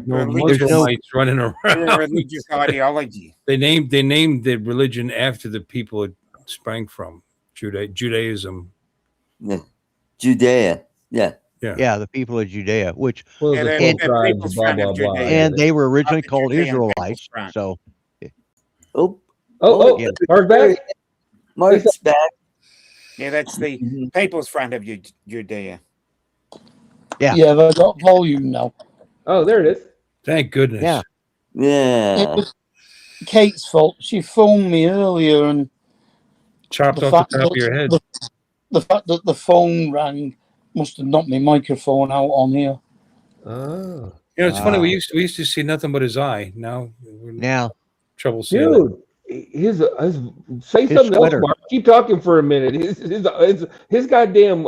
Muslimites running around. They're a religious ideology. They named the religion after the people it sprang from, Judaism. Yeah. Judea. Yeah. Yeah, the people of Judea, which tribes, blah, blah, blah. And they were originally called Israelites. So Mark back. Mark's back. Yeah, that's the People's Front of Judea. Yeah, they've got volume now. Oh, there it is. Thank goodness. Yeah. It was Kate's fault. She phoned me earlier and chopped off the top of your head. The fact that the phone rang must have knocked my microphone out on here. Oh. It's funny. We used to see nothing but his eye. Now trouble seeing. Dude, say something else, Mark. Keep talking for a minute. His goddamn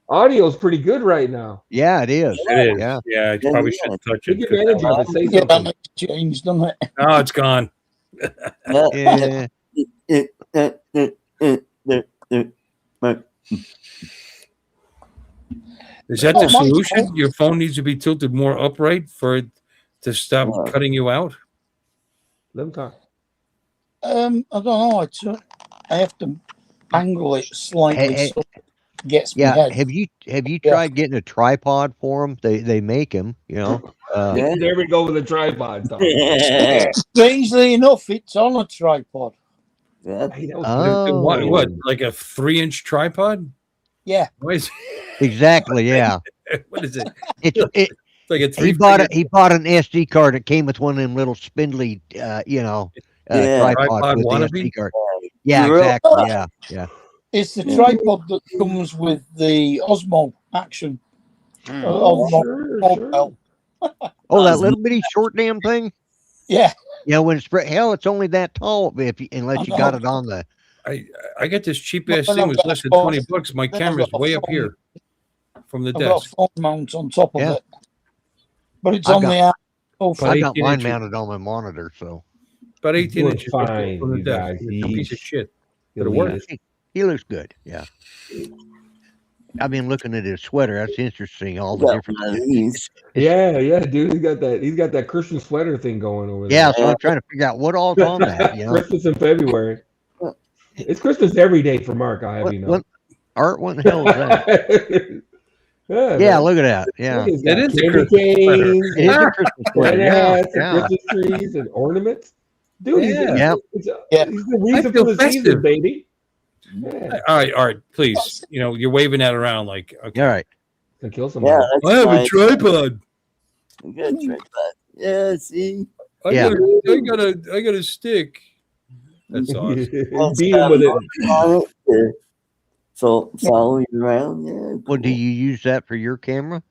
audio is pretty good right now. Yeah, it is. It is. Yeah, you probably shouldn't touch it. Take advantage of it. Say something. That changed, doesn't it? No, it's gone. Is that the solution? Your phone needs to be tilted more upright for it to stop cutting you out? Let him talk. I don't know. I have to angle it slightly so it gets me head. Have you tried getting a tripod for them? They make them, There we go with a tripod. Strangely enough, it's on a tripod. What? Like a 3-inch tripod? Yeah. Exactly. Yeah. What is it? It's like a he bought an SD card that came with one of them little spindly, tripod with the SD card. Yeah, exactly. Yeah. It's the tripod that comes with the Osmo action. Sure. Oh, that little bitty short damn thing. Yeah. When it's it's only that tall unless you got it on the. I got this cheap ass thing was less than $20. My camera's way up here from the desk. I've got phone mount on top of it, but it's on the. I got mine mounted on my monitor, so about 18 inches fine, from the desk. A piece of shit. It'll work. He looks good. Yeah. I've been looking at his sweater. That's interesting. All the different. Yeah, dude. He's got that Christmas sweater thing going over there. Yeah, so I'm trying to figure out what all's on that. Christmas in February. It's Christmas every day for Mark. I have Art, what the hell is that? Yeah, look at that. Yeah, it is a Christmas sweater. It is a Christmas sweater. Christmas trees and ornaments. Dude, he's the reason for the season, baby. Yeah. All right, Art, please. You're waving that around like, okay. All right. Gonna kill somebody. I have a tripod. I got a tripod. Yeah, see? I got a stick. That's awesome. Beat him with it. Follow you around. Yeah. Well, do you use that for your camera?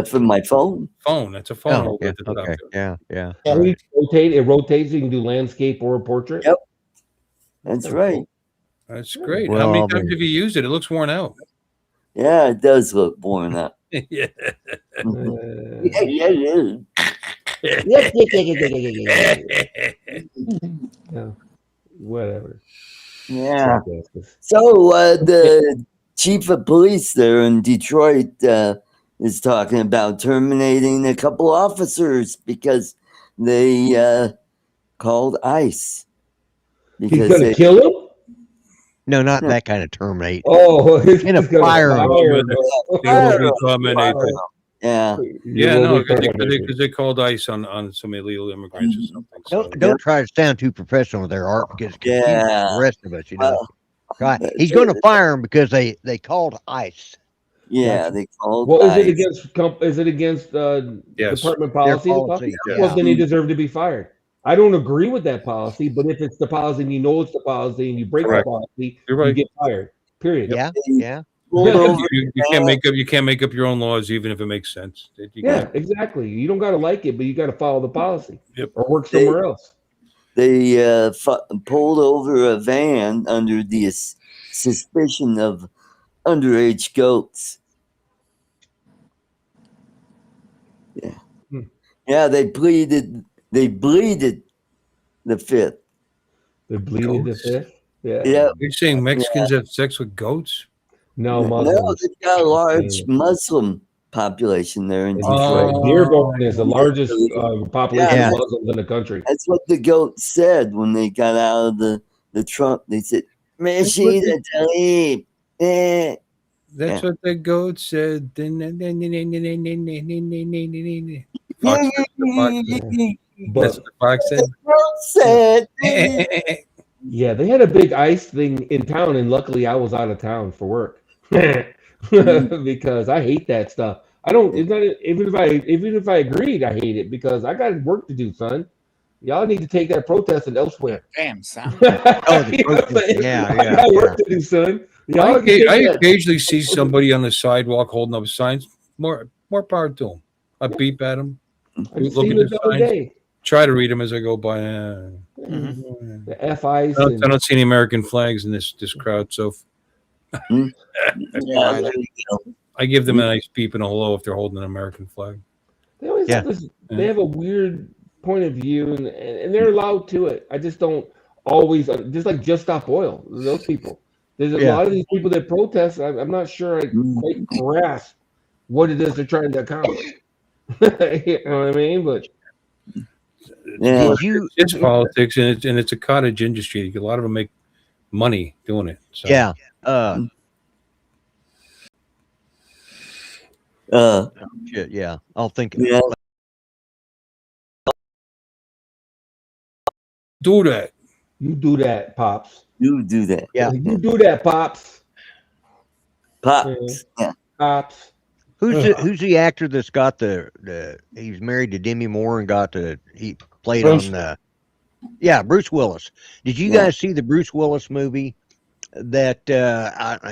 For my phone. That's a phone. Oh, okay. Yeah. It rotates. You can do landscape or a portrait. Yep. That's right. That's great. How many times have you used it? It looks worn out. Yeah, it does look worn out. Yeah. It is. Whatever. Yeah. So the chief of police there in Detroit is talking about terminating a couple officers because they called ICE. Because he's gonna kill him? No, not that kind of terminate. Oh, in a fire. Yeah. No, because they called ICE on some illegal immigrants or something. Don't try to sound too professional there, Art, because the rest of us, Right. He's going to fire him because they called ICE. Yeah, Gotcha. they called. Well, is it ICE. against Yes. department Their policy? policy. Yeah. Well, Yeah. then he deserved to be fired. I don't agree with that policy, but if it's the policy and you know it's the policy and you break Correct. the policy, You're you right. get fired. Period. Yeah. They Yeah. pulled over You the can't van. make up your own laws, even if it makes sense. You Yeah, can't. exactly. You don't got to like it, but you got to follow the policy Yep. or work somewhere else. They pulled over a van under the suspicion of underage goats. Yeah. Hmm. Yeah, they bleeded the fifth. They bleeded the Goats? fifth. Yeah. Yeah. You're saying Mexicans have sex with goats? No, No, Muslims. they've got a large Muslim population there in And Detroit. Dearborn is the largest population Yeah. of Muslims in the country. That's what the goat said when they got out of the trunk. They said, Rashida Tlaib. Eh. That's Yeah. what the goat said. Fox, But that's what the fox said. Goat said. yeah, they had a big ICE thing in town, and luckily I was out of town for work because I hate that stuff. I don't. It's not even if I agreed, I hate it because I got work to do, son. Y'all need to take that protesting elsewhere. Damn, son. Oh, the You know what I'm protesting. saying? Yeah, I yeah, got work yeah. to do, son. I Y'all can take that. occasionally see somebody on the sidewalk holding up signs. More power to them. I beep at them. I just Look seen at it the the other signs. day. Try to read them as I go by. The F ICE. I don't see any American flags in this crowd, so Yeah, Yeah, there you go. I give them a nice beep and a hello if they're holding an American flag. They always Yeah. have this. They have a weird point of view, and they're allowed to it. I just don't always. Just like Just Stop Oil, those people. There's a Yeah. lot of these people that protest. I'm not sure I quite grasp what it is they're trying to accomplish. You know what I mean? But Yeah. Did you? It's politics and it's a cottage industry. A lot of them make money doing it. So. Yeah. Shit. Yeah. I'll think. Yeah. Do that. you do that, pops. You do that. Yeah. You do that, pops. Pops. Yeah. Pops. Who's the actor that's got the he's married to Demi Moore and he played Bruce. on Bruce Willis. Did you Yeah. guys see the Bruce Willis movie that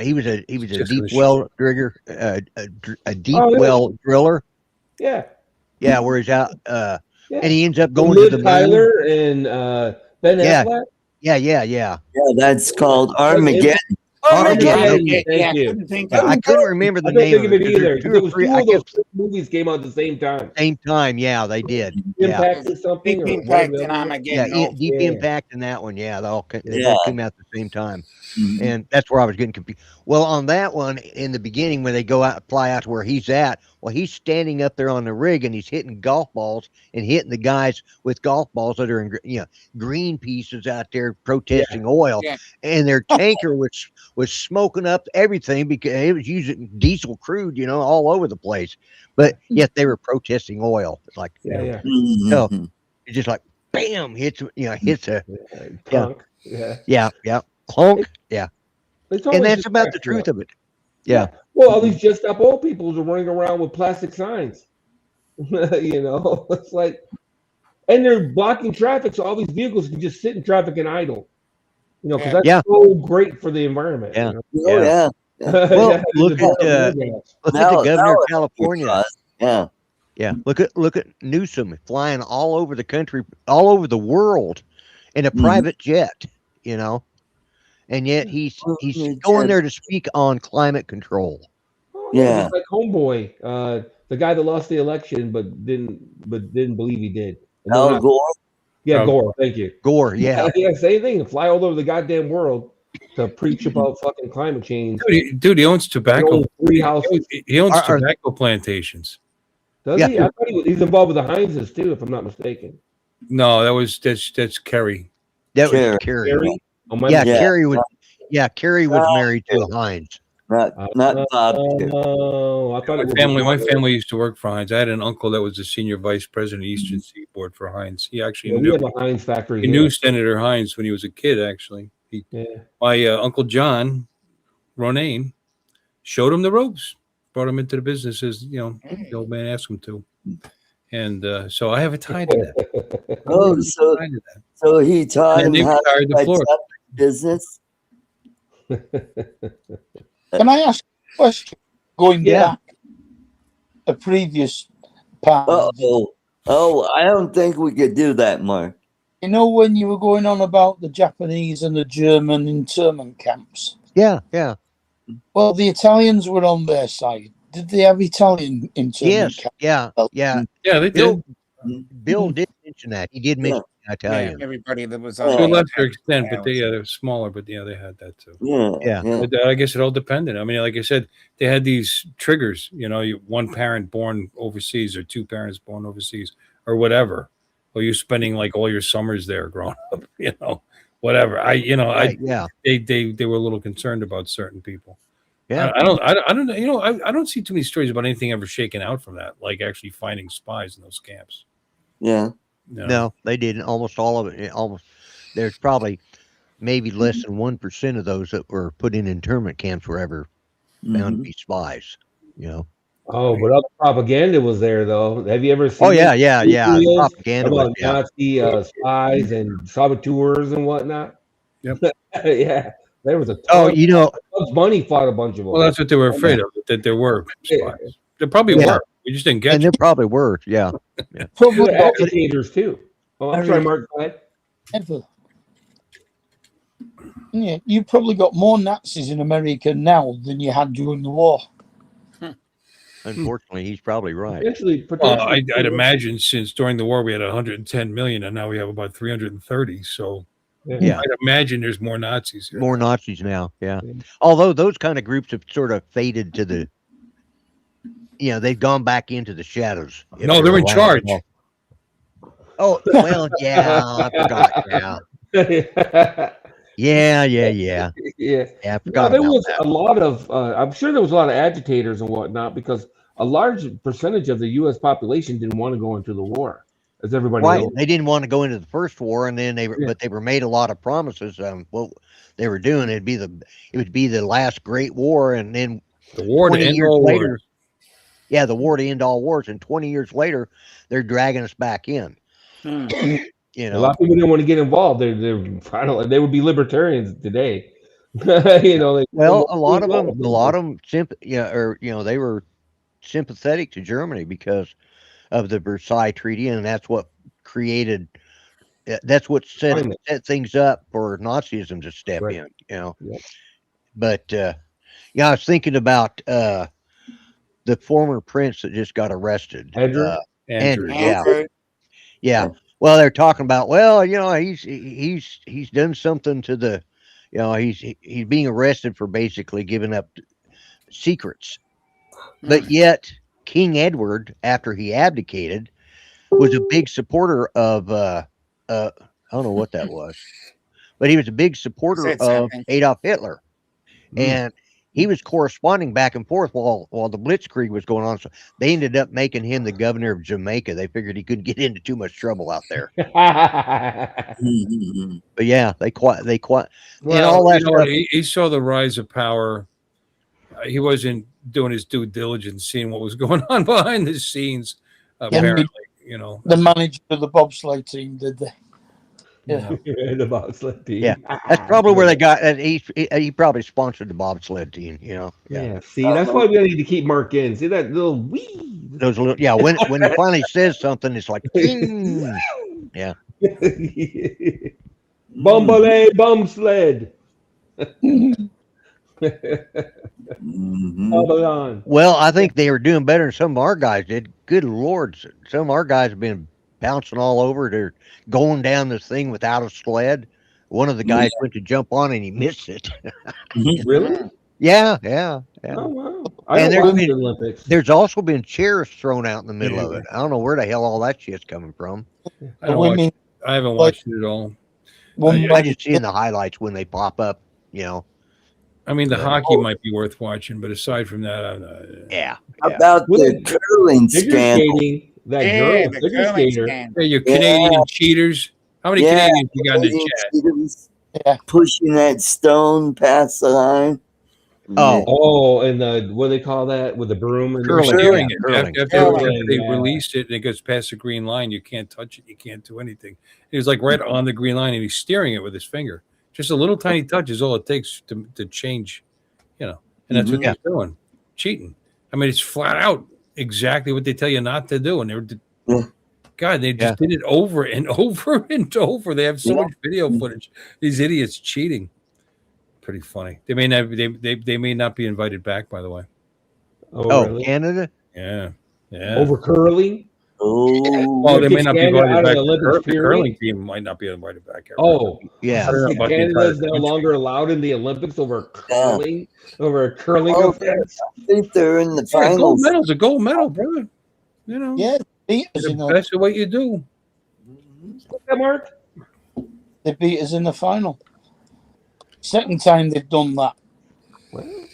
he was a Just deep was- well driller a deep Oh, yeah. well driller, Yeah. where he's out Yeah. and he ends up going to Liv the moon. Tyler and Ben Yeah. Affleck. Yeah. Yeah, that's called Armageddon. Armageddon. yeah, Thank I you. couldn't think Yeah, of I it. couldn't remember the I couldn't name think of it because either. there's There was two I of guess those movies came out at the same time. same time. Yeah, they did. Yeah. Impact or something. Deep or Impact whatever. and Yeah, Armageddon. Deep Yeah. Impact and that one, yeah, they Yeah. both came out at the same time, Mhm. and that's where I was getting confused. Well, on that one, in the beginning, when they fly out to where he's at, well, he's standing up there on the rig and he's hitting golf balls and hitting the guys with golf balls that are in green pieces out there protesting oil, Yeah. and their tanker was smoking up everything because it was using diesel crude, all over the place, but yet they were protesting oil. It's like Yeah. Mhm. it's just like bam, hits a Punk. Yeah. clunk, yeah, It's and always that's just about the back truth to of it. Yeah, Well, all these Just Stop Old people are running around with plastic signs. It's like, and they're blocking traffic, so all these vehicles can just sit in traffic and idle. Because that's Yeah. so great for the environment. Yeah. Oh, yeah. Well, Yeah, look the at Now- the governor now of it's California. because- Yeah. Yeah, look at Newsom flying all over the country, all over the world, in a Mhm. private jet. And yet he's Private going jet. there to speak on climate control. Yeah. Just like Homeboy, the guy that lost the election but didn't believe he did. And Al they're not- Gore. Yeah, Oh. Gore. Thank you. Gore, yeah, Same thing. Fly all over the goddamn world to preach about fucking climate change. Dude, he owns tobacco. Own 3 houses. He owns Are- tobacco plantations. Does Yeah. he? I thought he's involved with the Heinzes too, if I'm not mistaken. No, that's Kerry. that was Carrie. Kerry. Gary? Oh, my Yeah, Yeah. Kerry was married to a Heinz. Not Bob. Kerr. Oh, I thought it was My family used to work for Heinz. I had an uncle that was the senior vice president of the Eastern Seaboard for Heinz. He actually Yeah, we knew have a Heinz factory. he here. knew Senator Heinz when he was a kid. Actually, My Uncle John Ronayne showed him the ropes, brought him into the business as the old man asked him to, and so I have a tie to that. Oh, so he taught And him they how retired to the floor. set up business. Can I ask a question? Going back a previous part. Oh, I don't think we could do that, Mark. You know when you were going on about the Japanese and the German internment camps? Yeah. Well, the Italians were on their side. Did they have Italian internment camps? Yeah, they Bill, did. Bill did mention that. He did mention Italian. Everybody that was To on a the lesser extent, but they're smaller. But they had that too. Yeah. But, I guess it all depended. I mean, like I said, they had these triggers. One parent born overseas or two parents born overseas or whatever. Or you're spending like all your summers there growing up. Whatever. They were a little concerned about certain people. Yeah. I don't know. I don't see too many stories about anything ever shaken out from that, like actually finding spies in those camps. Yeah. No, they didn't. Almost all of it. There's probably maybe less than 1% of those that were put in internment camps were ever found to be spies. Oh, but all the propaganda was there, though. Have you ever seen? Oh yeah. Propaganda about was Nazi spies and saboteurs and whatnot. Yep. Yeah, there was a ton. Oh, Bugs Bunny fought a bunch of them. Well, that's what they were afraid of, that there were spies. There probably were. We just didn't get and there probably were. Yeah. Probably agitators too. Oh, I'm sorry, Mark. Go ahead. Ever. Yeah, you probably got more Nazis in America now than you had during the war. Unfortunately, he's probably right. Potentially I'd imagine since during the war we had 110 million, and now we have about 330. So Yeah. I'd imagine there's more Nazis here. More Nazis now, yeah. Although those kind of groups have sort of faded to the, they've gone back into the shadows. No, they're in charge. Oh, well, yeah, I forgot. Yeah. Yeah. I forgot there about was that. a lot of. I'm sure there was a lot of agitators and whatnot because a large percentage of the U.S. population didn't want to go into the war, as everybody knows. They didn't want to go into the first war, and then but they were made a lot of promises. What they were doing, it would be the last great war, and then the war to end all wars. Yeah, the war to end all wars, and 20 years later, they're dragging us back in. A lot of people didn't want to get involved. They would be libertarians today. A lot of them, they were sympathetic to Germany because of the Versailles Treaty, and that's what set things up for Nazism to step in. But I was thinking about the former prince that just got arrested, Andrew. Yeah. Well, they're talking about, he's done something to the, he's being arrested for basically giving up secrets. But yet King Edward, after he abdicated, was a big supporter of, I don't know what that was, but he was a big supporter of Adolf Hitler. And he was corresponding back and forth while the Blitzkrieg was going on. So they ended up making him the governor of Jamaica. They figured he couldn't get into too much trouble out there. But yeah, they quite. And all that stuff. He saw the rise of power. He wasn't doing his due diligence, seeing what was going on behind the scenes. Apparently, the manager of the bobsleigh team, did they? Yeah, the bobsled team. Yeah, that's probably where they got. And he probably sponsored the bobsled team. Yeah. See, that's why we need to keep Mark in. See that little wee. Those little, when he finally says something, it's like, ding. Yeah. Bumbalay bumsled. Well, I think they were doing better than some of our guys did. Good Lord, some of our guys have been bouncing all over. They're going down this thing without a sled. One of the guys went to jump on and he missed it. Really? Yeah. Oh wow! There's also been chairs thrown out in the middle of it. I don't know where the hell all that shit's coming from. I haven't watched it at all. I just see in the highlights when they pop up. I mean, the hockey might be worth watching, but aside from that, yeah. About the curling scandal. That girl, figure skater. Hey, you Canadian cheaters. How many Canadians you got in the chat? pushing that stone past the line. Oh, and the what do they call that with the broom and Curling, steering yeah, it. curling. After Curling, they yeah. released it and it goes past the green line, you can't touch it. You can't do anything. He was like right on the green line and he's steering it with his finger. Just a little tiny touch is all it takes to change, and that's what Yeah. they're doing. Cheating. I mean, it's flat out exactly what they tell you not to do. And they were, God, they just did it over and over and over. They have so much video footage. These idiots cheating. Pretty funny. They may not. They may not be invited back. By the way. Oh, really? Canada? Yeah. Over curling? Oh, Well, they may kick not be Canada invited out of back. the Olympics, The curling period? team might not be invited back. Ever. Oh, Yeah. I don't know so about the Canada is entire no country. longer allowed in the Olympics over curling, over a curling offense. I think they're in the Yeah, gold finals. medal's a gold medal, brother. Yeah, beat us in That's what you do. What's that, Mark? they beat us in the final. Second time they've done that. Well,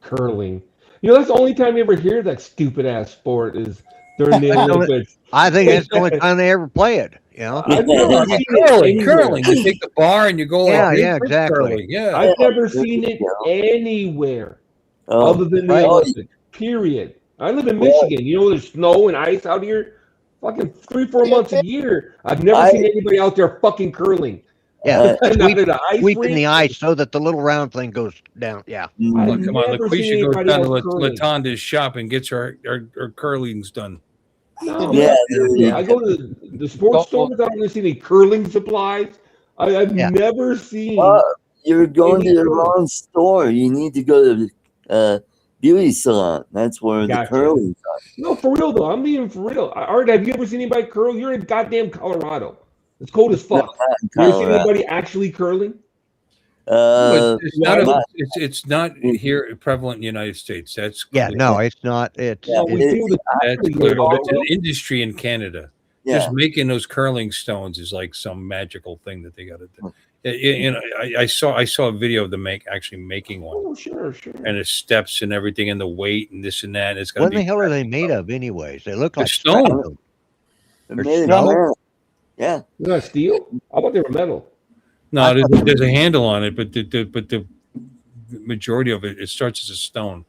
curling. That's the only time you ever hear that stupid ass sport is during the Olympics. I think that's the only time they ever play it. I've never seen it Curling. anywhere. You take the bar and you go Yeah, like this. yeah, That's exactly. curling. Yeah. I've never seen it anywhere other than the Right. Olympics. Period. I live in Michigan. There's snow and ice out here. Fucking 3-4 months a year. I've never seen anybody out there fucking curling. Yeah, And out of the ice sweeping rink. the ice so that the little round thing goes down. Yeah. I've Look, come on, never seen LaQuisha goes anybody down to else curling. Latanda's shop and gets her curlings done. No, Yeah, I go to the sports store without ever seeing any curling supplies. I've never seen. You're going to the curling. wrong store. You need to go to the beauty salon. That's where the curling are. No, for real though. I'm being for real. Art, have you ever seen anybody curl? You're in goddamn Colorado. It's cold as fuck. You ever seen anybody actually curling? It's not here prevalent in the United States. That's Yeah, clear. no, it's not. It's That's clear. It's an industry in Canada. Just making those curling stones is like some magical thing that they got to do. I saw a video of them actually making one. Oh, sure. And the steps and everything and the weight and this and that. And it's got what to the be hell are they made of, anyways? They look like stone. They're made of metal. Yeah. They're not steel? I thought they were metal. No, there's a handle on it, but the majority of it starts as a stone.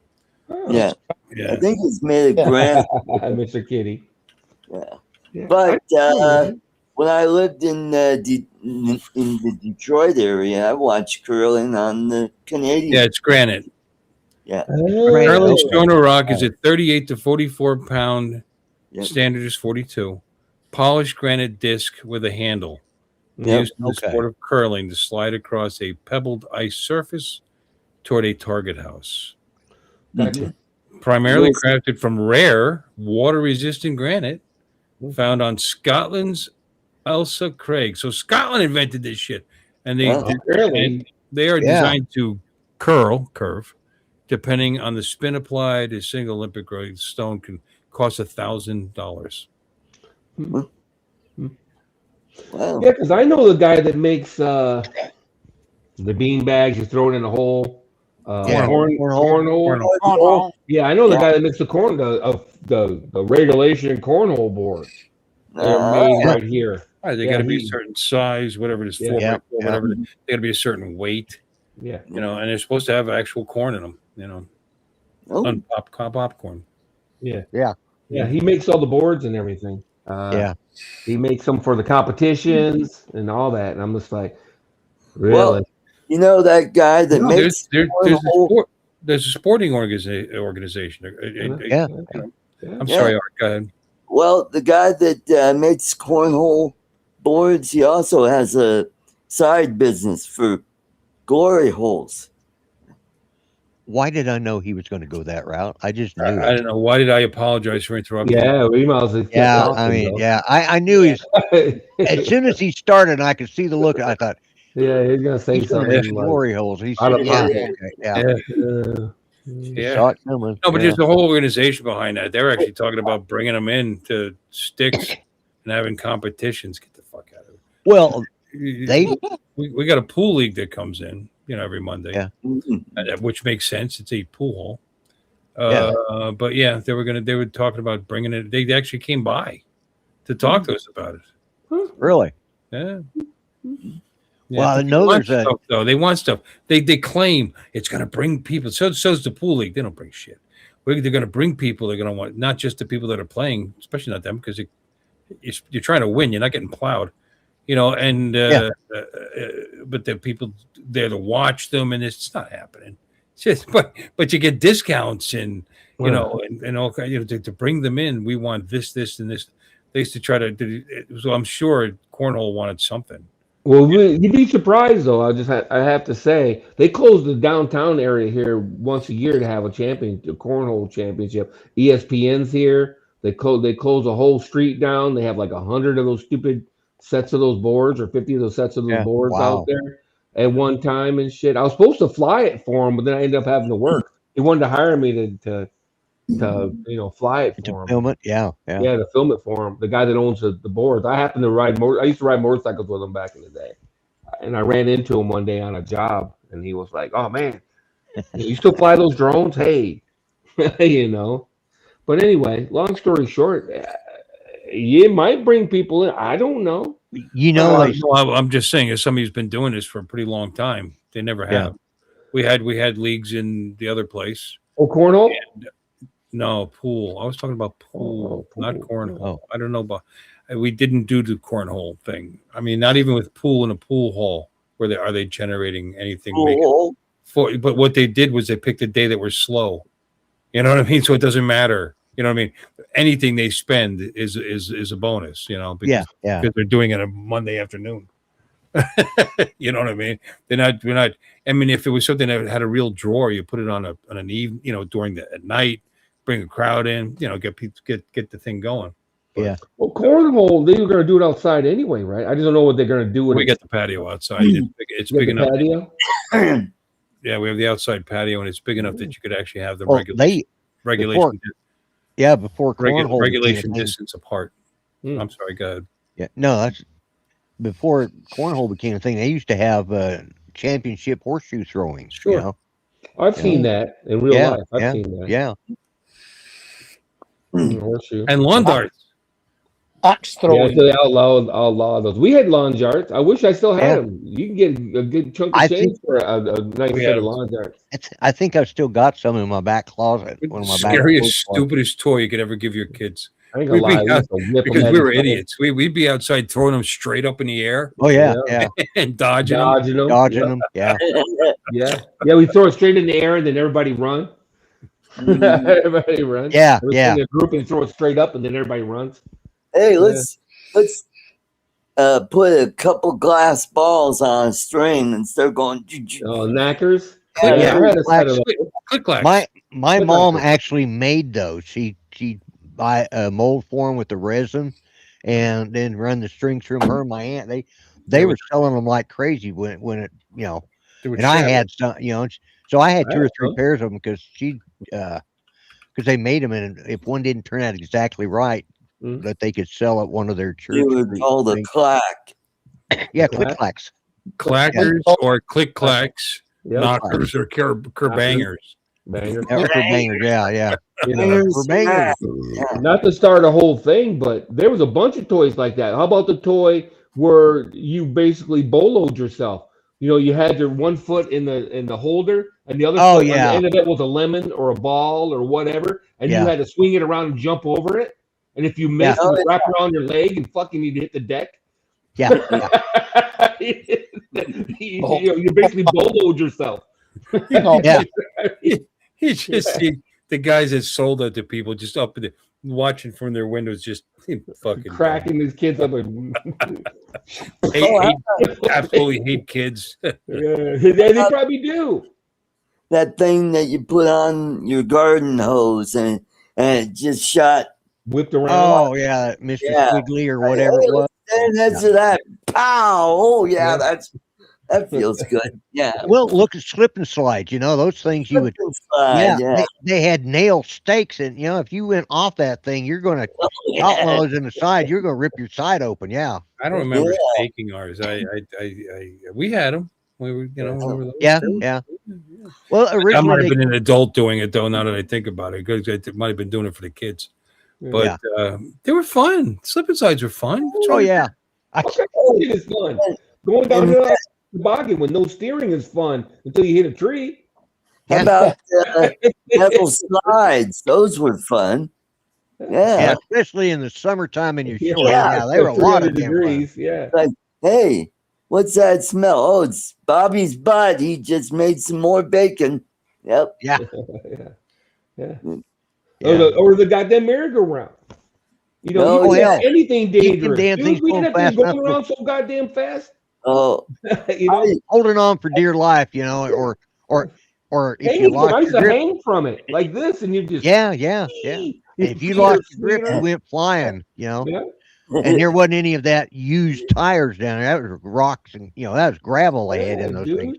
Oh. Yeah. Yeah. I think it's made of granite. Mr. Kitty. Yeah. But when I lived in the Detroit area, I watched curling on the Canadian. Yeah, it's granite. Yeah. Curling stone or rock is a 38 to 44 pound. Standard is 42. Polished granite disc with a handle. Used in the sport of curling to slide across a pebbled ice surface toward a target house. Gotcha. Primarily crafted from rare, water-resistant granite found on Scotland's Elsa Craig. So Scotland invented this shit, and they are designed to curve, depending on the spin applied. A single Olympic grade stone can cost $1,000. Wow. Yeah, because I know the guy that makes the bean bags. You throw it in a hole. Cornhole. Yeah, I know the guy that makes the regulation cornhole board. They're made right here. Right, they got to be a certain size, whatever it is, 4x4, whatever. They got to be a certain weight. Yeah, and they're supposed to have actual corn in them. Popcorn. Yeah. He makes all the boards and everything. He makes them for the competitions and all that, and I'm just like, really? Well, that guy that makes there's a sporting organization. I'm sorry, Art. Go ahead. Well, the guy that makes cornhole boards, he also has a side business for glory holes. Why did I know he was going to go that route? I just knew. I don't know. Why did I apologize for interrupting? Yeah, we might as well. I knew he's. As soon as he started, I could see the look. I thought, yeah, he's gonna say something. Glory holes. He said, No, but there's a whole organization behind that. They're actually talking about bringing them in to sticks and having competitions. Get the fuck out of it. Well, we got a pool league that comes in, every Monday, which makes sense. It's a pool hall. But yeah, they were talking about bringing it. They actually came by to talk to us about it. Really? Yeah. Yeah, Well, I but know they want there's a stuff, though. They want stuff. They claim it's going to bring people. So's the pool league. They don't bring shit. They're going to bring people. They're going to want not just the people that are playing, especially not them, because you're trying to win. You're not getting plowed, And but the people there to watch them, and it's not happening. It's just, but you get discounts and and all kind. To bring them in, we want this, and this. They used to try to. So I'm sure Cornhole wanted something. Well, you'd be surprised though. I have to say they close the downtown area here once a year to have a cornhole championship. ESPN's here. They close a whole street down. They have like 100 of those stupid sets of those boards or 50 of those sets of those boards out there at one time and shit. I was supposed to fly it for him, but then I ended up having to work. He wanted to hire me to fly it for him. Film it, yeah, to film it for him. The guy that owns the boards. I happen to I used to ride motorcycles with him back in the day, and I ran into him one day on a job, and he was like, "Oh man, you still fly those drones? Hey, But anyway, long story short, you might bring people in. I don't know. I'm just saying, as somebody who's been doing this for a pretty long time, they never have. We had leagues in the other place. Oh, cornhole. No, pool. I was talking about pool, not cornhole. Oh. I don't know about. We didn't do the cornhole thing. I mean, not even with pool in a pool hall. Are they generating anything? But what they did was they picked a day that were slow. You know what I mean? So it doesn't matter. You know what I mean? Anything they spend is a bonus. Because they're doing it on a Monday afternoon. You know what I mean? We're not. I mean, if it was something that had a real draw, you put it on an evening. During at night. Bring a crowd in, get people get the thing going. Well, cornhole, they were going to do it outside anyway, right? I just don't know what they're going to do with it. We get the patio outside. It's big enough. Patio? Yeah, we have the outside patio, and it's big enough that you could actually have the regulation. Before cornhole regulation distance apart. I'm sorry, go ahead. Yeah, no, that's before cornhole became a thing. They used to have championship horseshoe throwing. Sure. I've seen that in real life. I've seen that. Yeah. Horseshoe. And lawn darts. Axe throwing. Yeah, so they outlaw those. We had lawn darts. I wish I still had them. You can get a good chunk of change for a nice set of lawn darts. I think I've still got some in my back closet. One of my scariest, stupidest toy you could ever give your kids. I ain't gonna lie, because we were idiots. We'd be outside throwing them straight up in the air. Oh yeah. And dodging them. Yeah. Yeah. We throw it straight in the air and then everybody run. Everybody runs. Yeah. In a group and throw it straight up and then everybody runs. Hey, let's put a couple glass balls on a string and start going. Knackers. Click-clacks. My mom actually made those. She buy a mold for them with the resin and then run the strings through them. Her and my aunt, they were selling them like crazy when it, and I had some, so I had 2 or 3 pairs of them because they made them, and if one didn't turn out exactly right, that they could sell at one of their churches. You would call the clack. Yeah, click-clacks. Clackers or click-clacks, knockers or kerbangers. Bangers, yeah. Not to start a whole thing, but there was a bunch of toys like that. How about the toy where you basically boloed yourself? You had your one foot in the holder, and the other foot on the end of it was a lemon or a ball or whatever, and you had to swing it around and jump over it. And if you missed, it would wrap around your leg and fucking you'd hit the deck. Yeah. You basically boloed yourself. You just see the guys that sold it to people just up watching from their windows, just fucking cracking these kids up. Absolutely hate kids. They probably do. That thing that you put on your garden hose and it just whipped around. Oh yeah, Mr. Quigley or whatever it was. That's that pow. Oh yeah, that feels good. Yeah. Well, look at slip and slide. Those things you would. They had nail stakes, and if you went off that thing, you're going to outlaws in the side. You're going to rip your side open. Yeah. I don't remember staking ours. We had them. We were, Yeah. Well, originally I might have been an adult doing it though. Now that I think about it, because I might have been doing it for the kids. But they were fun. Slip and slides were fun. Oh yeah. It's fun. Going down And the toboggan with no steering is fun until you hit a tree. how about metal slides? Those were fun. Yeah, Yeah. especially in the summertime in your Yeah. shorts. Yeah. Yeah, they were a lot of 300 damn fun. degrees. Yeah. Like, hey, what's that smell? Oh, it's Bobby's butt. He just made some more bacon. Yep. Yeah, Yeah. Yeah. yeah. Or the goddamn merry-go-round. You know, Oh, you can yeah. have anything Keep them dangerous. damn Dude, things we going had that thing fast going enough. around so goddamn fast. Oh, You know, Holding on for dear life, you know, or if you hanging from, I lost used your to grip. hang from it like this, and you just Yeah. And if you lost your grip, you went flying, you know. Yeah. And there wasn't any of that used tires down there. That was rocks and that was gravel they had in those dude. things.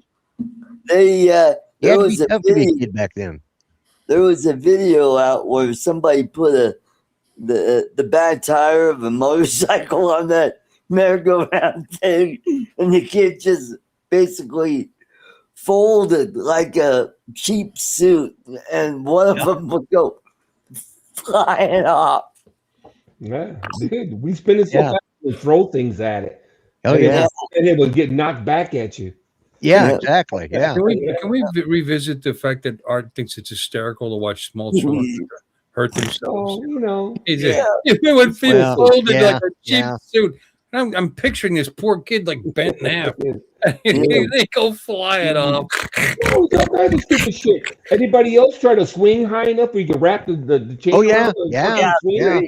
they You there had to was be a tough to be a video. kid back then. There was a video out where somebody put the back tire of a motorcycle on that merry-go-round thing, and the kid just basically folded like a cheap suit, and one of them would go flying off. Yeah, dude, we spin it so Yeah. fast we throw things at it. Oh and yeah. and it would get knocked back at you. Yeah, Yeah. exactly. Yeah. Can we revisit the fact that Art thinks it's hysterical to watch small children hurt themselves? Oh, you know, Yeah. When people Well, folded yeah, like a cheap yeah. suit. I'm picturing this poor kid like bent in half. Yeah. They go flying off. oh, it's all kinds of stupid shit. Anybody else try to swing high enough where you can wrap the chain Oh, yeah, around and yeah, fucking swing? yeah.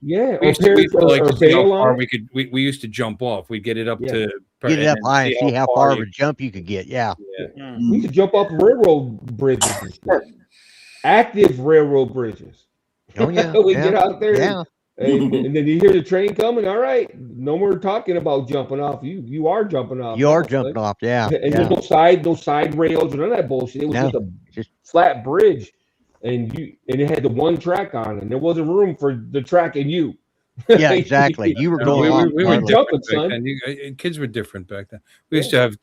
Yeah, We or used to, we used to like or to see how bail far on we it. could. We used to jump off. We'd get it up Yeah. to Get it up high and see how far of you- a jump you could get. Yeah. We used to jump off railroad bridges and shit. Active railroad bridges. Oh yeah. we yeah. get out there Yeah. and then you hear the train coming. All right, no more talking about jumping off. You are jumping off. You now, are son. jumping off. Yeah. And Yeah. there's no side rails or none of that bullshit. It was No, just a just- flat bridge, and it had the one track on it, and there wasn't room for the track and you. Yeah, exactly. You were No, going off. we were regardless. different Jumping, back son. then. Kids were different back then. We used to have,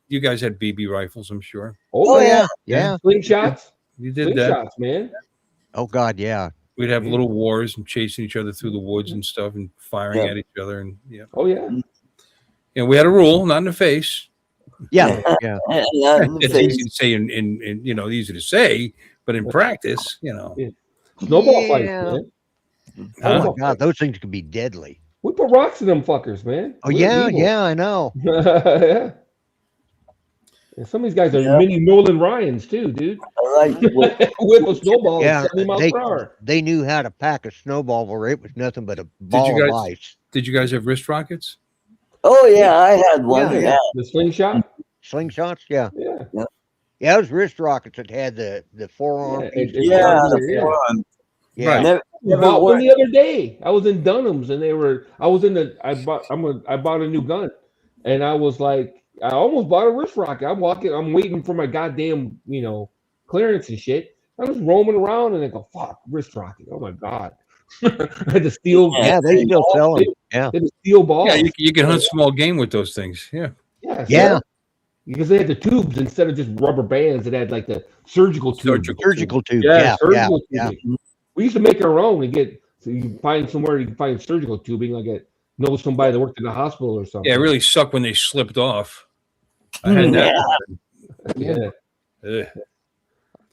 you guys had BB rifles, I'm sure. Oh, yeah, Yeah. slingshots, You did that. slingshots, man. Oh God. Yeah. We'd have little wars and chasing each other through the woods and stuff and firing Yeah. at each other. And Oh yeah, we had a rule, not in the face. Yeah. Yeah. Not in the It's face. easy to say in easy to say, but in practice, snowball fights, Yeah. man. Oh my Snowball God, fights. those things could be deadly. We put rocks in them fuckers, man. Oh We're yeah. evil. Yeah. I know. Yeah. And some of these guys are Yeah. mini Nolan Ryans too, dude. I like what Whip a snowball Yeah. at 70 miles per hour. They knew how to pack a snowball where it was nothing but a ball you of guys- ice. Did you guys have wrist rockets? Oh yeah, I had one. Yeah. Yeah. The slingshot. Slingshots. Yeah. Yeah. Yeah. It was wrist rockets that had the forearm Yeah, piece. it- Yeah, Yeah. the forearm. Yeah. Right. Never, I never bought one worked. the other day. I was in Dunham's and I bought a new gun, and I was like, I almost bought a wrist rocket. I'm waiting for my goddamn, clearance and shit. I was roaming around and I go, fuck, wrist rocket. Oh my God. I had to steal. Yeah, they still sell them. Yeah. They had to steal balls. Yeah, you can hunt small game with those things. Yeah. Yeah. Yeah. Because they had the tubes instead of just rubber bands. It had like the surgical tube. Surgical tube. Yeah, Yeah. surgical Yeah. tubing. We used to make our own and so you can find somewhere you can find surgical tubing, like know somebody that worked in the hospital or something. Yeah, it really sucked when they slipped off. I had that. Yeah. Ugh.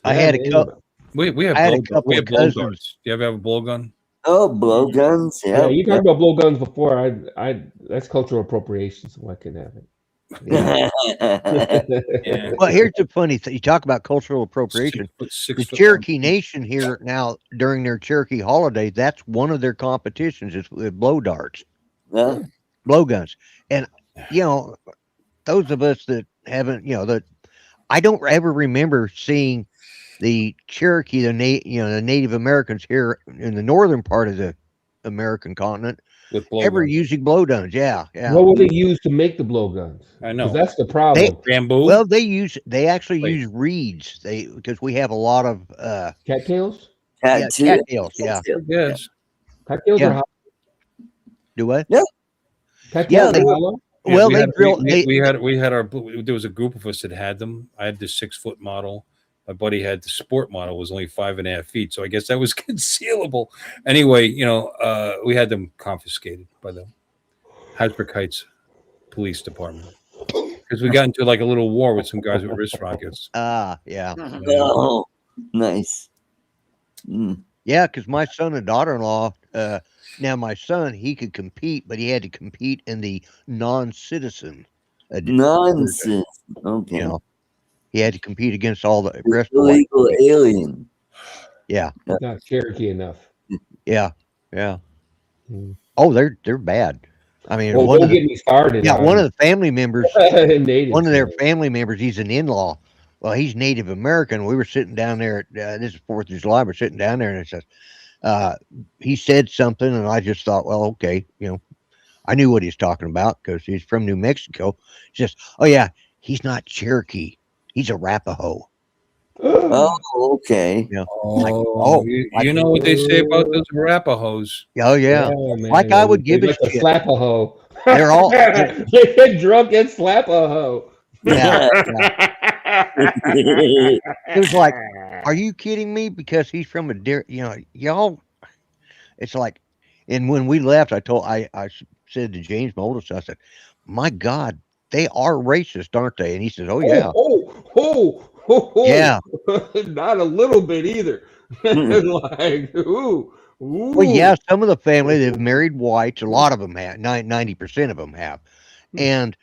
I had a man. couple. We have I had a blow, couple we have of blow cousins. guns. Do you ever have a blowgun? Oh, blowguns. Yeah, Yeah. you talked about blowguns before. I that's cultural appropriation, so I can have it. Yeah. Well, here's the funny thing. You talk about cultural appropriation. Six The foot Cherokee Nation here now during their Cherokee holiday, that's one of their competitions is with blow darts, Well, blowguns. And those of us that haven't, that I don't ever remember seeing the Cherokee, the Native Americans here in the northern part of the American continent with ever blowguns. using blowguns. Yeah, yeah. What would they use to make the blowguns? I know. 'Cause that's the problem. Bamboo. Well, they actually Wait. use reeds. Because we have a lot of Cattails? cattails. Yeah. yes. Cattails Yeah. are hollow. Do what? Cattails Yeah, are they- hollow. Yeah, Well, we they had, drill. we had our. There was a group of us that had them. I had the 6-foot model. My buddy had the sport model. It was only 5.5 feet, so I guess that was concealable. Anyway, we had them confiscated by the Hasbrook Heights police department because we got into like a little war with some guys with wrist rockets. Yeah. Yeah. Oh, nice. Mm. Yeah, because my son and daughter-in-law, now my son, he could compete, but he had to compete in the non-citizen Nonsense. Okay. You know, he had to compete against all the rest of Illegal alien. Yeah. Not Cherokee enough. Yeah. Yeah. Hmm. Oh, they're bad. I mean, Well, one don't of the, get me started. yeah, on one of the family members, natives. one of their family members, he's an in-law. Well, he's Native American. We were sitting down there. This is 4th of July. We're sitting down there, and it says, he said something, and I just thought, well, okay, I knew what he's talking about because he's from New Mexico. He says, oh yeah, he's not Cherokee. He's Arapaho. Oh, okay. You know what they say about those Arapahoes? Oh yeah, man. like I would give They a like to shit. slap a hoe. They're all get drunk and slap a hoe. yeah. It was like, are you kidding me? Because he's from a y'all. It's like, and when we left, I said to James, my oldest, I said, my God, they are racist, aren't they? And he says, oh yeah, yeah. Not a little bit either. Like, ooh. Well, yeah, some of the family they've married whites. A lot of them have. 90% of them have, and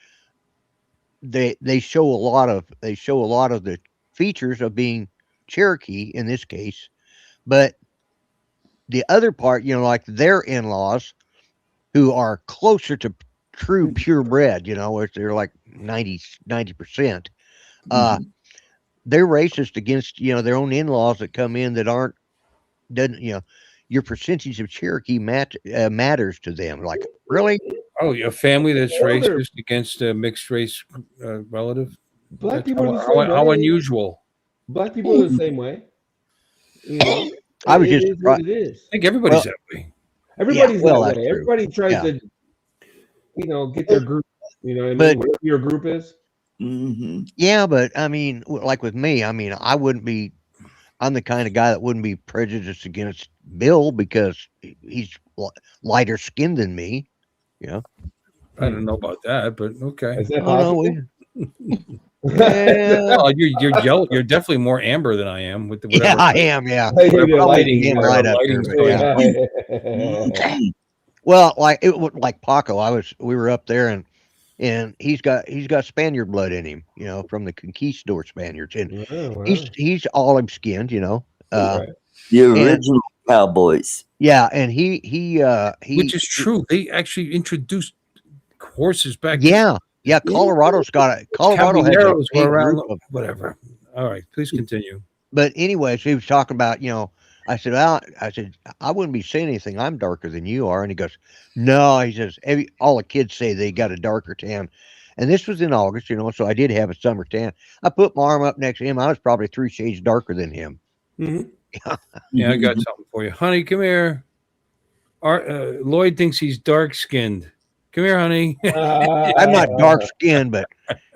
they show a lot of the features of being Cherokee in this case, but the other part, like their in-laws who are closer to true purebred, where they're like 90%, they're racist against, their own in-laws that come in that doesn't, your percentage of Cherokee matters to them. Like, really? Oh, a family that's racist against a mixed race relative? Black people are the same way. How unusual. Black people are the same way. I was just what it is. I think everybody's that way. Everybody's that way. True. Everybody tries to, get their group. Whatever your group is. Mm-hmm. Yeah, but I mean, like with me, I mean, I'm the kind of guy that wouldn't be prejudiced against Bill because he's lighter skinned than me. I don't know about that, but okay. Is that possible? Well, you're yellow. You're definitely more amber than I am. With whatever. Yeah, I am. Yeah, lighting right up there. Well, like Paco, we were up there and he's got Spaniard blood in him, from the conquistador Spaniards, and he's olive skinned, right. The original cowboys. Yeah, and he which is true. They actually introduced horses back. Yeah, Colorado's got it. Colorado has around whatever. All right, please continue. But anyways, he was talking about, I said, I wouldn't be saying anything. I'm darker than you are. And he goes, no, he says, all the kids say they got a darker tan. And this was in August, so I did have a summer tan. I put my arm up next to him. I was probably 3 shades darker than him. Mm-hmm. Yeah, I got something for you. Honey, come here. Lloyd thinks he's dark-skinned. Come here, honey. I'm not dark-skinned, but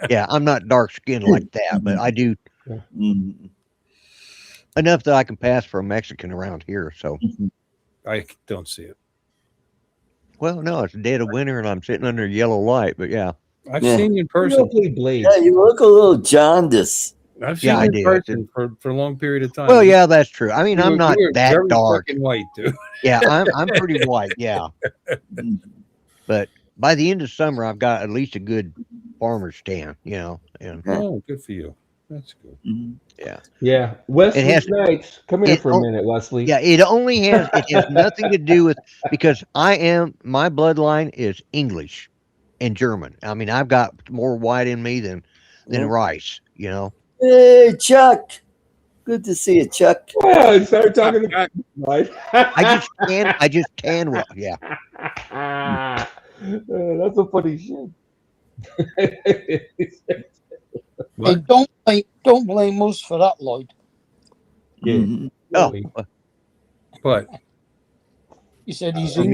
yeah, I'm not dark-skinned like that. But I do enough that I can pass for a Mexican around here. So I don't see it. Well, no, it's dead of winter and I'm sitting under a yellow light. But yeah, I've seen you in person. Yeah, you look a little jaundiced. I've seen you in person for a long period of time. Well, yeah, that's true. I mean, I'm not that very dark. fucking white, dude. Yeah, I'm pretty white. Yeah, but by the end of summer, I've got at least a good farmer's tan. And oh, good for you. That's good. Yeah. Yeah. Wesley Knights. Come here for a minute, Wesley. Yeah, it has nothing to do with, because my bloodline is English and German. I mean, I've got more white in me than rice, Hey, Chuck. Good to see you, Chuck. Oh, I started talking about I just tan well. Yeah. That's a funny shit. Hey, don't blame us for that, Lloyd. Yeah. Oh, but he said he's all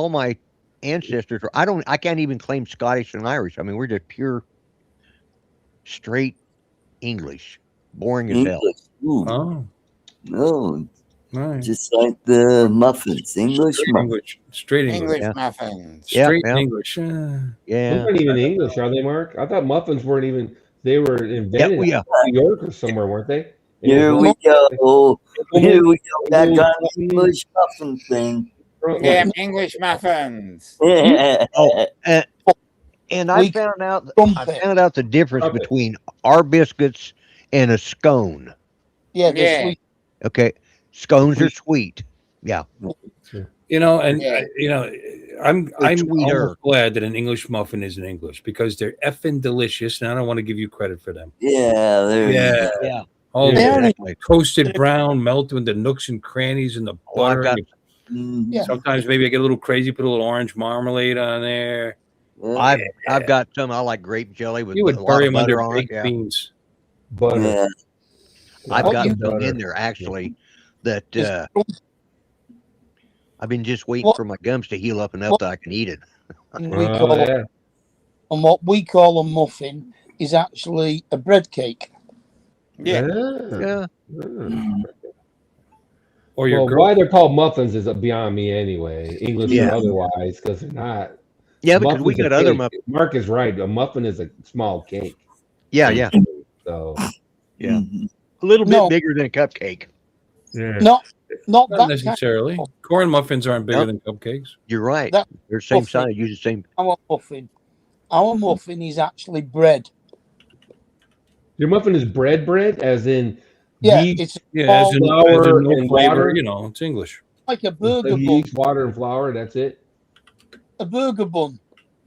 my ancestors I can't even claim Scottish and Irish. I mean, we're just pure straight English. Boring as hell. Oh. No. All right. Just like the muffins, English Straight muffins. English. Straight English. English Yeah. muffins. Yeah, Straight yeah. English. Those Yeah. aren't even English, are they, Mark? I thought muffins weren't even. They were invented well, yeah. in New York or somewhere, weren't they? Here we go. Here we go. Back on the English muffin thing. Yeah, English muffins. Oh, and I We found out crumpet. the difference Crumpet. between our biscuits and a scone. Yeah, they're Yeah. sweet. Okay, scones are sweet. Yeah, You know, and Yeah. I'm sweeter. almost glad that an English muffin is in English because they're effing delicious, and I don't want to give you credit for them. Yeah, there you Yeah. go. yeah. Oh, They are Exactly. toasted brown, melted into nooks and crannies in the Oh, I've butter. got Mhm. Yeah. Sometimes maybe I get a little crazy, put a little orange marmalade on there. Yeah. I've got some. I like grape jelly with You a would lot bury of them under butter on it. baked Yeah, beans. Butter. Yeah. I've Oh, got you- some in there actually that It's I've been just waiting What- for my gums to heal up enough what- that I can eat it. and we call it, Yeah. and what we call a muffin is actually a bread cake. Yeah. Yeah, Mm. Or your Well, girl. why they're called muffins is beyond me anyway, English Yeah. or otherwise, because they're not. yeah, because we Muffin's a got other cake. muffins. Mark is right. A muffin is a small cake. Yeah, yeah, So Yeah. Mhm. a little bit No. bigger than a cupcake. yeah. Not Not that kind necessarily. of Corn muffins aren't bigger Nope. than cupcakes. You're right. That They're the same muffin. size. Use the same. our muffin. Our muffin is actually bread. Your muffin is bread, as in Yeah, yeast, it's Yeah, as in flour no and flavor. water? You know, it's English. like a instead burger of bun. yeast, water, and flour. That's it. A burger bun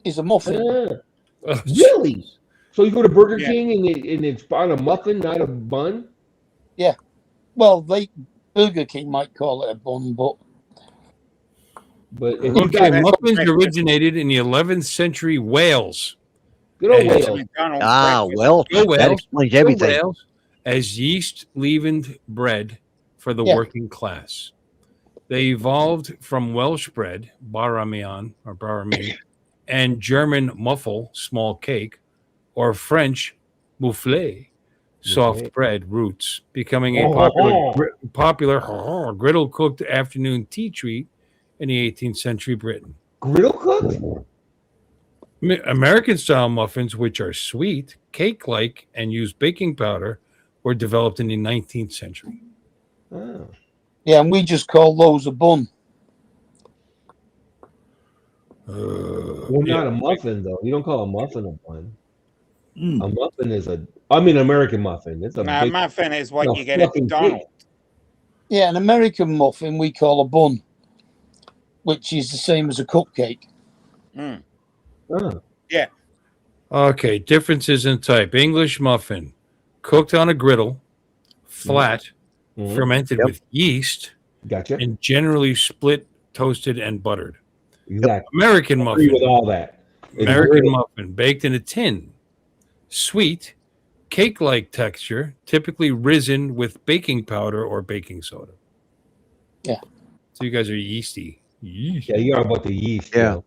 is a muffin. Ah, really? So you go to Burger Yeah. King and it's on a muffin, not a bun. Well, Burger King might call it a bun, but But if you Okay, got muffins originated in the 11th century Wales. good old and- It's a Wales, McDonald's Ah, breakfast. well, Go that Wales. explains Go everything. Wales as yeast leavened bread for the Yeah. working class. They evolved from Welsh bread, baramian or barami, and German muffle, small cake, or French mouflé, soft Okay. bread roots, becoming a Oh. popular griddle cooked afternoon tea treat in the 18th century Britain. griddle cooked. American style muffins, which are sweet, cake like, and use baking powder, were developed in the 19th century. Oh. yeah, and we just call those a bun. Well, not a muffin though. You don't call a muffin a bun. Mm. A muffin is American muffin. It's a No, big. muffin is what no, you get at fluffy McDonald's. Yeah, an American muffin we call a bun, which is the same as a cupcake. Mm. Oh. Okay, differences in type. English muffin, cooked on a griddle, flat, Mhm. fermented Yep. with yeast, Gotcha. and generally split, toasted, and buttered. Exactly. American Agree with muffin, all that. It's American griddle. muffin, baked in a tin, sweet, cake-like texture, typically risen with baking powder or baking soda. Yeah. So you guys are yeasty. Yeast. Yeah, you are about the yeast. Yeah.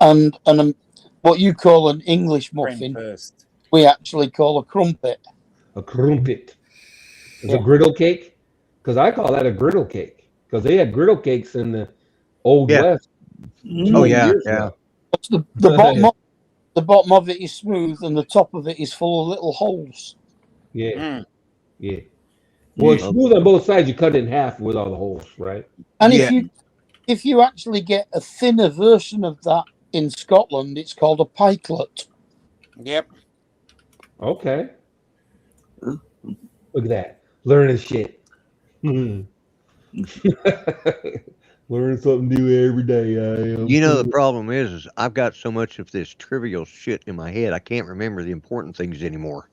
And what you call an English Cream muffin, first. we actually call a crumpet. A crumpet. It's Yeah. a griddle cake. Because I call that a griddle cake. Because they had griddle cakes in the old Yeah. West. Mm. 20 yeah, years yeah. ago. The bottom of it is smooth, and the top of it is full of little holes. Yeah. Mm. Yeah. Well, it's smooth on both sides. You cut it in half with all the holes, right? And Yeah. if you actually get a thinner version of that in Scotland, it's called a pikelet. Yep. Okay. Look at that. Learning shit. Learn something new every day. I am. You know, the problem is I've got so much of this trivial shit in my head, I can't remember the important things anymore.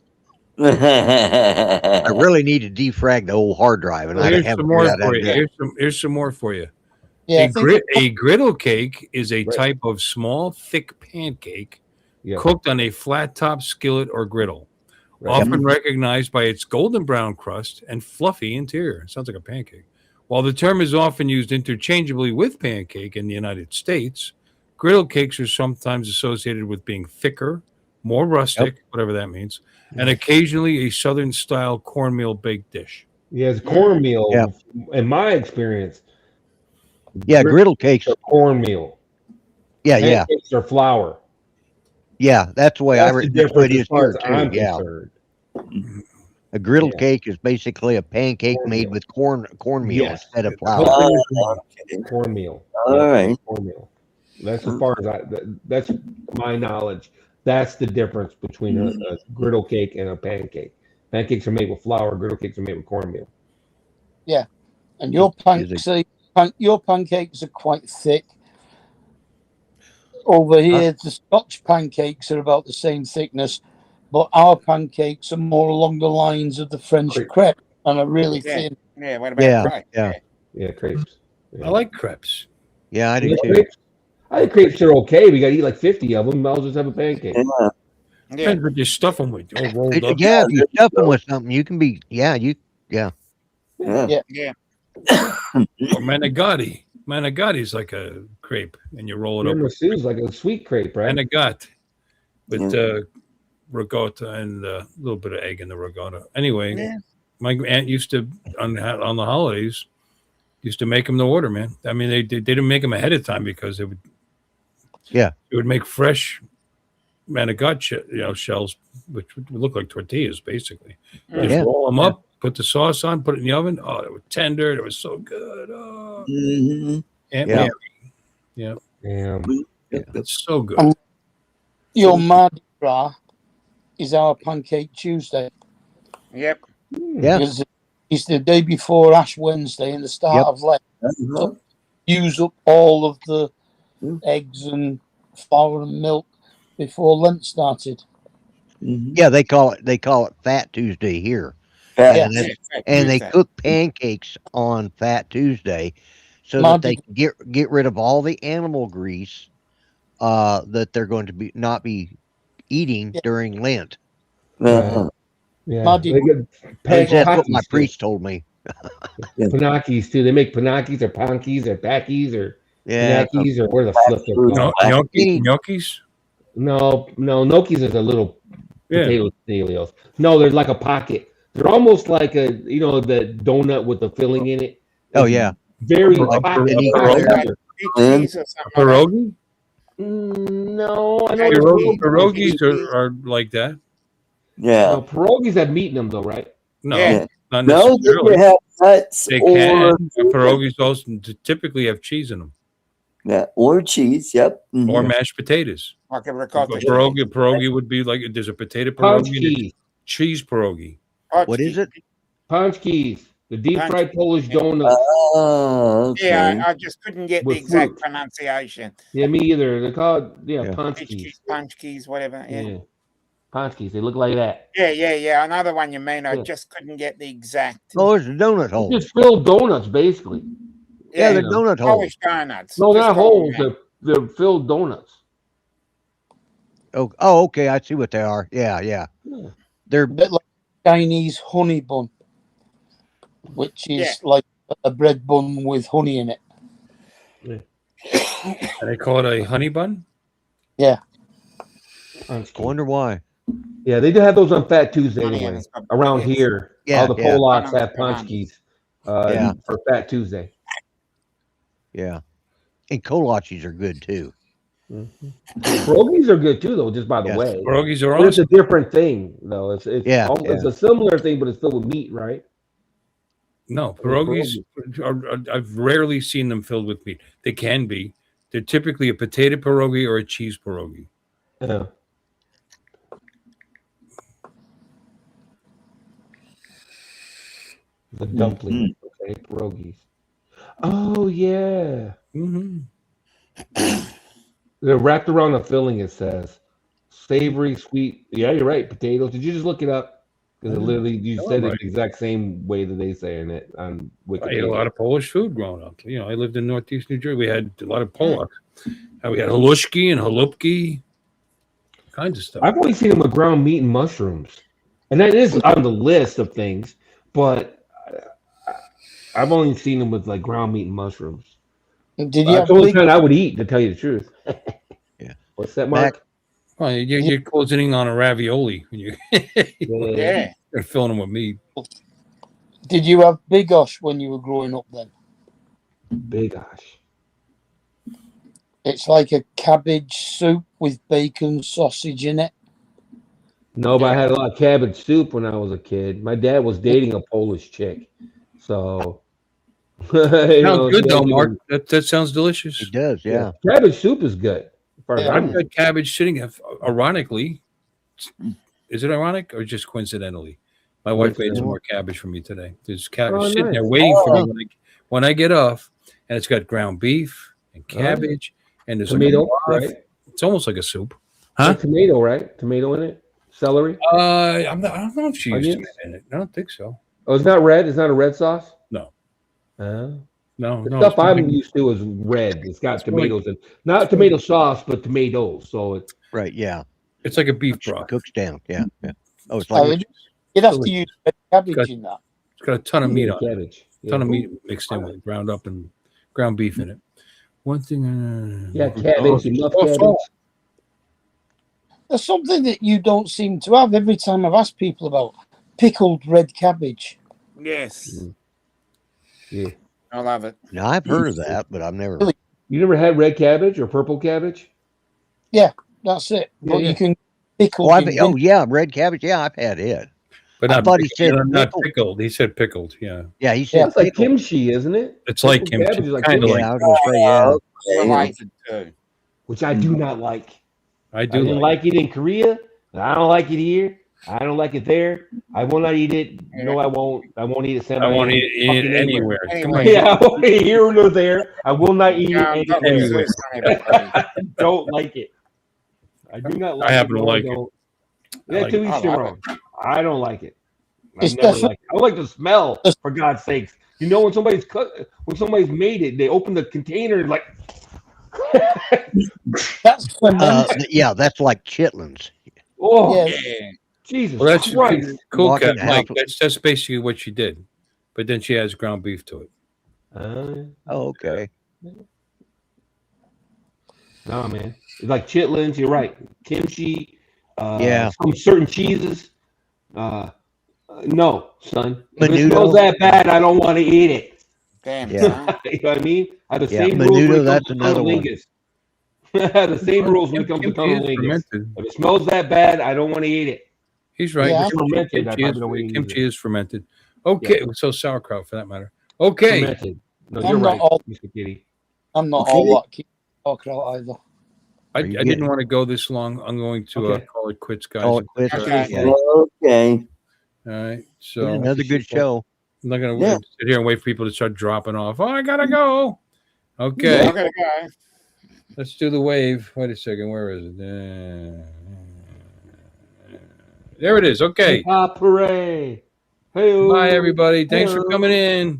I really need to defrag the old hard drive, and Well, I here's haven't some more figured out how for to you. do it. Here's some more for you. Yeah, A griddle cake is a Right. type of small, thick pancake Yeah. cooked on a flat top skillet or griddle, Right. often recognized by its golden brown crust and fluffy interior. Sounds like a pancake. While the term is often used interchangeably with pancake in the United States, griddle cakes are sometimes associated with being thicker, more rustic, whatever that means, and occasionally a southern style cornmeal baked dish. Yeah, it's cornmeal. Yeah. In my experience, Yeah, griddle cakes. are cornmeal. Yeah, yeah, Pancakes are flour. yeah. That's the way That's the that's the way it difference as is far here as too. I'm Yeah, concerned. a griddle Yeah. cake is basically a pancake made Cornmeal. with cornmeal Yes. instead of The whole flour. thing is wrong. Okay. Cornmeal. All Yeah, right. cornmeal. That's as far as that's my knowledge. That's the difference between a griddle cake and a pancake. Pancakes are made with flour. Griddle cakes are made with cornmeal. And your your pancakes are quite thick. Over here, the Scotch pancakes are about the same thickness, but our pancakes are more along the lines of the French crepe and are really thin. Yeah, what about Yeah, crepes? yeah, Yeah, crepes. Yeah. I like crepes. yeah. I do You like too. crepes? I think crepes are okay. We got to eat like 50 of them. I'll just have a pancake. Yeah. Yeah, Depends what you stuff them with. All rolled up. Yeah, if you there you stuff them go. with something, you can be. Yeah, Yeah. yeah. Or manicotti. Manicotti is like a crepe, and you roll it up. Tiramisu like a sweet crepe, right? Manicotti with Yeah. ricotta and a little bit of egg in the ricotta. Anyway, Yeah. my aunt used to on the holidays used to make them to order, man. I mean, they didn't make them ahead of time because it would make fresh manicotti shells, which would look like tortillas basically. Just Yeah. roll them up, put the sauce on, put it in the oven. Oh, they were tender. It was so good. Oh, Mhm. Aunt Yeah. Mary. Yeah, Damn. it's so good. Your Mardi Gras is our Pancake Tuesday. Yep. Yeah. Because it's the day before Ash Wednesday and the start Yep. of Lent. Uh-huh. Use up all of the Mm. eggs and flour and milk before Lent started. Mhm. Yeah, they call it Fat Tuesday here, Fat Yeah. and Yeah, then, Fat and they Tuesday. cook pancakes on Fat Tuesday, so that Mardi they can get rid of all the animal grease that they're going to not be eating Yeah. during Lent. Uh-huh. Yeah. Mardi They get At least that's what my panakis too. priest told me. Panakis too. They make panakis or pankis or pakis or Yeah, panakis or where the flip they're Foods. called. Gnocchis. No, gnocchis is a little Yeah. potato dealios. No, they're like a pocket. They're almost like the donut with the filling in it. Oh, It's yeah. very Like pocket. a Like Like cheese or something like that. Pierogi. no, I know Potato they're cheese. Pierogies are like that. Yeah. no, pierogies have meat in them though, right? No, Yeah. not No, they necessarily. can have nuts They or can. Pierogies also typically have cheese in them, yeah, or cheese. Yep. Mhm. or mashed potatoes. Like a A ricotta cheese. pierogi would be like there's a potato Punch pierogi and a keys. cheese pierogi. What is it? Punch keys. The deep Punch fried keys, Polish yeah. donuts Oh, okay. Yeah, I just couldn't get the With exact fruit. pronunciation. Yeah, me either. They're called punch Peach keys. keys, punch keys, whatever. Yeah. Yeah. Punch keys. They look like that. Yeah. Another one you mean. I Yeah. just couldn't get the exact. Oh, it's a donut It's hole. just filled donuts, basically. Yeah, Yeah, they're donut holes. Polish donuts. No, they're Just not call holes. them They're filled donuts. Oh, okay. I see what they are. Yeah. Yeah. They're A bit like Chinese honey bun, which is Yeah. like a bread bun with honey in it. And they call it a honey bun. Punch I keys. wonder why. Yeah, they do have those on Fat Tuesday Honey anyway. and it's got Around bits. here, Yeah, all the yeah. Polacks Honey. have punch keys Yeah. for Fat Tuesday. Yeah. And kolaches are good too. Pierogies are good too, though. Just by the Yes. way, Pierogies are but it's awesome. a different thing, though. It's Yeah, it's a similar thing, but it's filled with meat, right? No, pierogies I've rarely seen them filled with meat. They can be. They're typically a potato pierogi or a cheese pierogi. Yeah. The dumplings, okay, pierogies. Oh yeah, Mm-hmm. they're wrapped around the filling. It says savory, sweet. Yeah, you're right. Potatoes. Did you just look it up? Because literally, you Oh, said it right. the exact same way that they say in it on I ate a Wikipedia. lot of Polish food growing up. I lived in Northeast New Jersey. We had a lot of Polacks. We had halushki and halupki, kinds of stuff. I've only seen them with ground meat and mushrooms, and that is on the list of things. But I've only seen them with like ground meat and mushrooms. Did you That's have the only big, kind I would eat, to tell you the truth. Yeah. What's that, Mark? Well, you're closing in on a ravioli when Yeah. you're filling them with meat. Did you have bigosh when you were growing up then? Bigosh. It's like a cabbage soup with bacon sausage in it. No, but I had a lot of cabbage soup when I was a kid. My dad was dating a Polish chick, so Sounds good though, she Mark. That sounds delicious. It does, yeah. cabbage soup is good. As far as Yeah. I'm I've got cabbage sitting. Ironically, is it ironic or just coincidentally? My wife made some more cabbage for me today. There's cabbage sitting there nice. waiting for me when I get off, and it's got ground beef and cabbage and there's tomato, a broth. right? It's almost like a soup. Huh? Tomato, right? Tomato in it. Celery. I don't know if she used Onions? tomato in it. I don't think so. Oh, it's not red. It's not a red sauce. No. The No. stuff I'm used to is red. It's got tomatoes in, not tomato sauce, but tomatoes. So it's Right, yeah. It's like a beef broth. Cooks down, yeah. Oh, it's Oh, like you'd have to use cabbage in that. It's got a ton of meat on it. cabbage. A ton of meat mixed in with ground up and ground beef in it. One thing. Yeah, cabbage. You love cabbage. There's something that you don't seem to have every time I've asked people about pickled red cabbage. Yes. Yeah. I love it. Now I've heard of that, but I've never. You never had red cabbage or purple cabbage? Yeah, that's it. But Yeah. you can pickle. Oh yeah, red cabbage. Yeah, I've had it. But I thought he said not pickled. He said pickled. Yeah. Yeah, he said It's like kimchi, isn't it? It's like Purple kimchi. cabbage is like Kind of kimchi. like. Yeah, I was gonna say yeah. I like it too. Which I do not like. I I do didn't like it in Korea. I don't like it here. I don't like it there. I will not eat it. No, I won't. I won't eat it. I won't eat it anywhere. Come on. Yeah, I won't eat it here or there. I will not eat Yeah, it I'm anywhere. everybody. I don't like it. I do not like it. I happen to No, like I it. don't. I Yeah, like to it. each their own. I don't like it. I It's never definitely- like it. I like the smell, for God's sakes. You know, when somebody's made it, they open the container and like. That's fermented. Yeah, that's like chitlins. Oh, Yeah. Jesus Well, that's Christ. cool, Walk in Cat. the Mike. house. That's basically what she did, but then she adds ground beef to it. Oh, okay. No, man. It's like chitlins. You're right. Kimchi. Yeah. Some certain cheeses. No, son. If it Menudo. smells that bad, I don't want to eat it. Damn. Yeah. son. You know what I mean? I have the Yeah, same rules when menudo, it comes that's to another one. cunnilingus. I have the same rules when it comes to Kimchi is cunnilingus. fermented. If it smells that bad, I don't want to eat it. He's right. Yeah. If it's fermented, I Kimchi, probably don't want to eat kimchi it. is fermented. Okay, so sauerkraut for that matter. Okay, Fermented. No, I'm you're not right, all- Mr. Kitty. I'm not all that keen on sauerkraut either. I Are you didn't getting- want to go this long. I'm going to Okay. call it quits, guys. Call it quits. Okay. Yeah. Okay. All right, so Another good show. I'm not going to Yeah. sit here and wait for people to start dropping off. Oh, I gotta go. Okay, I'm gonna go. let's do the wave. Wait a second. Where is it? There it is. Okay. Hip-hop hooray. Hey, Bye, everybody. Thanks for coming in.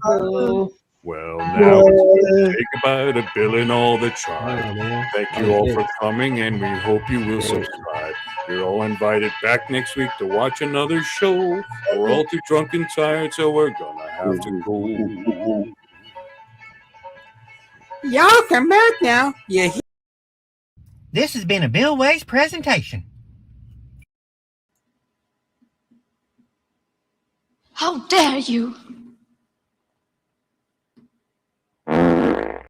Well, now it's time to say goodbye to Bill and all the tribe. man. Thank you all for coming, and we hope you will subscribe. You're all invited back next week to watch another show. We're all too drunk and tired, so we're gonna have to go. Y'all come back now. Yeah. This has been a Bill Ways presentation. How dare you!